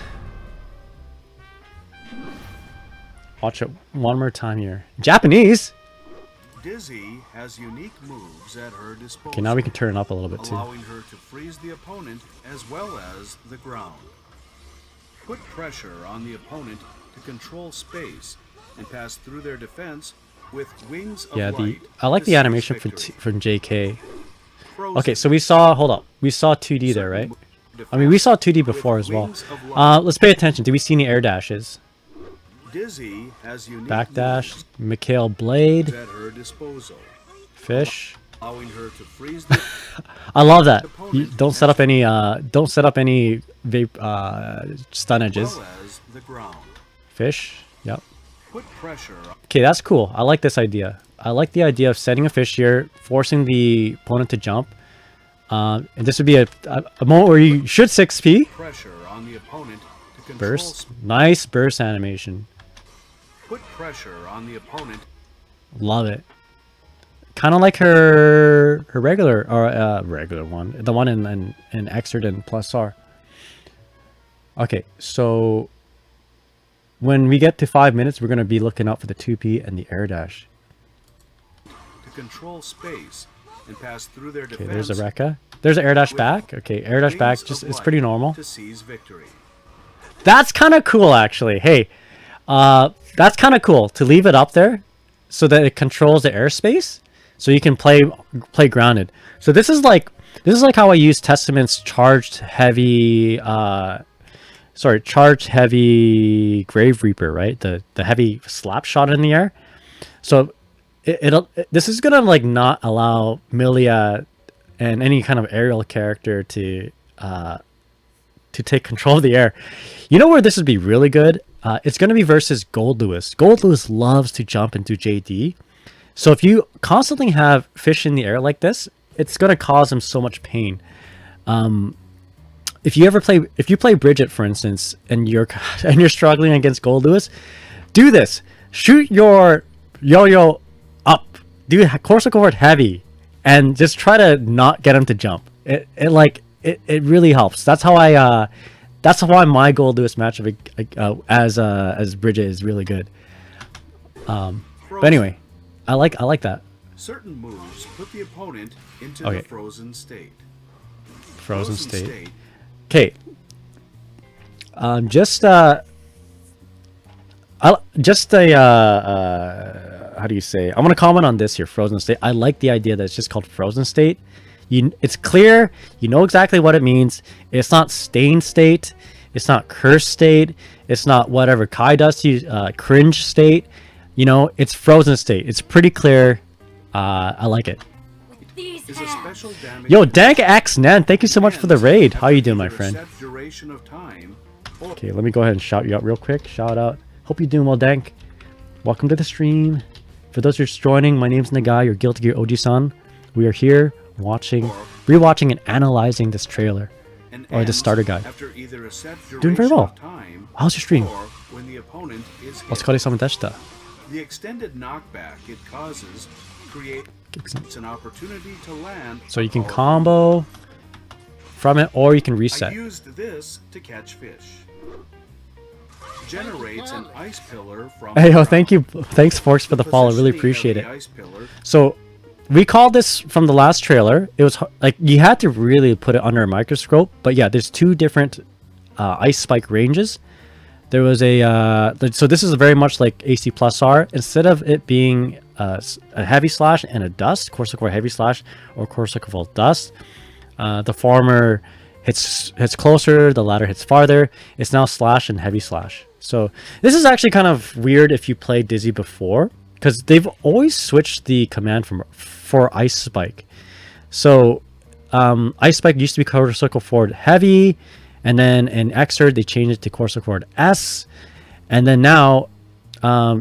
Watch it one more time here. Japanese! Dizzy has unique moves at her disposal. Okay, now we can turn it up a little bit too. Allowing her to freeze the opponent as well as the ground. Put pressure on the opponent to control space and pass through their defense with Wings of Light. I like the animation from JK. Okay, so we saw, hold up, we saw 2D there, right? I mean, we saw 2D before as well. Let's pay attention. Do we see any air dashes? Dizzy has unique Backdash, Mikhail Blade, at her disposal. Fish. Allowing her to freeze the I love that. You don't set up any stun edges. well as the ground. Fish. Yep. Put pressure Okay, that's cool. I like this idea. I like the idea of setting a fish here, forcing the opponent to jump. And this would be a moment where you should 6P. pressure on the opponent to control Burst. Nice burst animation. Put pressure on the opponent. Love it. Kind of like her regular or regular one, the one in Xrd and Plus R. Okay, so when we get to 5 minutes, we're gonna be looking out for the 2P and the air dash. To control space and pass through their Okay, defense. there's a Rekka. There's an air dash back. Okay, air dash back, Wings just of it's pretty Light normal. To seize victory. That's kind of cool, actually. Hey, that's kind of cool to leave it up there so that it controls the airspace, so you can play grounded. So this is like how I use Testament's charged heavy Grave Reaper, right? The heavy slap shot in the air. So this is gonna like not allow Milia and any kind of aerial character to take control of the air. You know where this would be really good? It's going to be versus Gold Lewis. Gold Lewis loves to jump into JD. So if you constantly have fish in the air like this, it's going to cause him so much pain. If you play Bridget, for instance, and you're struggling against Gold Lewis, do this. Shoot your yo-yo up. Do course forward heavy, and just try to not get him to jump. It really helps. That's how my Gold Lewis matchup as Bridget is really good. But anyway, I like that. Certain moves put the opponent into Okay. the frozen state. Frozen state. Okay. How do you say? I'm gonna comment on this here, frozen state. I like the idea that it's just called frozen state. It's clear. You know exactly what it means. It's not stain state. It's not curse state. It's not whatever Kai does to you, cringe state. You know, it's frozen state. It's pretty clear. I like it. These Is a hands. special damage Yo, Dank X Nan, thank you so much for the raid. How you doing, my either a friend? set duration of time or Okay, let me go ahead and shout you out real quick. Shout out. Hope you're doing well, Dank. Welcome to the stream. For those who are just joining, my name's Nagai, your Guilty Gear OG-san. We are here watching, rewatching, and analyzing this trailer. and Or the ends starter guide. after either a set Doing very duration well. of time How's your stream? or when the opponent is hit. Otsukare-sama deshita. The extended knockback it causes creates an opportunity to land. So you a can powerful combo from it, or you can I reset. used this to catch fish. Generates an ice pillar from Hey, the yo, thank you. ground. Thanks, Forks, for the follow. Really Positioning of appreciate the it. ice pillar So, we called this from the last trailer. It was like you had to really put it under a microscope. But yeah, there's two different ice spike ranges. There was so this is very much like AC plus R. Instead of it being a heavy slash and a dust, Corsicore heavy slash or Corsicore dust, the former hits closer, the latter hits farther. It's now slash and heavy slash. So this is actually kind of weird if you played Dizzy before, because they've always switched the command for Ice Spike. So Ice Spike used to be Corsicore forward heavy, and then in Xrd they changed it to Corsicore forward S, and then now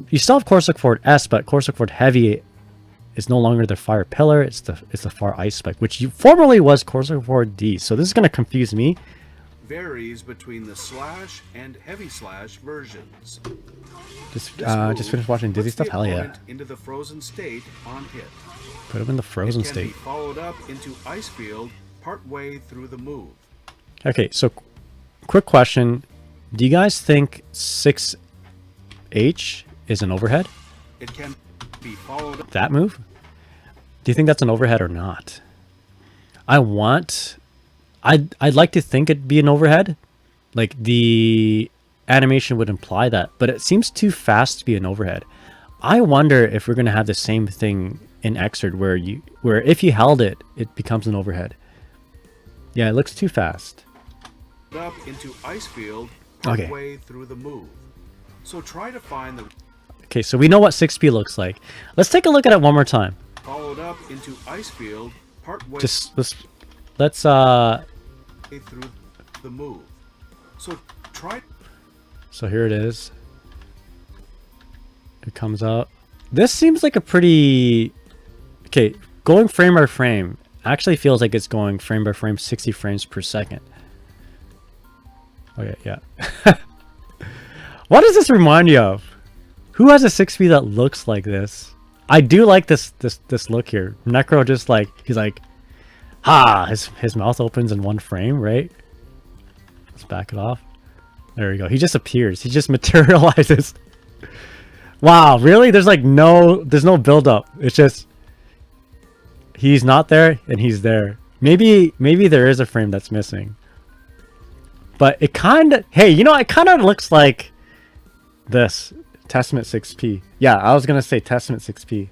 you still have Corsicore forward S, but Corsicore forward heavy is no longer the fire pillar. It's the far Ice Spike, which formerly was Corsicore forward D. So this is gonna confuse me. varies between the slash and heavy slash versions. Just This move just finished watching Dizzy puts stuff. the Hell yeah! opponent into the frozen state on hit. Put him in the frozen It can state. be followed up into ice field partway through the move. Okay, so quick question: do you guys think 6H is an overhead? It can be followed up. That move? Do you think that's an overhead or not? I'd like to think it'd be an overhead. Like the animation would imply that, but it seems too fast to be an overhead. I wonder if we're gonna have the same thing in Xrd where if you held it, it becomes an overhead. Yeah, it looks too fast. Up into ice field Okay. partway through the move. So try to find the Okay, so we know what 6P looks like. Let's take a look at it one more time. followed up into ice field partway Let's through the move. So try. So here it is. It comes out. This seems like a pretty... Okay, going frame by frame actually feels like it's going frame by frame 60 frames per second. Okay, yeah. What does this remind you of? Who has a 6P that looks like this? I do like this look here. Necro just like, he's like, his mouth opens in one frame, right? Let's back it off. There we go. He just appears. He just materializes. Wow, really? There's no build up. It's just he's not there and he's there. Maybe there is a frame that's missing. But it kind of, hey, it kind of looks like this Testament 6P. Yeah, I was going to say Testament 6P.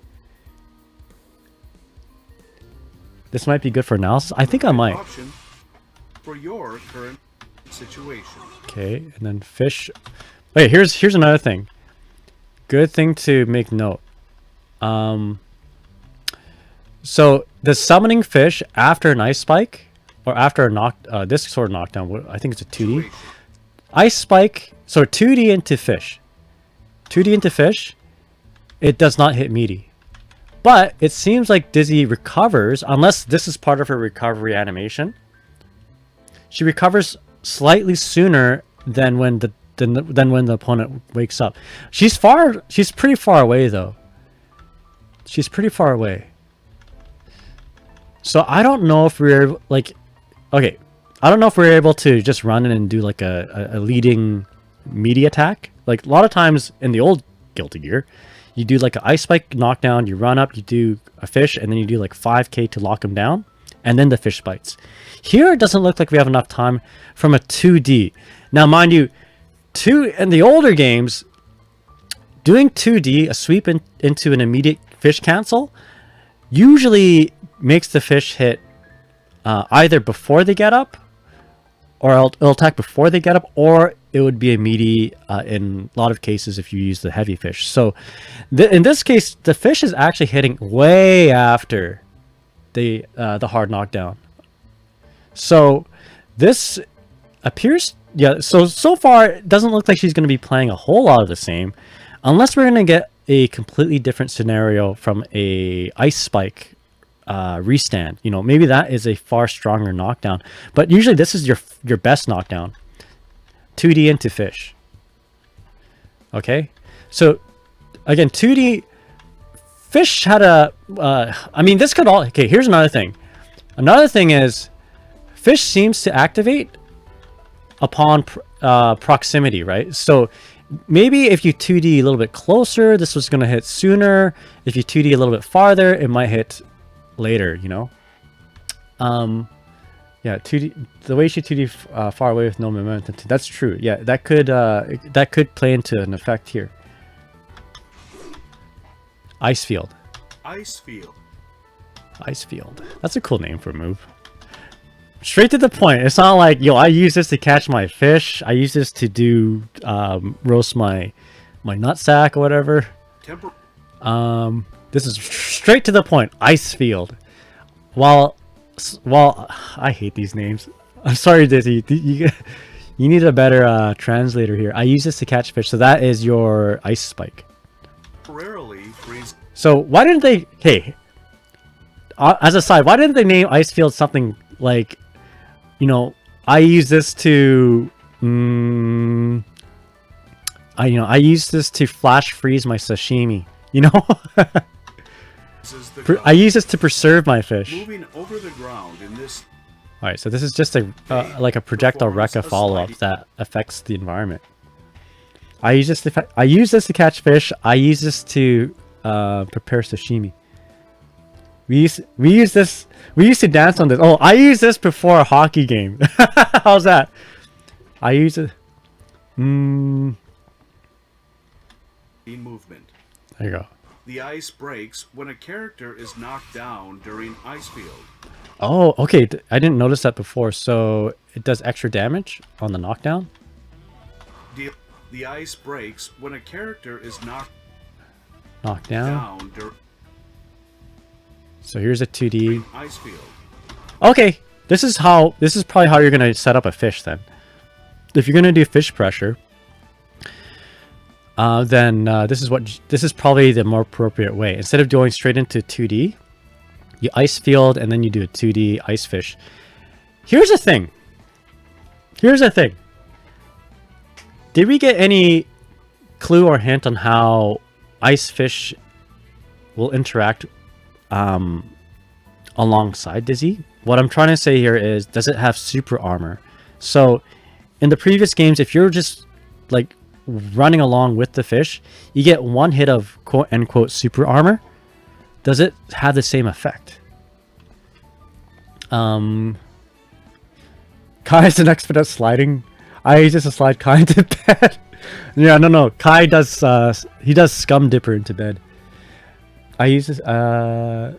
This might be good for analysis. I think I might. Option for your current situation. Okay, and then fish. Wait, here's another thing. Good thing to make note. So the summoning fish after an ice spike or after a this sort of knockdown, I think it's a 2D. Ice spike, so 2D into fish. 2D into fish, it does not hit meaty. But it seems like Dizzy recovers, unless this is part of her recovery animation. She recovers slightly sooner than when the opponent wakes up. She's pretty far away though. She's pretty far away. So I don't know if we're like, okay, I don't know if we're able to just run in and do like a leading meaty attack. Like a lot of times in the old Guilty Gear, you do like an ice spike knockdown, you run up, you do a fish, and then you do like 5k to lock him down, and then the fish bites. Here it doesn't look like we have enough time from a 2D. Now mind you, in the older games, doing 2D, a sweep into an immediate fish cancel, usually makes the fish hit either before they get up, or it'll attack before they get up, or it would be a meaty in a lot of cases if you use the heavy fish. So in this case, the fish is actually hitting way after the hard knockdown. So this appears, yeah, so far it doesn't look like she's going to be playing a whole lot of the same, unless we're going to get a completely different scenario from a ice spike restand. You know, maybe that is a far stronger knockdown, but usually this is your best knockdown. 2D into fish. Okay, so again, 2D fish had a I mean, this could all, okay, here's another thing. Another thing is fish seems to activate upon proximity, right? So maybe if you 2D a little bit closer, this was going to hit sooner. If you 2D a little bit farther, it might hit later, you know? Yeah, 2D, the way she 2D far away with no momentum, that's true. Yeah, that could play into an effect here. Ice Field. Ice Field. Ice Field. That's a cool name for a move. Straight to the point. It's not like, yo, I use this to catch my fish. I use this to do roast my nutsack or whatever. This is straight to the point. Ice Field. While I hate these names. I'm sorry, Dizzy. You need a better translator here. I use this to catch fish. So that is your ice spike. Temporarily freeze. So why didn't they? Hey, as a side, why didn't they name Ice Field something like, you know, I use this to, I use this to flash freeze my sashimi. You know, I use this to preserve my fish. Moving over the ground in this. All right, so this is just a like a projectile Rekka follow-up that affects the environment. I use this to catch fish. I use this to prepare sashimi. We used to dance on this. Oh, I use this before a hockey game. How's that? I use it. Movement. There you go. The ice breaks when a character is knocked down during Ice Field. Oh, okay. I didn't notice that before. So it does extra damage on the knockdown. The ice breaks when a character is knocked down. So here's a 2D. Ice Field. Okay, this is probably how you're gonna set up a fish then. If you're gonna do fish pressure, then this is probably the more appropriate way. Instead of going straight into 2D, you ice field and then you do a 2D ice fish. Here's the thing. Did we get any clue or hint on how ice fish will interact alongside Dizzy? What I'm trying to say here is, does it have super armor? So in the previous games, if you're just like running along with the fish, you get one hit of quote-unquote super armor. Does it have the same effect? Kai is an expert at sliding. I use this to slide Kai into bed. Yeah, no. Kai does, he does scum dipper into bed. I use this, alright.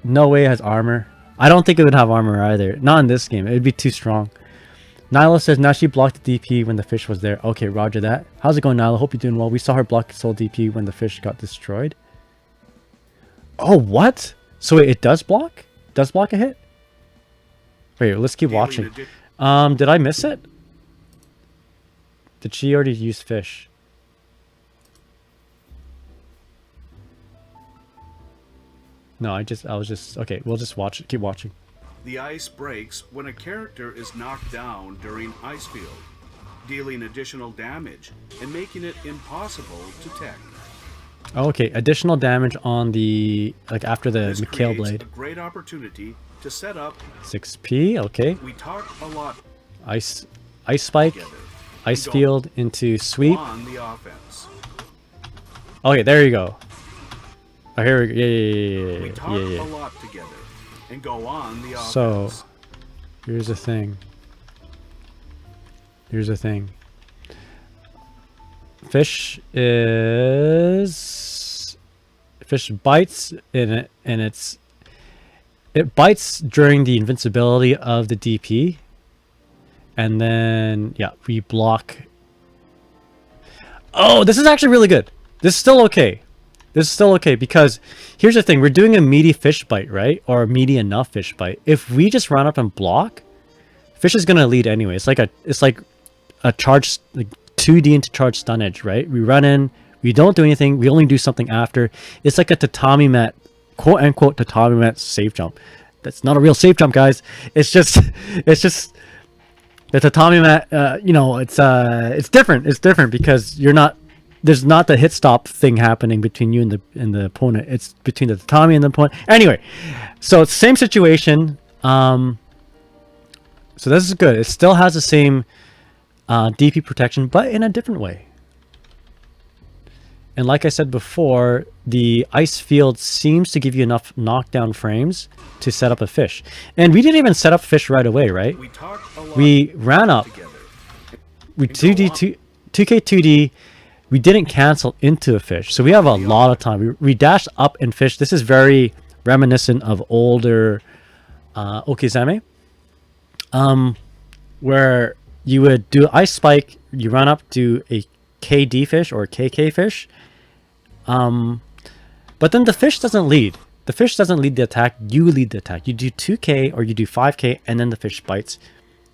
No way it has armor. I don't think it would have armor either. Not in this game. It would be too strong. Nyla says, now she blocked the DP when the fish was there. Okay, roger that. How's it going, Nyla? Hope you're doing well. We saw her block soul DP when the fish got destroyed. Oh, what? So wait, it does block? Does block a hit? Wait, let's keep watching. Did I miss it? Did she already use fish? No, I was just okay, we'll just watch it. Keep watching. The ice breaks when a character is knocked down during Ice Field, dealing additional damage and making it impossible to tech. Oh, okay, additional damage on the after the McHale blade. A great opportunity to set up 6p, okay. We talk a lot. Ice spike, ice field into sweep. On the offense. Okay, there you go. Oh, here we go. Yeah. We talk a lot together and go on the offense. So, here's the thing. Fish bites in it, and it bites during the invincibility of the DP, and then yeah, we block. Oh, this is actually really good. This is still okay. This is still okay because here's the thing: we're doing a meaty fish bite, right, or a meaty enough fish bite. If we just run up and block, fish is gonna lead anyway. It's like a charge, like 2D into charge stun edge, right? We run in, we don't do anything, we only do something after. It's like a tatami mat, quote unquote tatami mat safe jump. That's not a real safe jump, guys. It's just the tatami mat. You know, it's different. It's different because there's not the hit stop thing happening between you and the opponent. It's between the tatami and the opponent. Anyway, so it's the same situation. So this is good. It still has the same DP protection, but in a different way. And like I said before, the ice field seems to give you enough knockdown frames to set up a fish. And we didn't even set up fish right away, right? We ran up. We 2K2D. We didn't cancel into a fish. So we have a lot of time. We dashed up and fish. This is very reminiscent of older Okizeme. Where you would do ice spike, you run up to a KD fish or KK fish. But then the fish doesn't lead. The fish doesn't lead the attack, you lead the attack. You do 2K or you do 5K and then the fish bites.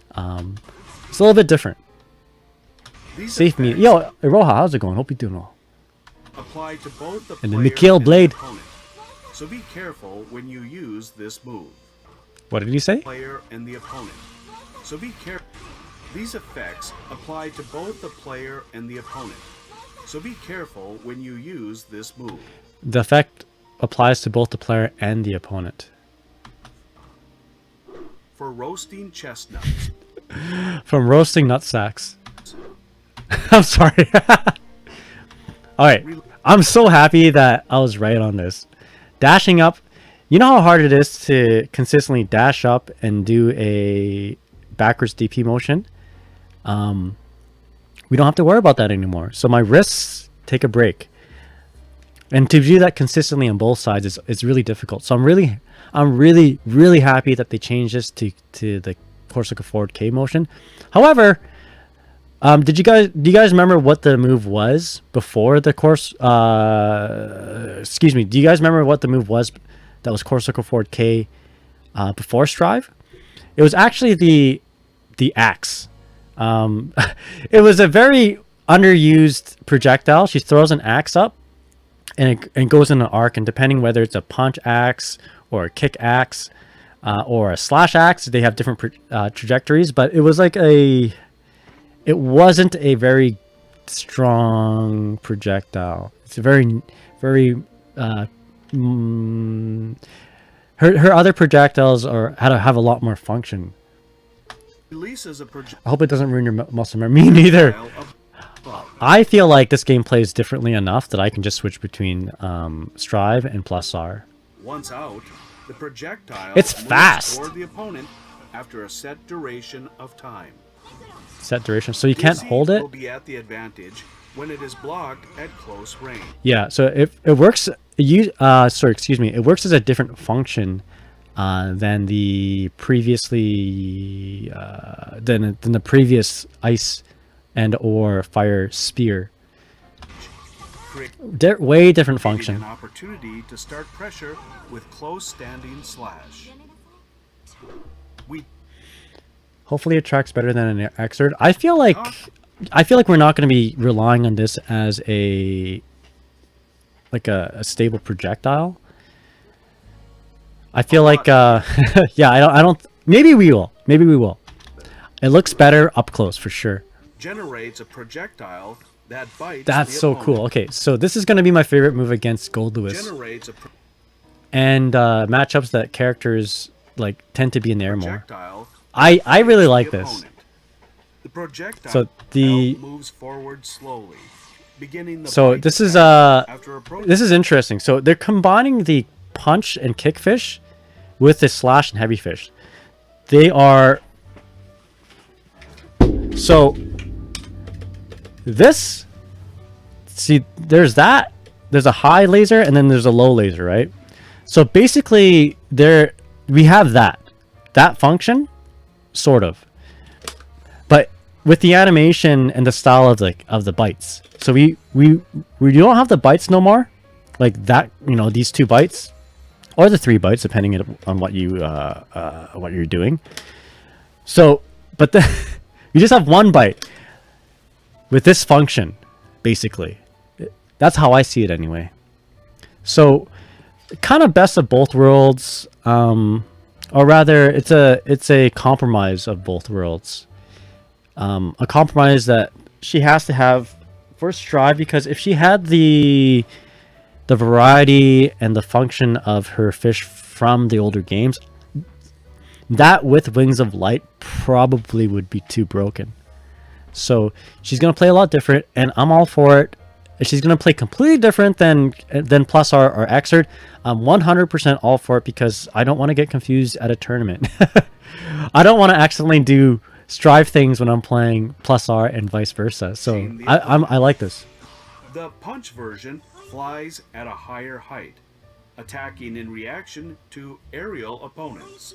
It's a little bit different. Safe me. Yo, Iroha, how's it going? Hope you're doing well. Apply to both the And the player Mikhail and the blade. opponent. So be careful when you use this move. What did he say? Player and the opponent. So be careful. These effects apply to both the player and the opponent. So be careful when you use this move. The effect applies to both the player and the opponent. For roasting chestnuts. From roasting nut sacks. I'm sorry. Alright. I'm so happy that I was right on this. Dashing up. You know how hard it is to consistently dash up and do a backwards DP motion? We don't have to worry about that anymore. So my wrists take a break. And to do that consistently on both sides is really difficult. So I'm really happy that they changed this to the Corsica forward K motion. However, do you guys remember what the move was before the course? Excuse me. Do you guys remember what the move was that was Corsica forward K before Strive? It was actually the axe. It was a very underused projectile. She throws an axe up, and it goes in an arc. And depending whether it's a punch axe or a kick axe or a slash axe, they have different trajectories. But it was like it wasn't a very strong projectile. It's a very her other projectiles have a lot more function. I hope it doesn't ruin your muscle memory. Me neither. I feel like this game plays differently enough that I can just switch between Strive and Plus R. Once out, the projectile It's moves fast. toward the opponent after a set duration of time. Set duration, so you can't Dizzy hold it. will be at the advantage when it is blocked at close range. Yeah, so it works. It works as a different function than the previously than the previous ice and or fire spear. Way different function. An opportunity to start pressure with close standing slash. Hopefully it tracks better than an Xrd. I feel like we're not going to be relying on this as a stable projectile. I feel like yeah, I don't maybe we will. It looks better up close for sure. Generates a projectile that bites. That's the so opponent. cool. Okay, so this is going to be my favorite move against Gold Lewis. Generates a And matchups that characters like tend to be in the air more. projectile. I really bites like the this. opponent. The projectile So the moves forward slowly, beginning the so bite this is attack after approaching. this is interesting. So they're combining the punch and kick fish with the slash and heavy fish. They are so this see there's a high laser and then there's a low laser, right? So basically we have that function, sort of, but with the animation and the style of the bites. So we don't have the bites no more, like that. You know, these 2 bites or the 3 bites, depending on what you're doing. So, but you just have 1 bite with this function, basically. That's how I see it anyway. So, kind of best of both worlds, or rather, it's a compromise of both worlds. A compromise that she has to have for Strive, because if she had the variety and the function of her fish from the older games, that with Wings of Light probably would be too broken. So she's gonna play a lot different, and I'm all for it. If she's gonna play completely different than Plus R or Xrd, I'm 100% all for it, because I don't want to get confused at a tournament. I don't want to accidentally do Strive things when I'm playing Plus R and vice versa. So I like this. The punch version flies at a higher height, attacking in reaction to aerial opponents.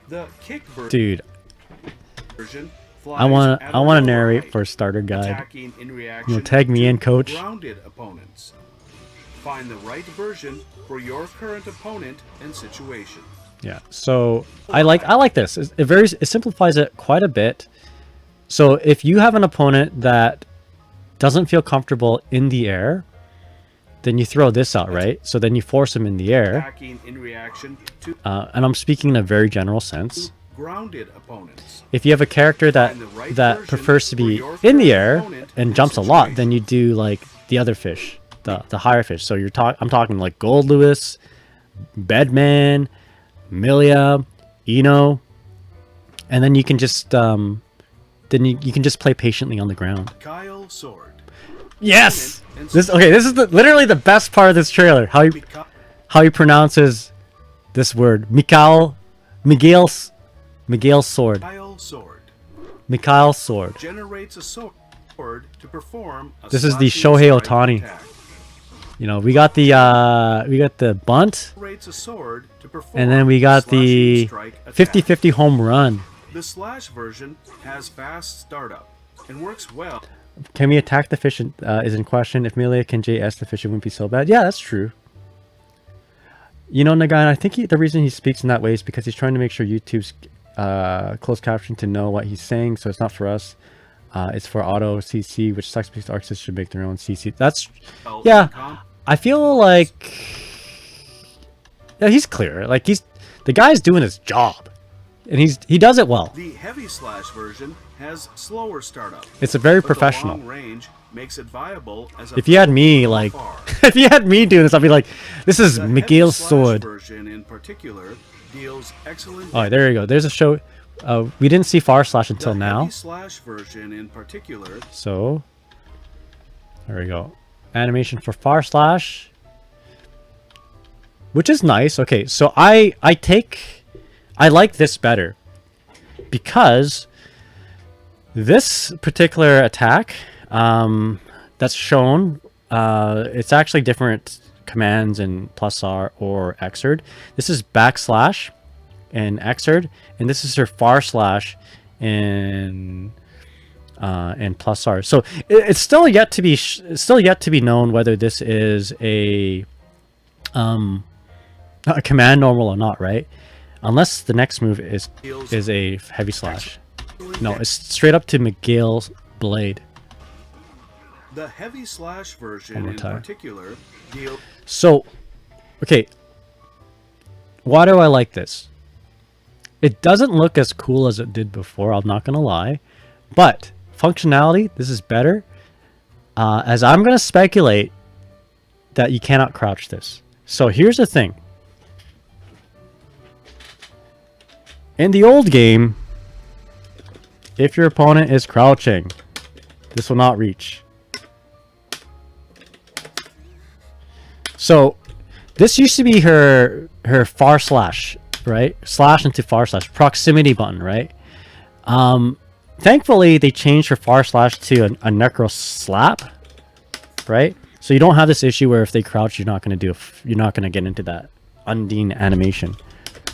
The kick version flies I want at to lower narrate height, for a starter guide. attacking in reaction Tag me to in, coach. grounded opponents. Find the right version for your current opponent and situation. Yeah, so I like this. It simplifies it quite a bit. So if you have an opponent that doesn't feel comfortable in the air, then you throw this out, right? So then you force him in the air. Attacking in reaction to And I'm speaking in a very general sense. grounded opponents. If you have a character that prefers to be in the air and jumps a lot, then you do like the other fish, the higher fish. So I'm talking like Gold Lewis, Bedman, Milia, Eno, and then you can just you can just play patiently on the ground. Kyle Sword. Yes. This is literally the best part of this trailer. How he pronounces this word. Miguel's sword. Kyle Sword. Mikhail's sword. Generates a sword to perform a This is the slashing Shohei strike Ohtani. attack. You know, we got the bunt, Generates a sword to perform and then we a got slashing the strike attack. 50-50 home run. The slash version has fast startup and works well. Can we attack the fish is in question. If Melee can JS the fish, it wouldn't be so bad. Yeah, that's true. You know, Nagayan, I think the reason he speaks in that way is because he's trying to make sure YouTube's closed caption to know what he's saying, so it's not for us. It's for auto CC, which sucks because artists should make their own CC. That's, yeah, I feel like, yeah, he's clear. Like, the guy's doing his job, and he does it well. The heavy slash version has slower startup. It's a very but professional. The long range makes it viable as a If you had me, like, if you had me doing this, I'd be like, this is the Miguel's heavy slash sword. version in particular deals excellent. Oh, there you go. There's a show. We didn't see Far Slash until the now. Heavy slash version in particular. So, there we go. Animation for Far Slash, which is nice. Okay, so I like this better because this particular attack that's shown, it's actually different commands in Plus R or Xrd. This is backslash in Xrd, and this is her Far Slash in Plus R. So it's still yet to be known whether this is a command normal or not, right? Unless the next move is a heavy slash. No, it's straight up to Miguel's blade. The heavy slash version in particular deals. So, okay, why do I like this? It doesn't look as cool as it did before, I'm not gonna lie, but functionality, this is better. As I'm gonna speculate that you cannot crouch this. So here's the thing. In the old game, if your opponent is crouching, this will not reach. So this used to be her Far Slash, right? Slash into Far Slash, proximity button, right? Thankfully they changed her Far Slash to a Necro Slap, right? So you don't have this issue where if they crouch, you're not gonna get into that Undine animation.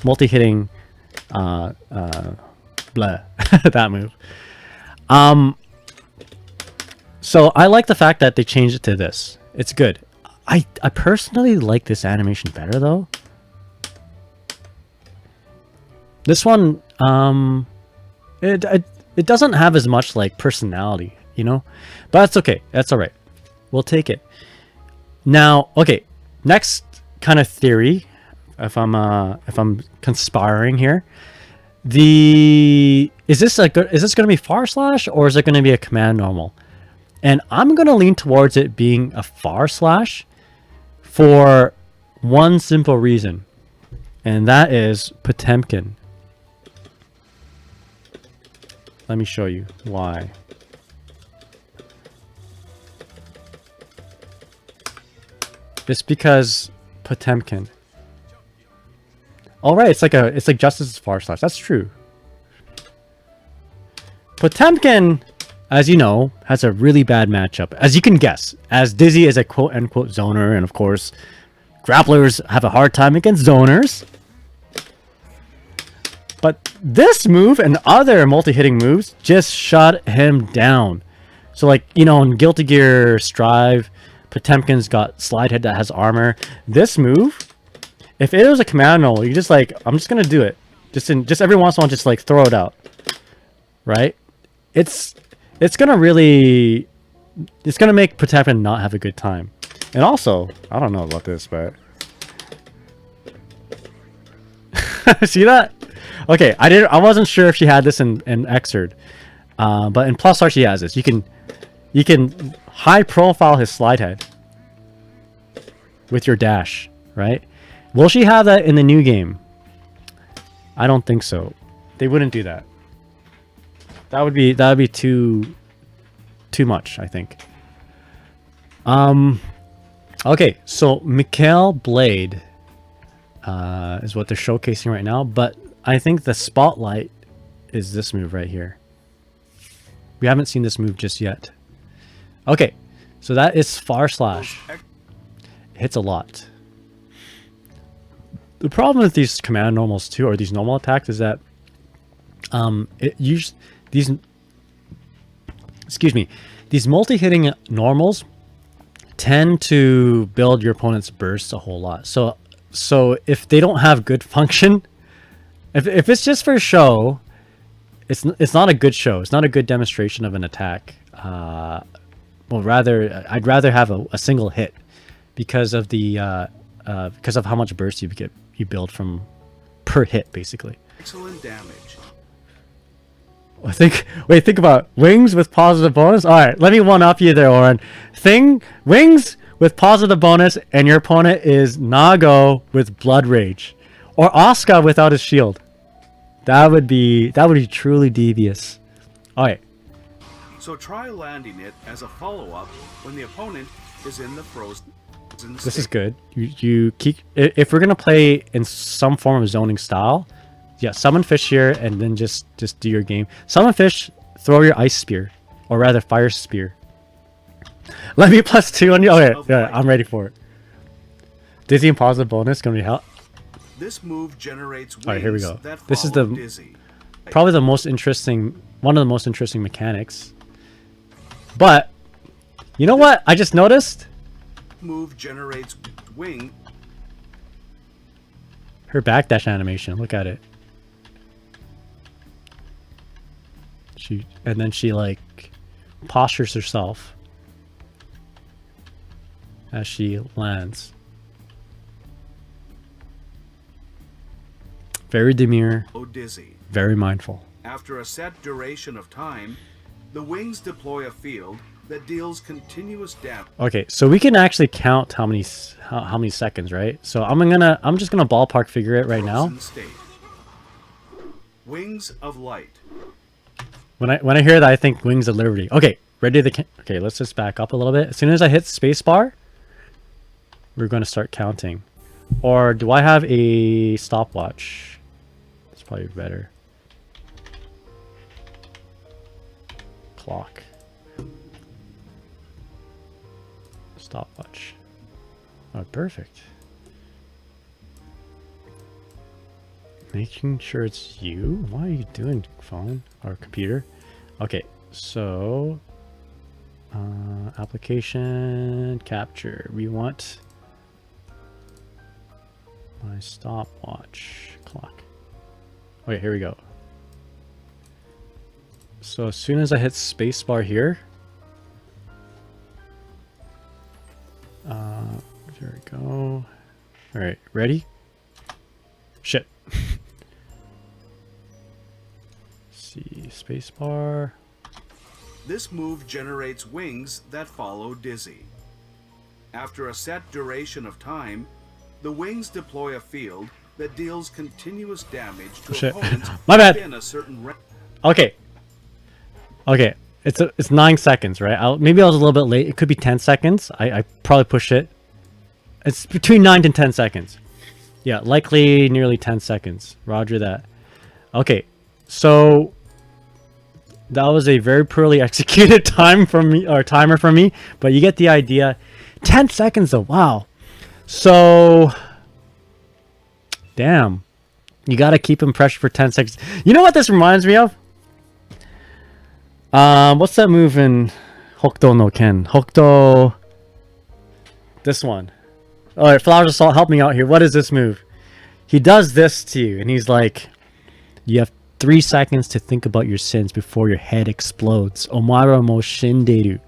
multi-hitting blah that move. So I like the fact that they changed it to this. It's good. I personally like this animation better though. This one it doesn't have as much like personality, you know, but that's okay. That's all right. We'll take it. Now, okay, next kind of theory, if I'm conspiring here, is this going to be far slash or is it going to be a command normal? And I'm going to lean towards it being a far slash for one simple reason, and that is Potemkin. Let me show you why. It's because Potemkin. All right, it's like Justice's far slash. That's true. Potemkin, as you know, has a really bad matchup, as you can guess. As Dizzy is a quote-unquote zoner, and of course, grapplers have a hard time against zoners. But this move and other multi-hitting moves just shut him down. So like, you know, in Guilty Gear Strive, Potemkin's got slide hit that has armor. This move, if it was a command roll, you just like, I'm just gonna do it. Just every once in a while, just like throw it out. Right? It's gonna make Potemkin not have a good time. And also, I don't know about this, but see that? Okay, I wasn't sure if she had this in Xrd, but in Plus R she has this. You can high profile his slide head with your dash, right? Will she have that in the new game? I don't think so. They wouldn't do that. That would be too much, I think. Okay, so Mikhail Blade is what they're showcasing right now, but I think the spotlight is this move right here. We haven't seen this move just yet. Okay, so that is far slash. It hits a lot. The problem with these command normals too, or these normal attacks, is that these multi-hitting normals tend to build your opponent's bursts a whole lot. So if they don't have good function, if it's just for show, it's not a good show. It's not a good demonstration of an attack. Well, I'd rather have a single hit because of how much burst you build from per hit, basically. Excellent damage. Think about wings with positive bonus. All right, let me one up you there, Oren. Wings with positive bonus, and your opponent is Nago with blood rage, or Asuka without his shield. That would be truly devious. All right. So try landing it as a follow-up when the opponent is in the frozen state. This is good. You keep, if we're gonna play in some form of zoning style, yeah, summon fish here and then just do your game. Summon fish, throw your ice spear, or rather fire spear. Let me +2 on you. Okay, yeah, I'm ready for it. Dizzy and positive bonus gonna be hell. This move generates wings. All right, here we go. That This is Dizzy. probably the most interesting, one of the most interesting mechanics. But you know what? I just noticed. Move generates wing. Her backdash animation. Look at it. And then she like postures herself as she lands. Very demure. Dizzy. Very mindful. After a set duration of time, the wings deploy a field that deals continuous damage. Okay, so we can actually count how many seconds, right? So I'm just gonna ballpark figure it right now. State. Wings of light. When I hear that, I think Wings of Liberty. Okay, okay, let's just back up a little bit. As soon as I hit spacebar, we're going to start counting. Or do I have a stopwatch? That's probably better. Clock. Stopwatch. Oh, perfect. Making sure it's you? What are you doing, phone or computer? Okay, so application capture. We want my stopwatch clock. Okay, here we go. So as soon as I hit spacebar here, there we go. All right, ready? Shit. See, spacebar. This move generates wings that follow Dizzy. After a set duration of time, the wings deploy a field that deals continuous damage to opponents My bad. within a certain range. Okay. Okay. It's 9 seconds, right? Maybe I was a little bit late. It could be 10 seconds. I probably pushed it. It's between 9 and 10 seconds. Yeah, likely nearly 10 seconds. Roger that. Okay. So that was a very poorly executed time from me, or timer from me, but you get the idea. 10 seconds though. Wow. So damn. You got to keep him pressure for 10 seconds. You know what this reminds me of? What's that move in Hokuto no Ken? Hokuto. This one. Alright, Flowers Assault, help me out here. What is this move? He does this to you, and he's like, you have 3 seconds to think about your sins before your head explodes. Omaira mo shinderu.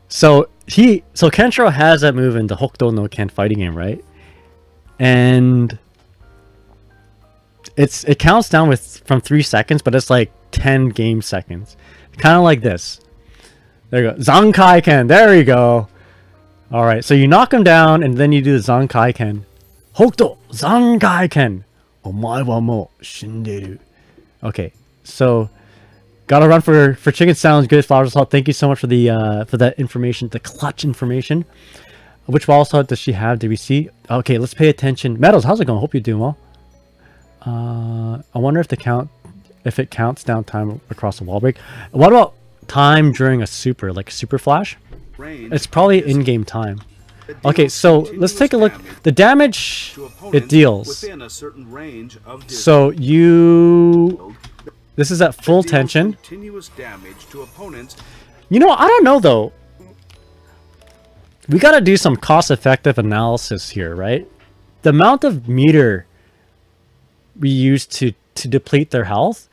So Kenshiro has that move in the Hokuto no Ken fighting game, right? And it counts down from 3 seconds, but it's like 10 game seconds. Kind of like this. There you go. Zankai Ken. There you go. Alright, so you knock him down, and then you do the Zankai Ken. Hokuto Zankai Ken. Omae wa mo shinderu. Okay, so gotta run for chicken. Sounds good. Flowers Assault. Thank you so much for that information, the clutch information. Which wall assault does she have? Did we see? Okay, let's pay attention. Meadows, how's it going? Hope you're doing well. I wonder if it counts down time across the wall break. What about time during a super, like a super flash? It's probably in-game time. Okay, so let's take a look. The damage it deals. So this is at full tension. You know, I don't know though. We gotta do some cost-effective analysis here, right? The amount of meter we use to deplete their health.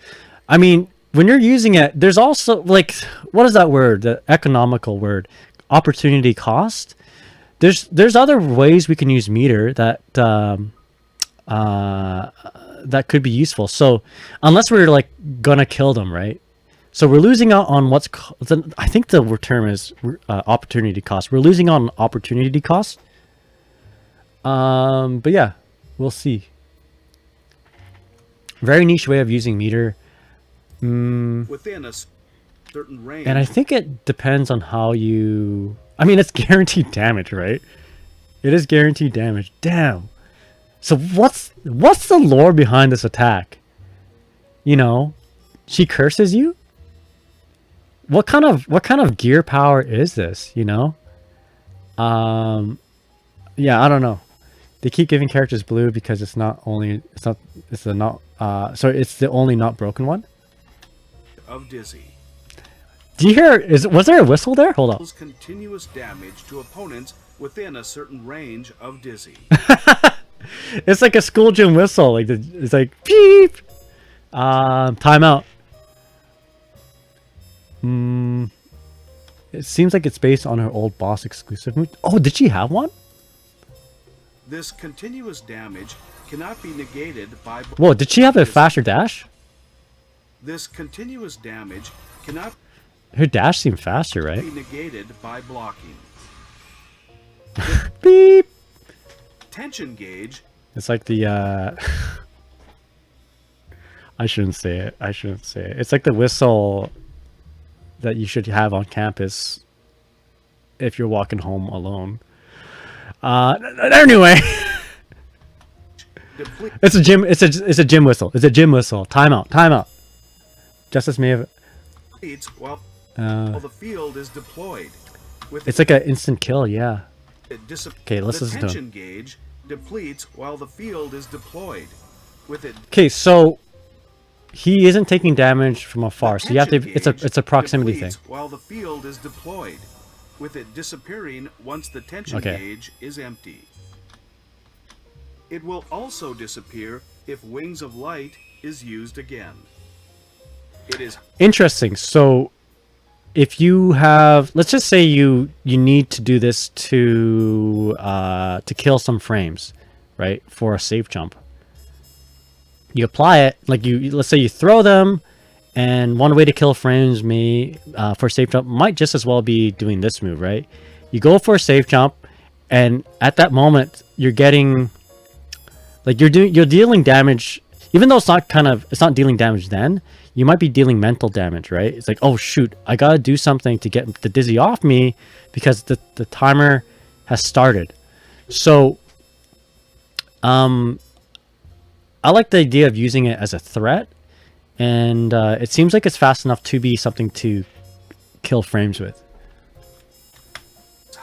I mean, when you're using it, there's also like, what is that word? The economical word, opportunity cost. There's other ways we can use meter that that could be useful. So unless we're like gonna kill them, right? So we're losing out on I think the term is opportunity cost. We're losing on opportunity cost. But yeah, we'll see. Very niche way of using meter. Within a certain range. And I think it depends on how you... I mean, it's guaranteed damage, right? It is guaranteed damage. Damn. So what's the lore behind this attack? You know, she curses you? What kind of gear power is this, you know? Yeah, I don't know. They keep giving characters blue because it's the only not broken one. Of Dizzy. Do you hear? Was there a whistle there? Hold on. Continuous damage to opponents within a certain range of Dizzy. It's like a school gym whistle. Like it's like beep. Timeout. It seems like it's based on her old boss exclusive move. Oh, did she have one? This continuous damage cannot be negated by... Whoa, did she have a faster dash? This continuous damage cannot... Her dash seemed faster, right? ...be negated by blocking. Beep! Tension gauge... It's like the, I shouldn't say it. It's like the whistle that you should have on campus if you're walking home alone. Anyway, it's a gym. It's a gym whistle. It's a gym whistle. Timeout. Justice may have. While the field is deployed. It's like an instant kill. Yeah. Okay, let's listen to him. Gauge depletes while the field is deployed. With it, Okay, so he isn't taking damage from afar, so you have to. It's a proximity thing. depletes while the field is deployed, with it disappearing once the tension Okay. gauge is empty. It will also disappear if Wings of Light is used again. It is Interesting. So, if you have, let's just say you need to do this to kill some frames, right, for a safe jump. You apply it, like let's say you throw them, and one way to kill frames for safe jump might just as well be doing this move, right? You go for a safe jump, and at that moment you're getting, like you're dealing damage, even though it's not dealing damage then. You might be dealing mental damage, right? It's like, oh shoot, I gotta do something to get the dizzy off me because the timer has started. So, I like the idea of using it as a threat, and it seems like it's fast enough to be something to kill frames with.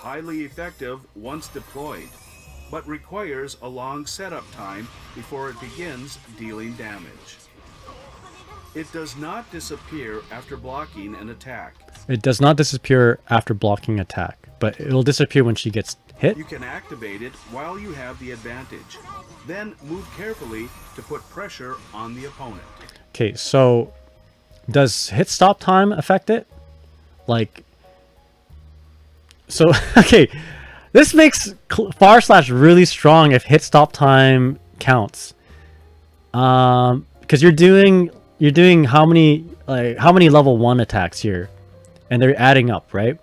highly effective once deployed, but requires a long setup time before it begins dealing damage. It does not disappear after blocking an attack. It does not disappear after blocking attack, but it'll disappear when she gets hit. You can activate it while you have the advantage. Then move carefully to put pressure on the opponent. Okay, so does hit stop time affect it? Like, so, okay, this makes / really strong if hit stop time counts. Because you're doing how many level 1 attacks here, and they're adding up, right?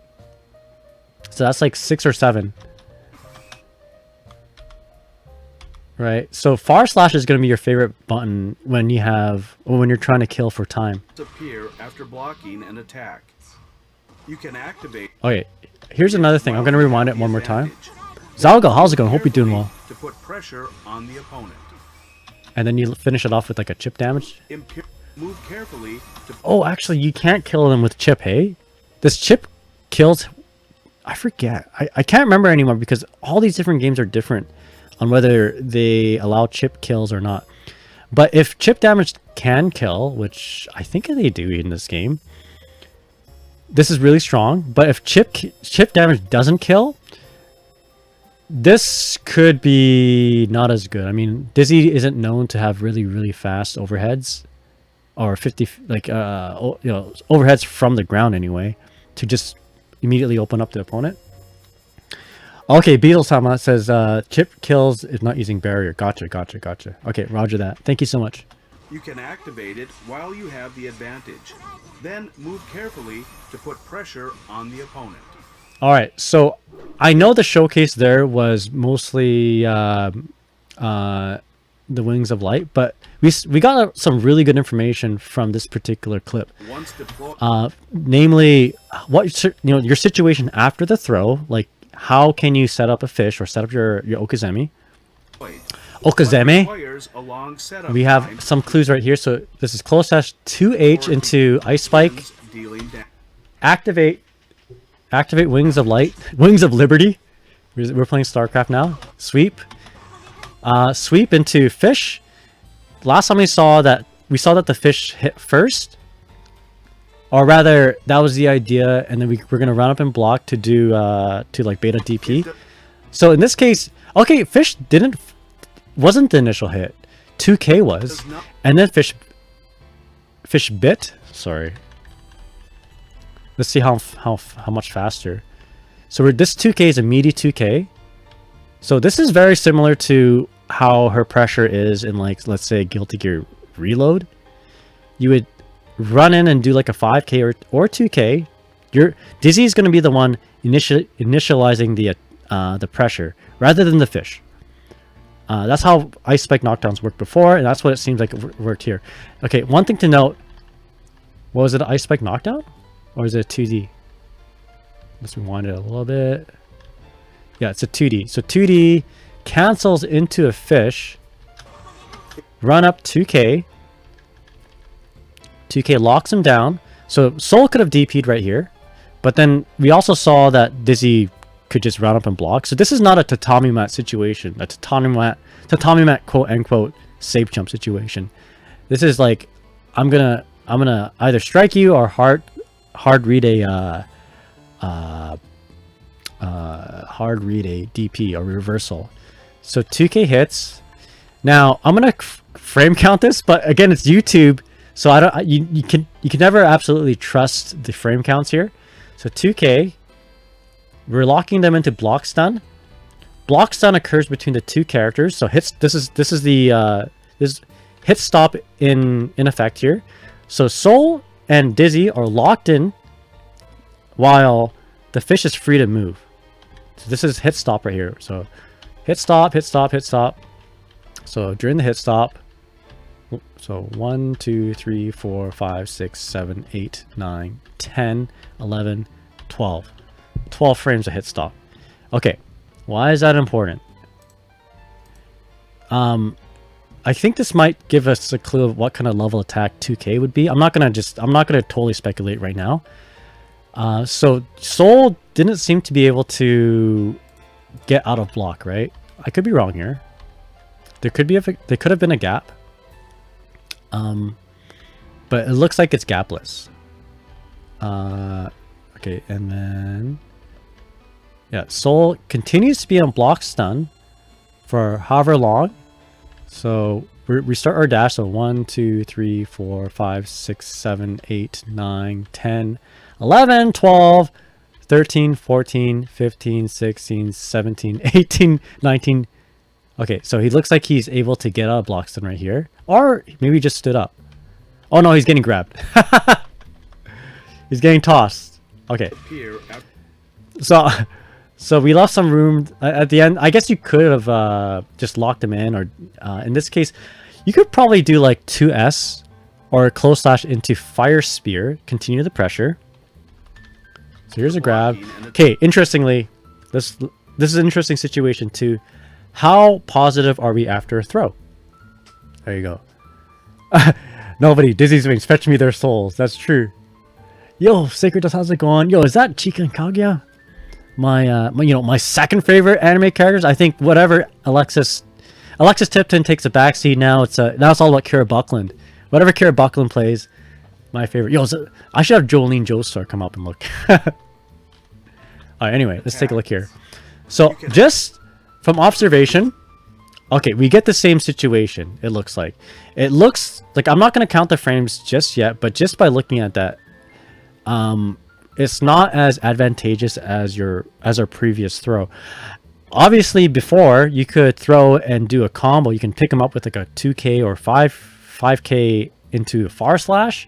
So that's like 6 or 7. Right, so / is going to be your favorite button when you're trying to kill for time. Disappear after blocking an attack. You can activate. Okay, here's another thing. I'm going to rewind it one more time. Zalga, how's it going? Hope you're doing well. To put pressure on the opponent. And then you finish it off with like a chip damage. Move carefully to. Oh, actually, you can't kill them with chip, hey? This chip kills. I forget. I can't remember anymore because all these different games are different on whether they allow chip kills or not. But if chip damage can kill, which I think they do in this game, this is really strong. But if chip damage doesn't kill, this could be not as good. I mean, Dizzy isn't known to have really, really fast overheads, or 50 overheads from the ground anyway, to just immediately open up the opponent. Okay, Beatles says chip kills if not using barrier. Gotcha. Okay, roger that. Thank you so much. You can activate it while you have the advantage. Then move carefully to put pressure on the opponent. All right, so I know the showcase there was mostly the Wings of Light, but we got some really good information from this particular clip. Once deployed, namely, your situation after the throw, like how can you set up a fish or set up your Okazeme. requires a long setup We time have some clues right here. So this is close dash 2H into Ice Spike. dealing damage. Activate Wings of Light. Wings of Liberty. We're playing StarCraft now. Sweep. Sweep into fish. Last time we saw that the fish hit first. Or rather, that was the idea, and then we're gonna run up and block to do to like beta DP. So in this case, okay, fish wasn't the initial hit. 2K was, and then fish bit. Sorry. Let's see how much faster. So this 2K is a meaty 2K. So this is very similar to how her pressure is in, like, let's say Guilty Gear Reload. You would run in and do like a 5K or 2K. Dizzy is going to be the one initializing the pressure rather than the fish. That's how Ice Spike knockdowns worked before, and that's what it seems like it worked here. Okay, one thing to note. Was it an Ice Spike knockdown? Or is it a 2D? Let's rewind it a little bit. Yeah, it's a 2D. So 2D cancels into a fish. Run up 2K. 2K locks him down. So Soul could have DP'd right here. But then we also saw that Dizzy could just run up and block. So this is not a tatami mat situation, a tatami mat quote unquote safe jump situation. This is like I'm gonna either strike you or hard read a DP or reversal. So 2k hits. Now I'm gonna frame count this, but again it's YouTube, so I don't you can never absolutely trust the frame counts here. So 2k, we're locking them into block stun. Block stun occurs between the two characters. So hits. This is the this hit stop in effect here. So Soul and Dizzy are locked in while the fish is free to move. So this is hit stop right here. So hit stop, hit stop, hit stop. So during the hit stop, so 1, 2, 3, 4, 5, 6, 7, 8, 9, 10, 11, 12. 12 frames of hit stop. Okay, why is that important? I think this might give us a clue of what kind of level attack 2k would be. I'm not gonna totally speculate right now. So Soul didn't seem to be able to get out of block, right? I could be wrong here. There could have been a gap. But it looks like it's gapless. Okay, and then yeah, Soul continues to be on block stun for however long. So we start our dash. So 1, 2, 3, 4, 5, 6, 7, 8, 9, 10, 11, 12, 13, 14, 15, 16, 17, 18, 19. Okay, so he looks like he's able to get out of block stun right here. Or maybe he just stood up. Oh no, he's getting grabbed. He's getting tossed. Okay. So we left some room at the end. I guess you could have just locked him in, or in this case, you could probably do like 2S or close slash into fire spear, continue the pressure. So here's a grab. Okay, interestingly, this is an interesting situation too. How positive are we after a throw? There you go. Nobody. Dizzy's wings. Fetch me their souls. That's true. Yo, Sacred Dust, how's it going? Yo, is that Chika and Kaguya? My second favorite anime characters. I think whatever Alexis Tipton takes a backseat now. Now it's all about Kira Buckland. Whatever Kira Buckland plays, my favorite. Yo, I should have Jolene Joestar come up and look. Alright, anyway, let's take a look here. So just from observation, okay, we get the same situation. It looks like I'm not going to count the frames just yet, but just by looking at that, it's not as advantageous as our previous throw. Obviously, before you could throw and do a combo. You can pick them up with like a 2k or 5k into a far slash,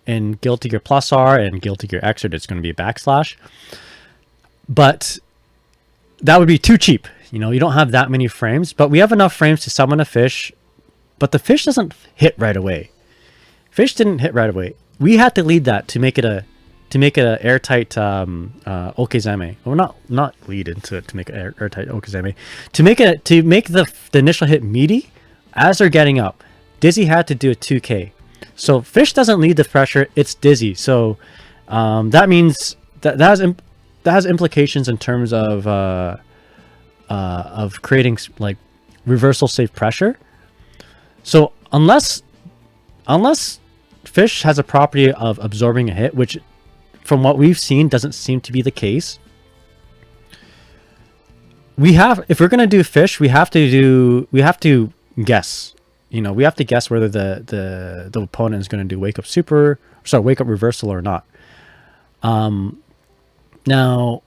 and Guilty Gear Plus R and Guilty Gear Xrd, it's going to be a backslash. But that would be too cheap. You know, you don't have that many frames, but we have enough frames to summon a fish. But the fish doesn't hit right away. Fish didn't hit right away. We had to lead that to make it a airtight okezame. Or not lead into it to make an airtight okezame. To make the initial hit meaty as they're getting up. Dizzy had to do a 2k. So fish doesn't lead the pressure, it's Dizzy. So that means that has implications in terms of creating like reversal safe pressure. So unless fish has a property of absorbing a hit, which from what we've seen doesn't seem to be the case, if we're going to do fish, we have to guess. You know, we have to guess whether the opponent is going to do wake up reversal or not. Now,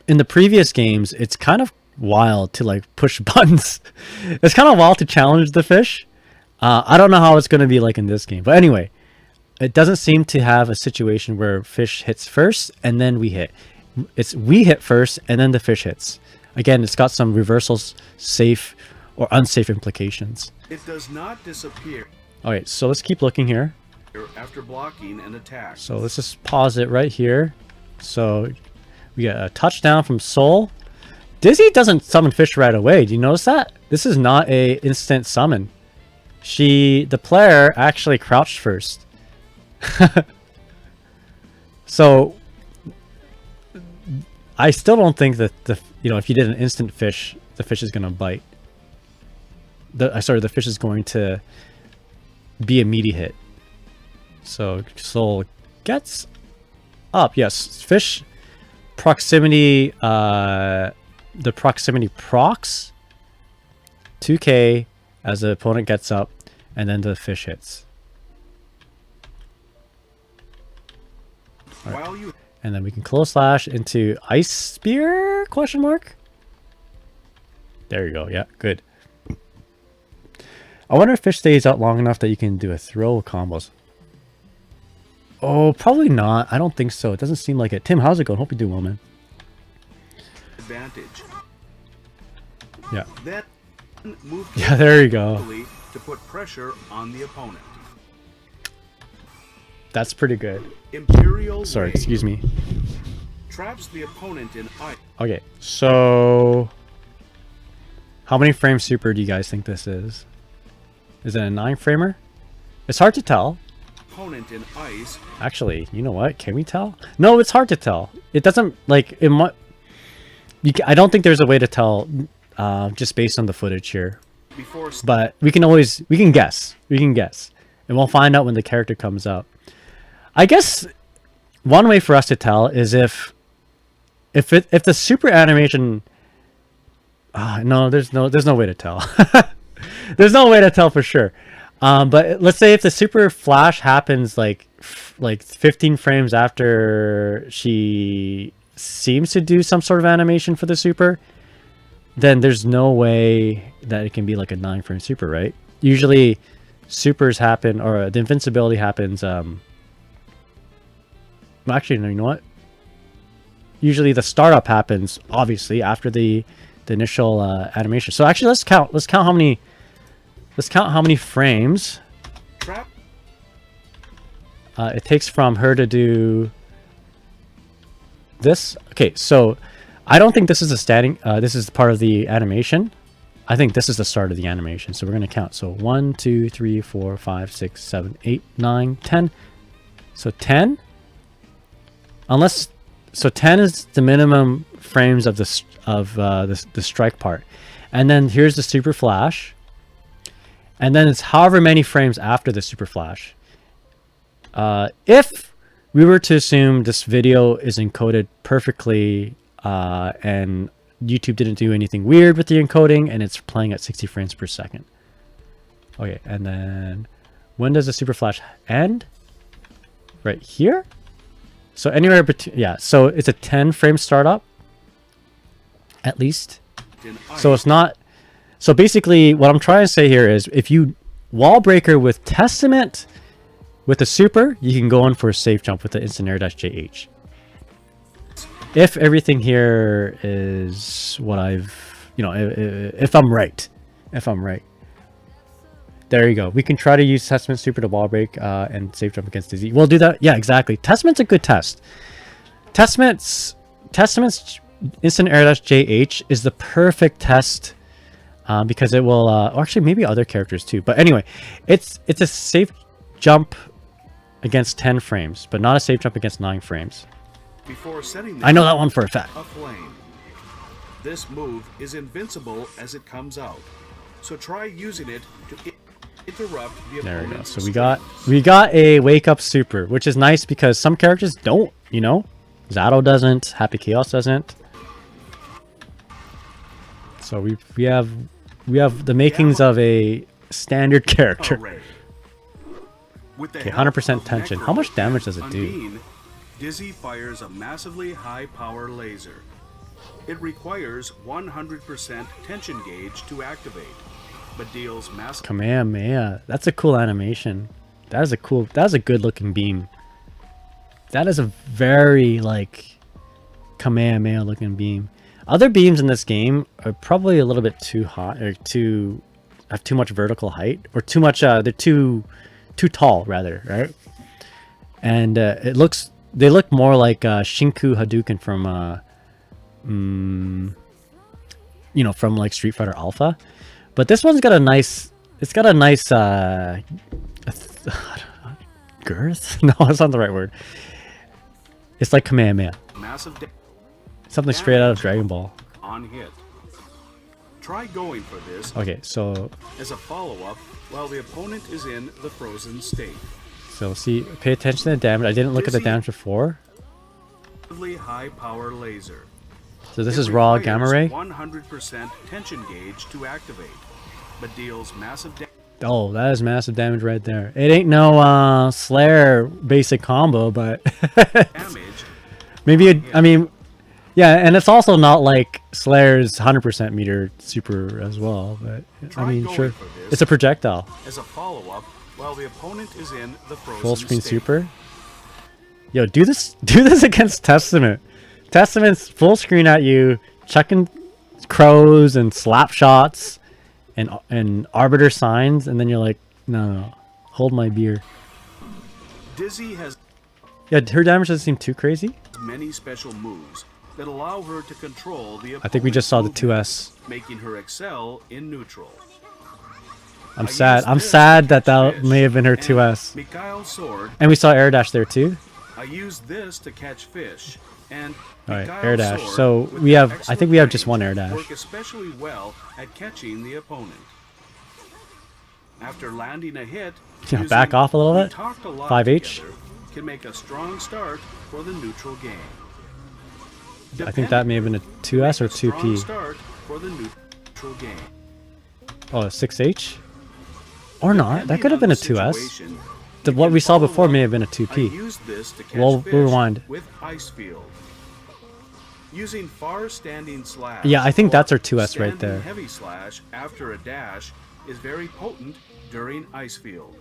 in the previous games, it's kind of wild to like push buttons. It's kind of wild to challenge the fish. I don't know how it's going to be like in this game, but anyway, it doesn't seem to have a situation where fish hits first and then we hit. It's we hit first and then the fish hits. Again, it's got some reversals, safe or unsafe implications. It does not disappear. Alright, so let's keep looking here. After blocking an attack. So let's just pause it right here. So we get a touchdown from Soul. Dizzy doesn't summon fish right away. Do you notice that? This is not a instant summon. The player actually crouched first. So I still don't think that if you did an instant fish, the fish is gonna bite. The fish is going to be a meaty hit. So Soul gets up. Yes, fish proximity. The proximity procs 2k as the opponent gets up, and then the fish hits. Right. And then we can close slash into ice spear ? There you go. Yeah, good. I wonder if fish stays out long enough that you can do a throw combos. Oh, probably not. I don't think so. It doesn't seem like it. Tim, how's it going? Hope you do well, man. Advantage. Yeah. Then move Yeah, there you go. to put pressure on the opponent. That's pretty good. Imperial Sorry, Wave excuse me. traps the opponent in ice. Okay, so how many frame super do you guys think this is? Is it a 9-framer? It's hard to tell. Opponent in ice. Actually, you know what? Can we tell? No, it's hard to tell. It doesn't like it might. I don't think there's a way to tell just based on the footage here. But we can guess. We can guess, and we'll find out when the character comes up. I guess one way for us to tell is if the super animation. No, there's no way to tell. There's no way to tell for sure. But let's say if the super flash happens like 15 frames after she seems to do some sort of animation for the super, then there's no way that it can be like a 9-frame super, right? Usually supers happen, or the invincibility happens. Actually, no, you know what? Usually the startup happens obviously after the initial animation. So actually, let's count how many. Let's count how many frames it takes from her to do this. Okay, so I don't think this is a standing. This is part of the animation. I think this is the start of the animation. So we're gonna count. So 1, 2, 3, 4, 5, 6, 7, 8, 9, 10. So 10. So 10 is the minimum frames of the strike part, and then here's the super flash. And then it's however many frames after the super flash. If we were to assume this video is encoded perfectly and YouTube didn't do anything weird with the encoding and it's playing at 60 frames per second. Okay, and then when does the super flash end? Right here? So anywhere between, yeah, so it's a 10 frame startup at least. So it's not. So basically, what I'm trying to say here is, if you wall breaker with Testament with a super, you can go in for a safe jump with the instant air dash JH. If everything here is what I've, if I'm right, there you go. We can try to use Testament super to wall break and safe jump against Dizzy. We'll do that. Yeah, exactly. Testament's a good test. Testament's instant air dash JH is the perfect test. Because it will, actually maybe other characters too. But anyway, it's a safe jump against 10 frames, but not a safe jump against 9 frames. Before setting I know that one for a fact. Aflame. This move is invincible as it comes out, so try using it to interrupt the There we go. opponent's So we got a wake up super, which is nice because some characters don't. Zato doesn't. Happy Chaos doesn't. So we have the makings of a standard character. Okay, 100% tension. How much damage does it do? Dizzy fires a massively high power laser. It requires 100% tension gauge to activate, but deals massive. Kamehameha. That's a cool animation. That's a good looking beam. That is a very Kamehameha looking beam. Other beams in this game are probably a little bit too hot, or have too much vertical height, or too much. They're too tall, rather, right? And they look more like Shinku Hadouken from from like Street Fighter Alpha. But this one's got a nice. It's got a nice girth. No, that's not the right word. It's like Kamehameha. Massive Something straight out of Dragon Ball. on hit. Try going for this Okay, so as a follow-up while the opponent is in the frozen state. see, pay attention to the damage. I didn't look at the Dizzy- damage before. Relatively high power laser. So this It is raw requires gamma ray. 100% tension gauge to activate, but deals massive damage. Oh, that is massive damage right there. It ain't no Slayer basic combo, but maybe I mean, yeah, and it's also not like Slayer's 100% meter super as well. But I Try mean, going sure, for this it's a projectile. as a follow-up while the opponent is in the frozen Full screen state. super. Yo, do this against Testament. Testament's full screen at you, chucking crows and slap shots and arbiter signs, and then you're like, no, hold my beer. Dizzy has Yeah, her damage doesn't seem too crazy. many special moves that allow her to control the I think we just saw the opponent's 2S. movement, making her excel in neutral. I'm I sad. used I'm this sad to that catch may have been her fish, 2S. and Mikhail's sword. And we saw air dash there too. I used this to catch fish, and All right, Mikhail's air dash. sword, So with we their have. I excellent think we have just range, one air dash. work especially well at catching the opponent. After landing a hit, Yeah, using back off a little "We bit. talked a lot 5H. together" can make a strong start for the neutral game. I think that may have been a 2S or Make a strong 2P. start for the neutral game. Oh, 6H? Or not. That could have been a 2S. Situation, What we saw follow before up. may have been a I 2P. used this to catch We'll fish rewind. with ice field. Using far standing slash. Yeah, I think or that's our 2S right standing there. Heavy slash after a dash is very potent during ice field.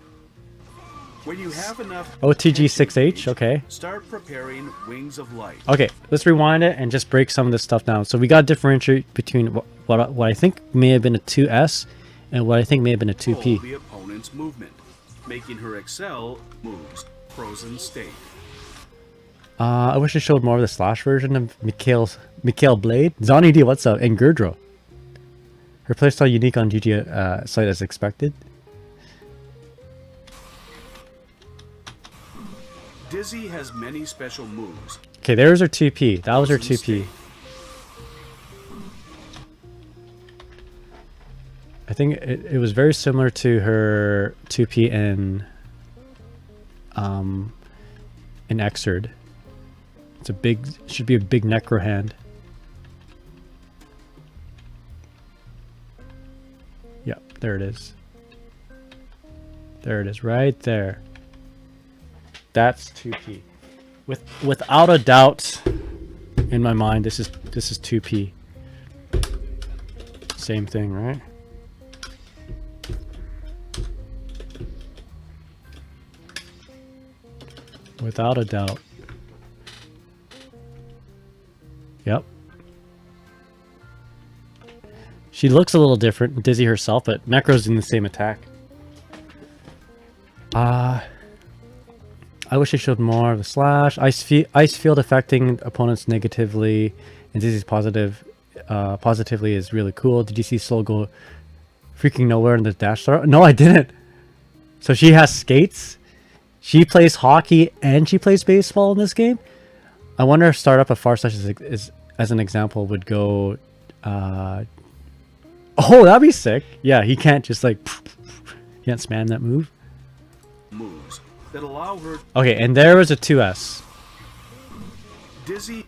When you have enough OTG tension 6H, gauge, okay. Start preparing wings of light. Okay, let's rewind it and just break some of this stuff down. So we got to differentiate between what I think may have been a 2S and what I think may have been a Control 2P. the opponent's movement, making her excel moves. Frozen state. I wish I showed more of the slash version of Mikhail Blade. Zani D, what's up? And Gurdro. Her playstyle unique on GG site as expected. Dizzy has many special moves. Okay, there's her 2P. That was her Frozen 2P. state. I think it was very similar to her 2P in Exerd. It's a big, should be a big necro hand. Yep, there it is. There it is, right there. That's 2P. Without a doubt, in my mind, this is 2P. Same thing, right? Without a doubt. Yep. She looks a little different, Dizzy herself, but Necro's in the same attack. I wish I showed more of the slash. Ice field affecting opponents negatively, and Dizzy's positively is really cool. Did you see Soul go freaking nowhere in the dash throw? No, I didn't. So she has skates. She plays hockey and she plays baseball in this game. I wonder if Startup of Farsight as an example would go. Oh, that'd be sick. Yeah, he can't just like. He can't spam that move. Moves that allow her. Okay, and there was a 2S. Dizzy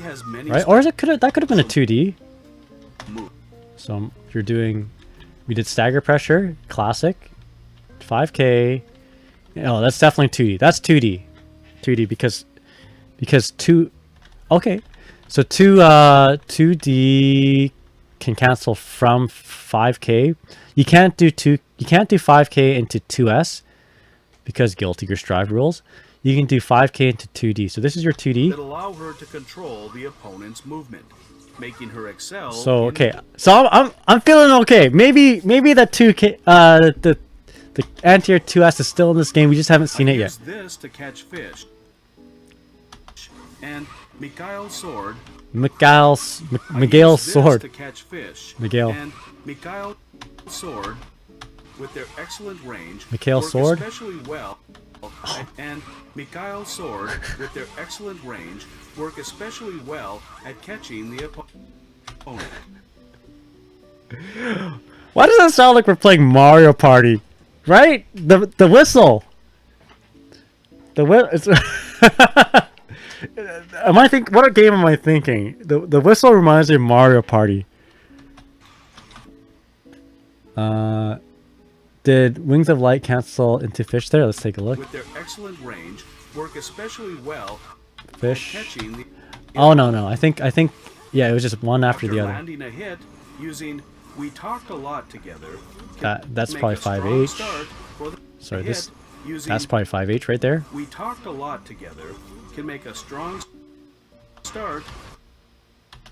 has many. Right? Or is it that could have been a 2D. Move. So if you're doing, we did stagger pressure, classic, 5K. Oh, that's definitely 2D. That's 2D, 2D because two. Okay, so 2D can cancel from 5K. You can't do 5K into 2S because Guilty Gear Strive rules. You can do 5K into 2D. So this is your 2D. That allow her to control the opponent's movement, making her excel. So in okay, so I'm feeling okay. Maybe that 2K the anti-air 2S is still in this game. We just haven't seen it yet. Use this to catch fish. And Mikhail's sword. Miguel's Use this sword. to catch fish. Miguel. And Mikhail's sword, with their excellent range, Mikhail's work sword? especially well and Mikhail's sword, with their excellent range, work especially well at catching the opponent. Why does that sound like we're playing Mario Party? Right? The whistle. The whistle. What game am I thinking? The whistle reminds me of Mario Party. Did Wings of Light cancel into fish there? Let's take a look. With their excellent range, work especially well Fish. at catching the Oh no. I think yeah, it was just one after the other. landing a hit using "We Talked a Lot Together." That's make probably a strong 5H. start for the Sorry, hit this using that's probably 5H right there. "We Talked a Lot Together" can make a strong start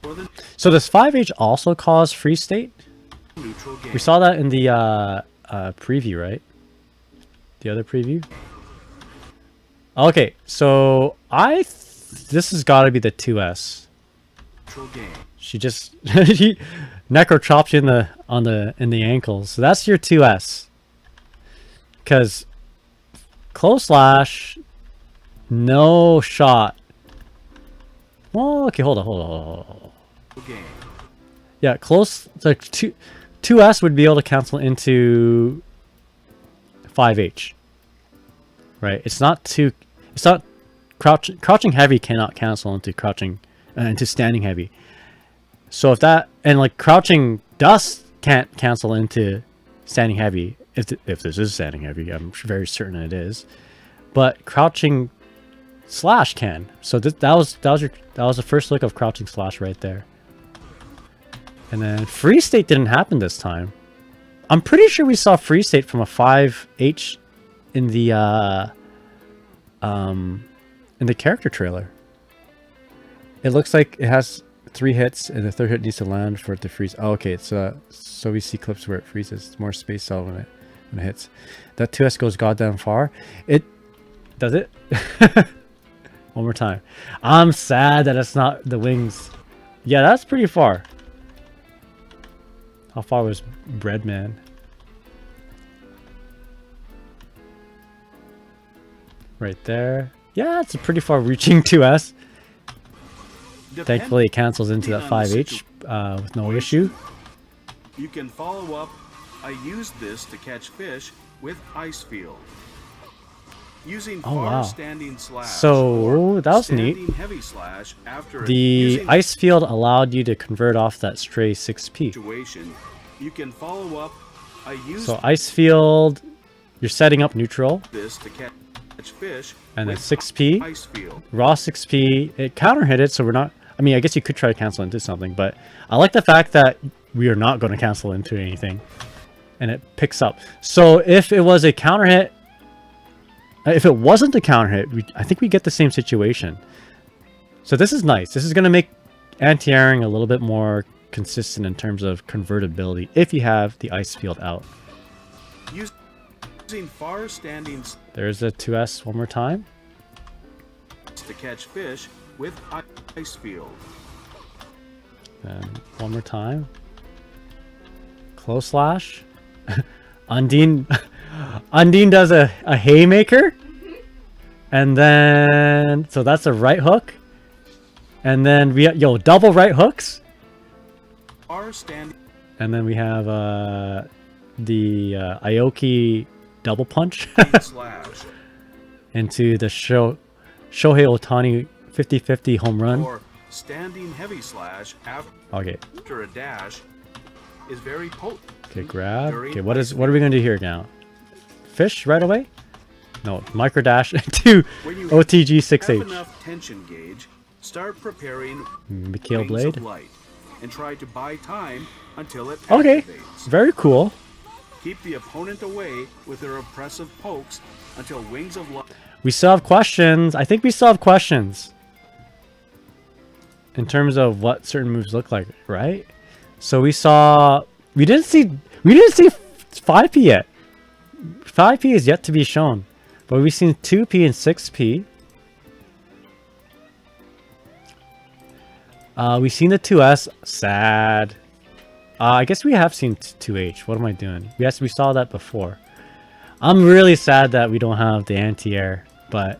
for the So does 5H also cause free state? neutral game. We saw that in the preview, right? The other preview. Okay, so this has got to be the 2S. Neutral game. She just Necro chopped you in the ankles. So that's your 2S. Because close slash, no shot. Well, okay, hold on. Game. Yeah, close. Like 2S would be able to cancel into 5H. Right? It's not crouching heavy cannot cancel into crouching into standing heavy. So if that and like crouching dust can't cancel into standing heavy if this is standing heavy, I'm very certain it is. But crouching slash can. So that was the first look of crouching slash right there. And then free state didn't happen this time. I'm pretty sure we saw free state from a 5H in the character trailer. It looks like it has 3 hits and the 3rd hit needs to land for it to freeze. Oh, okay, it's so we see clips where it freezes. It's more spaced out when it hits. That 2S goes goddamn far. It does it. One more time. I'm sad that it's not the wings. Yeah, that's pretty far. How far was Breadman? Right there. Yeah, it's a pretty far reaching 2S. Thankfully, it cancels into that 5H with no issue. You can follow up. I used this to catch fish with Ice Field. Using Oh, far wow. standing slash. So, or that was neat. standing heavy slash after The using ice field allowed you to convert off that stray 6P. situation. You can follow up. I used So ice field, you're setting up neutral, this to catch fish and then with 6P, Ice Field. raw 6P. It counter hit it, so we're not. I mean, I guess you could try to cancel into something, but I like the fact that we are not going to cancel into anything, and it picks up. So if it was a counter hit, if it wasn't a counter hit, I think we get the same situation. So this is nice. This is going to make anti-airing a little bit more consistent in terms of convertibility if you have the ice field out. Using far standing There's a 2S one more time. to catch fish with Ice Field. Then one more time. Close slash. Undine does a haymaker. And then so that's a right hook. And then we double right hooks. Far standing And then we have the Aoki double punch slash. into the Shohei Ohtani 50-50 home run. Or standing heavy slash Okay. after a dash is very potent. Okay, grab. During Okay, what ice are we gonna do here now? Fish right away? No, micro dash to When you OTG have 6H. enough tension gauge, start preparing Mikhail Wings Blade. of Light and try to buy time until it Okay, activates. very cool. Keep the opponent away with their oppressive pokes until Wings of Light. We still have questions. I think we still have questions in terms of what certain moves look like, right? So we didn't see 5P yet. 5P is yet to be shown, but we've seen 2P and 6P. We've seen the 2S. Sad. I guess we have seen 2H. What am I doing? Yes, we saw that before. I'm really sad that we don't have the anti-air, but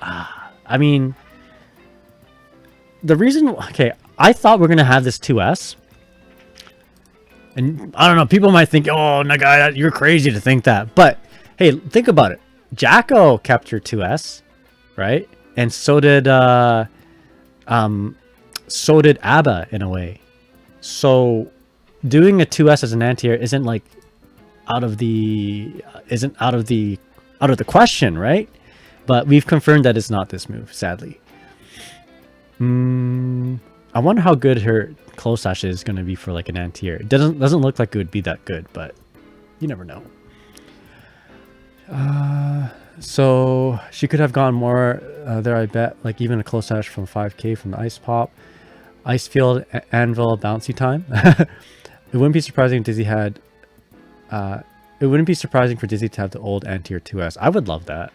I mean, the reason, okay, I thought we're gonna have this 2S, and I don't know, people might think, oh, Nagai, you're crazy to think that, but hey, think about it. Jacko kept her 2S, right? And so did ABBA in a way. So doing a 2S as an anti-air isn't like out of the question, right? But we've confirmed that it's not this move, sadly. I wonder how good her close slash is going to be for like an anti-air. It doesn't look like it would be that good, but you never know. So she could have gone more there, I bet. Like even a close slash from 5k from the ice pop, ice field, anvil, bouncy time. It wouldn't be surprising if Dizzy had. It wouldn't be surprising for Dizzy to have the old anti-air 2S. I would love that.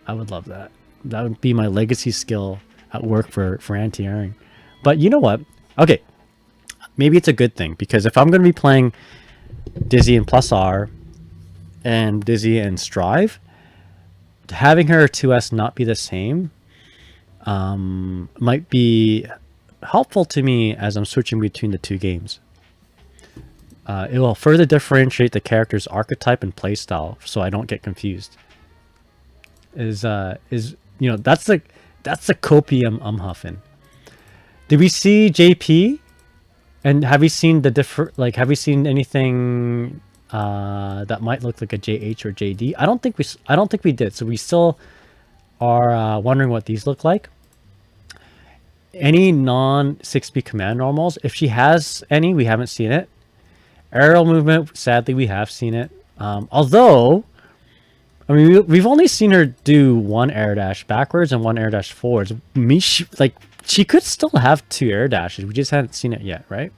I would love that. That would be my legacy skill at work for anti-airing. But you know what? Okay, maybe it's a good thing, because if I'm going to be playing Dizzy and plus R and Dizzy and Strive, having her 2S not be the same might be helpful to me as I'm switching between the two games. It will further differentiate the character's archetype and playstyle, so I don't get confused. Is you know, that's the copium I'm huffing. Did we see JP? And have we seen the different? Like, have we seen anything that might look like a JH or JD? I don't think we did. So we still are wondering what these look like. Any non 6B command normals? If she has any, we haven't seen it. Aerial movement, sadly, we have seen it. Although, I mean, we've only seen her do one air dash backwards and one air dash forwards. She could still have 2 air dashes. We just haven't seen it yet, right?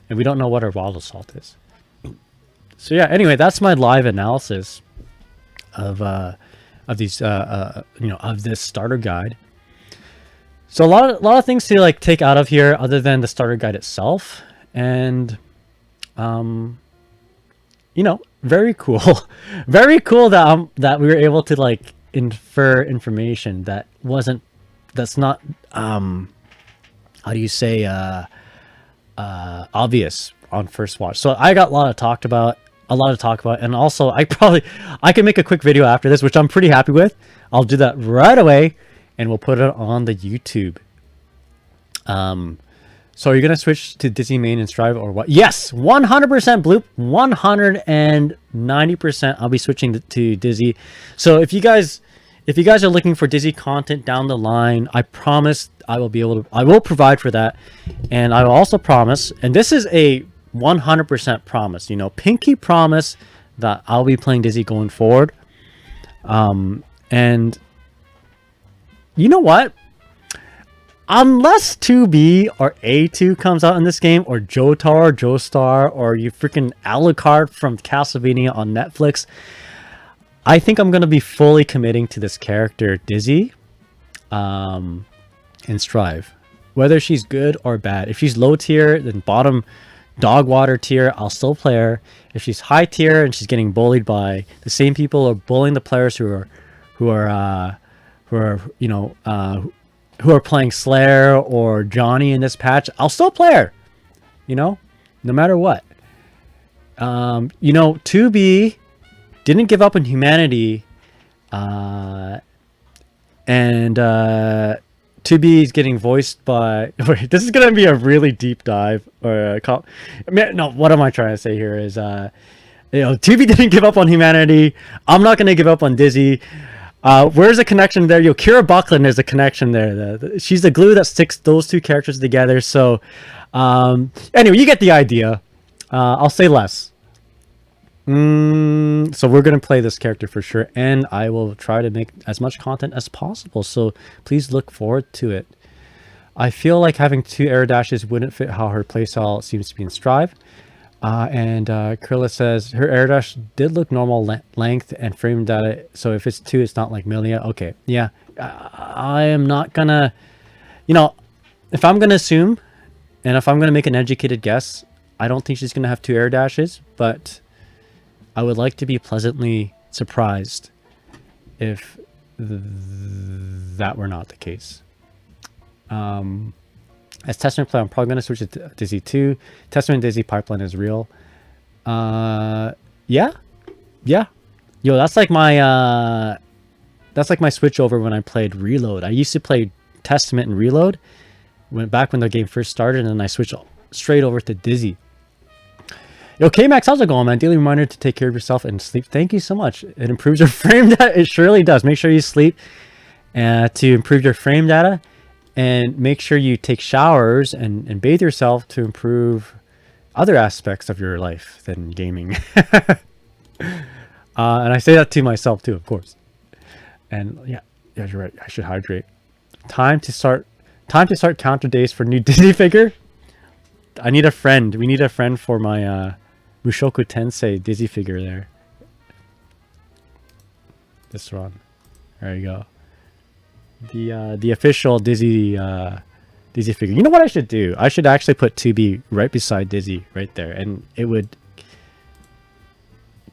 And we don't know what her wild assault is. So yeah, anyway, that's my live analysis of these of this starter guide. So a lot of things to like take out of here other than the starter guide itself, and you know, very cool. Very cool that we were able to like infer information that's not how do you say obvious on first watch. So I got a lot to talk about, and also I can make a quick video after this, which I'm pretty happy with. I'll do that right away and we'll put it on the YouTube. So are you gonna switch to Dizzy main and Strive or what? Yes, 100% Bloop, 190%. I'll be switching to Dizzy. So if you guys are looking for Dizzy content down the line, I promise I will provide for that. And I will also promise, and this is a 100% promise, you know, pinky promise, that I'll be playing Dizzy going forward. And you know what? Unless 2B or A2 comes out in this game, or Jotaro, Joestar, or you freaking Alucard from Castlevania on Netflix, I think I'm going to be fully committing to this character, Dizzy, and Strive. Whether she's good or bad. If she's low tier, then bottom dog water tier, I'll still play her. If she's high tier and she's getting bullied by the same people or bullying the players who are playing Slayer or Johnny in this patch, I'll still play her. You know, no matter what. 2B didn't give up on humanity, and 2B is getting voiced by. Wait, this is gonna be a really deep dive. What am I trying to say here? Is 2B didn't give up on humanity. I'm not gonna give up on Dizzy. Where's the connection there? Kira Buckland, there's a connection there. She's the glue that sticks those two characters together. So, anyway, you get the idea. I'll say less. So we're going to play this character for sure, and I will try to make as much content as possible. So please look forward to it. I feel like having 2 air dashes wouldn't fit how her playstyle seems to be in Strive. And Krilla says her air dash did look normal length and frame data. So if it's 2, it's not like Milia. Okay, yeah. I am not gonna, if I'm gonna assume, and if I'm gonna make an educated guess, I don't think she's gonna have 2 air dashes. But I would like to be pleasantly surprised if that were not the case. As Testament player, I'm probably going to switch to Dizzy 2. Testament Dizzy pipeline is real. Yeah. Yo, that's like my switch over when I played Reload. I used to play Testament and Reload back when the game first started, and then I switched straight over to Dizzy. Yo, K-Max, how's it going, man? Daily reminder to take care of yourself and sleep. Thank you so much. It improves your frame data. It surely does. Make sure you sleep to improve your frame data, and make sure you take showers and bathe yourself to improve other aspects of your life than gaming. And I say that to myself too, of course. And yeah, you're right. I should hydrate. Time to start counter days for new Disney figure. I need a friend. We need a friend for my Mushoku Tensei Dizzy figure there. This one. There you go. The official Dizzy Dizzy figure. You know what I should do? I should actually put 2B right beside Dizzy right there, and it would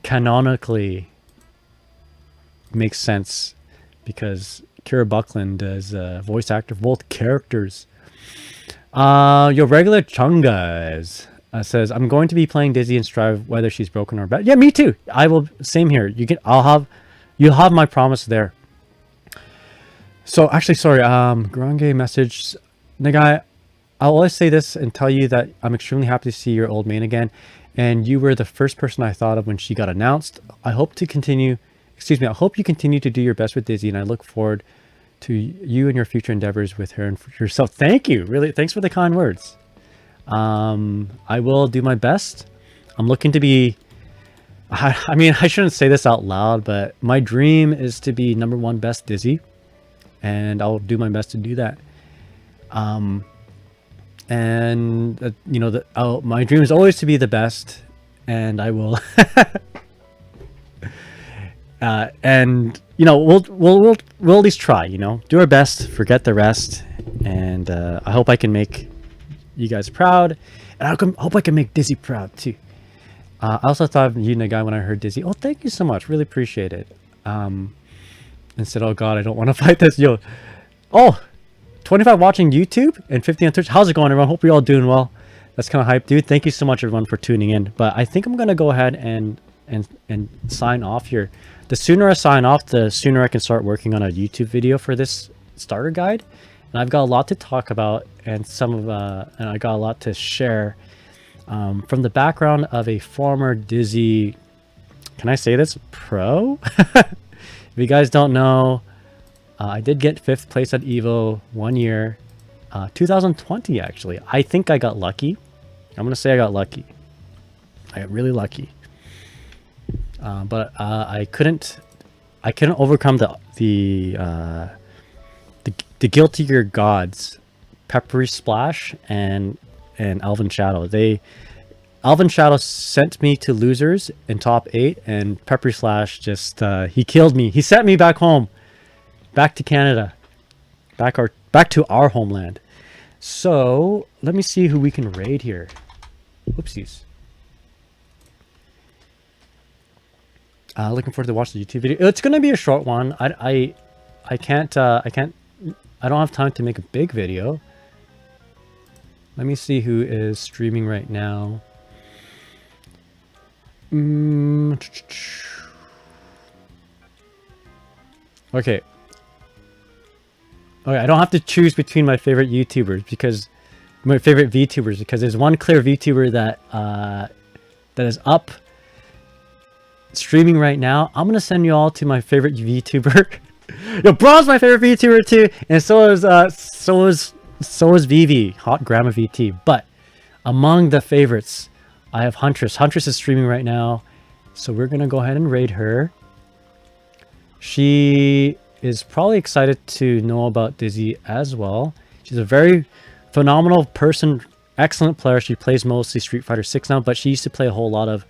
canonically make sense because Kira Buckland is a voice actor for both characters. Your regular Chungas says, I'm going to be playing Dizzy and Strive whether she's broken or bad. Yeah, me too. I will. Same here. You'll have my promise there. So actually, sorry. Grange message, Nagai. I'll always say this and tell you that I'm extremely happy to see your old main again, and you were the first person I thought of when she got announced. I hope you continue to do your best with Dizzy, and I look forward to you and your future endeavors with her and for yourself. Thank you. Really, thanks for the kind words. I will do my best. I'm looking to be... I mean, I shouldn't say this out loud, but my dream is to be #1 best Dizzy, and I'll do my best to do that. My dream is always to be the best, and I will. And we'll at least try. Do our best, forget the rest, and I hope I can make you guys proud, and I hope I can make Dizzy proud too. I also thought of you, Nagai, when I heard Dizzy. Oh, thank you so much. Really appreciate it. And said, oh God, I don't want to fight this. Yo, 25 watching YouTube and 50 on Twitch. How's it going, everyone? Hope you're all doing well. That's kind of hype, dude. Thank you so much, everyone, for tuning in. But I think I'm gonna go ahead and sign off here. The sooner I sign off, the sooner I can start working on a YouTube video for this starter guide. And I've got a lot to talk about, and and I got a lot to share. From the background of a former Dizzy, can I say this? Pro? If you guys don't know, I did get 5th place at EVO 1 year, 2020 actually. I think I got lucky. I'm gonna say I got lucky. I got really lucky. But I couldn't overcome the guiltier gods, Peppery Splash and Elven Shadow. Elven Shadow sent me to losers in top 8, and Peppery Slash just he killed me. He sent me back home, back to Canada, back to our homeland. So let me see who we can raid here. Whoopsies. Looking forward to watch the YouTube video. It's gonna be a short one. I don't have time to make a big video. Let me see who is streaming right now. Okay. I don't have to choose between my favorite YouTubers because there's one clear VTuber that is up streaming right now. I'm gonna send you all to my favorite VTuber. Yo, Bra's my favorite VTuber too, and so is Vivi, Hot Grandma VT. But among the favorites, I have Huntress. Huntress is streaming right now, so we're gonna go ahead and raid her. She is probably excited to know about Dizzy as well. She's a very phenomenal person, excellent player. She plays mostly Street Fighter 6 now, but she used to play a whole lot of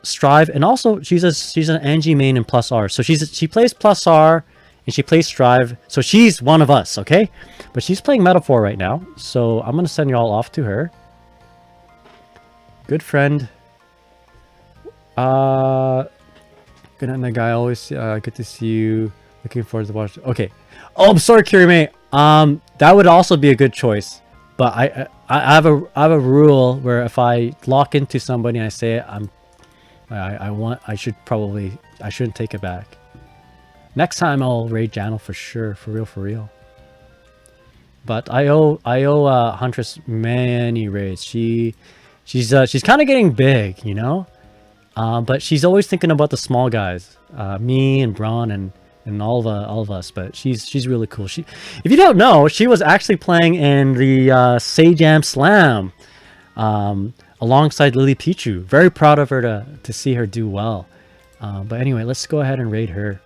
Strive, and also she's an Angie main in Plus R. So she plays Plus R and she plays Strive. So she's one of us, okay? But she's playing Metaphor right now, so I'm gonna send you all off to her. Good friend. Good night, my guy. Always good to see you. Looking forward to watch. Okay. Oh, I'm sorry, Kirime. That would also be a good choice. But I have a rule where if I lock into somebody and I say I shouldn't take it back. Next time I'll raid Jano for sure, for real. But I owe Huntress many raids. She's kind of getting big, you know. But she's always thinking about the small guys, me and Braun and all of us. But she's really cool. If you don't know, she was actually playing in the Sajam Slam alongside Lily Pichu. Very proud of her to see her do well. But anyway, let's go ahead and raid her.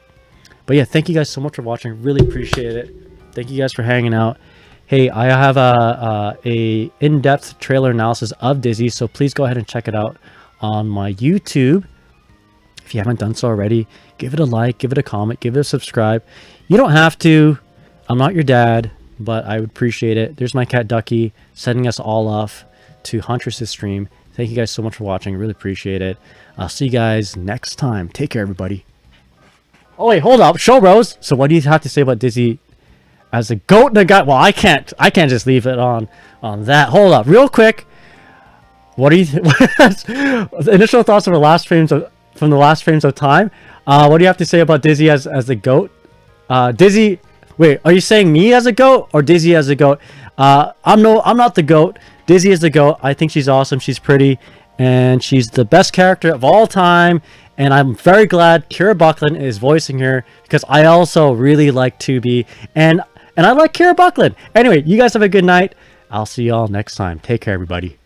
But yeah, thank you guys so much for watching. Really appreciate it. Thank you guys for hanging out. Hey, I have a in-depth trailer analysis of Dizzy, so please go ahead and check it out on my YouTube. If you haven't done so already, give it a like, give it a comment, give it a subscribe. You don't have to. I'm not your dad, but I would appreciate it. There's my cat Ducky sending us all off to Huntress's stream. Thank you guys so much for watching. Really appreciate it. I'll see you guys next time. Take care, everybody. Oh wait, hold up, Show Bros. So what do you have to say about Dizzy as a goat and a guy? Well, I can't just leave it on that. Hold up, real quick. What do you initial thoughts from the last frames of time? What do you have to say about Dizzy as the goat? Dizzy, wait, are you saying me as a goat or Dizzy as a goat? I'm not the goat. Dizzy is the goat. I think she's awesome. She's pretty, and she's the best character of all time. And I'm very glad Kira Buckland is voicing her, because I also really like 2B, and I like Kira Buckland. Anyway, you guys have a good night. I'll see y'all next time. Take care, everybody.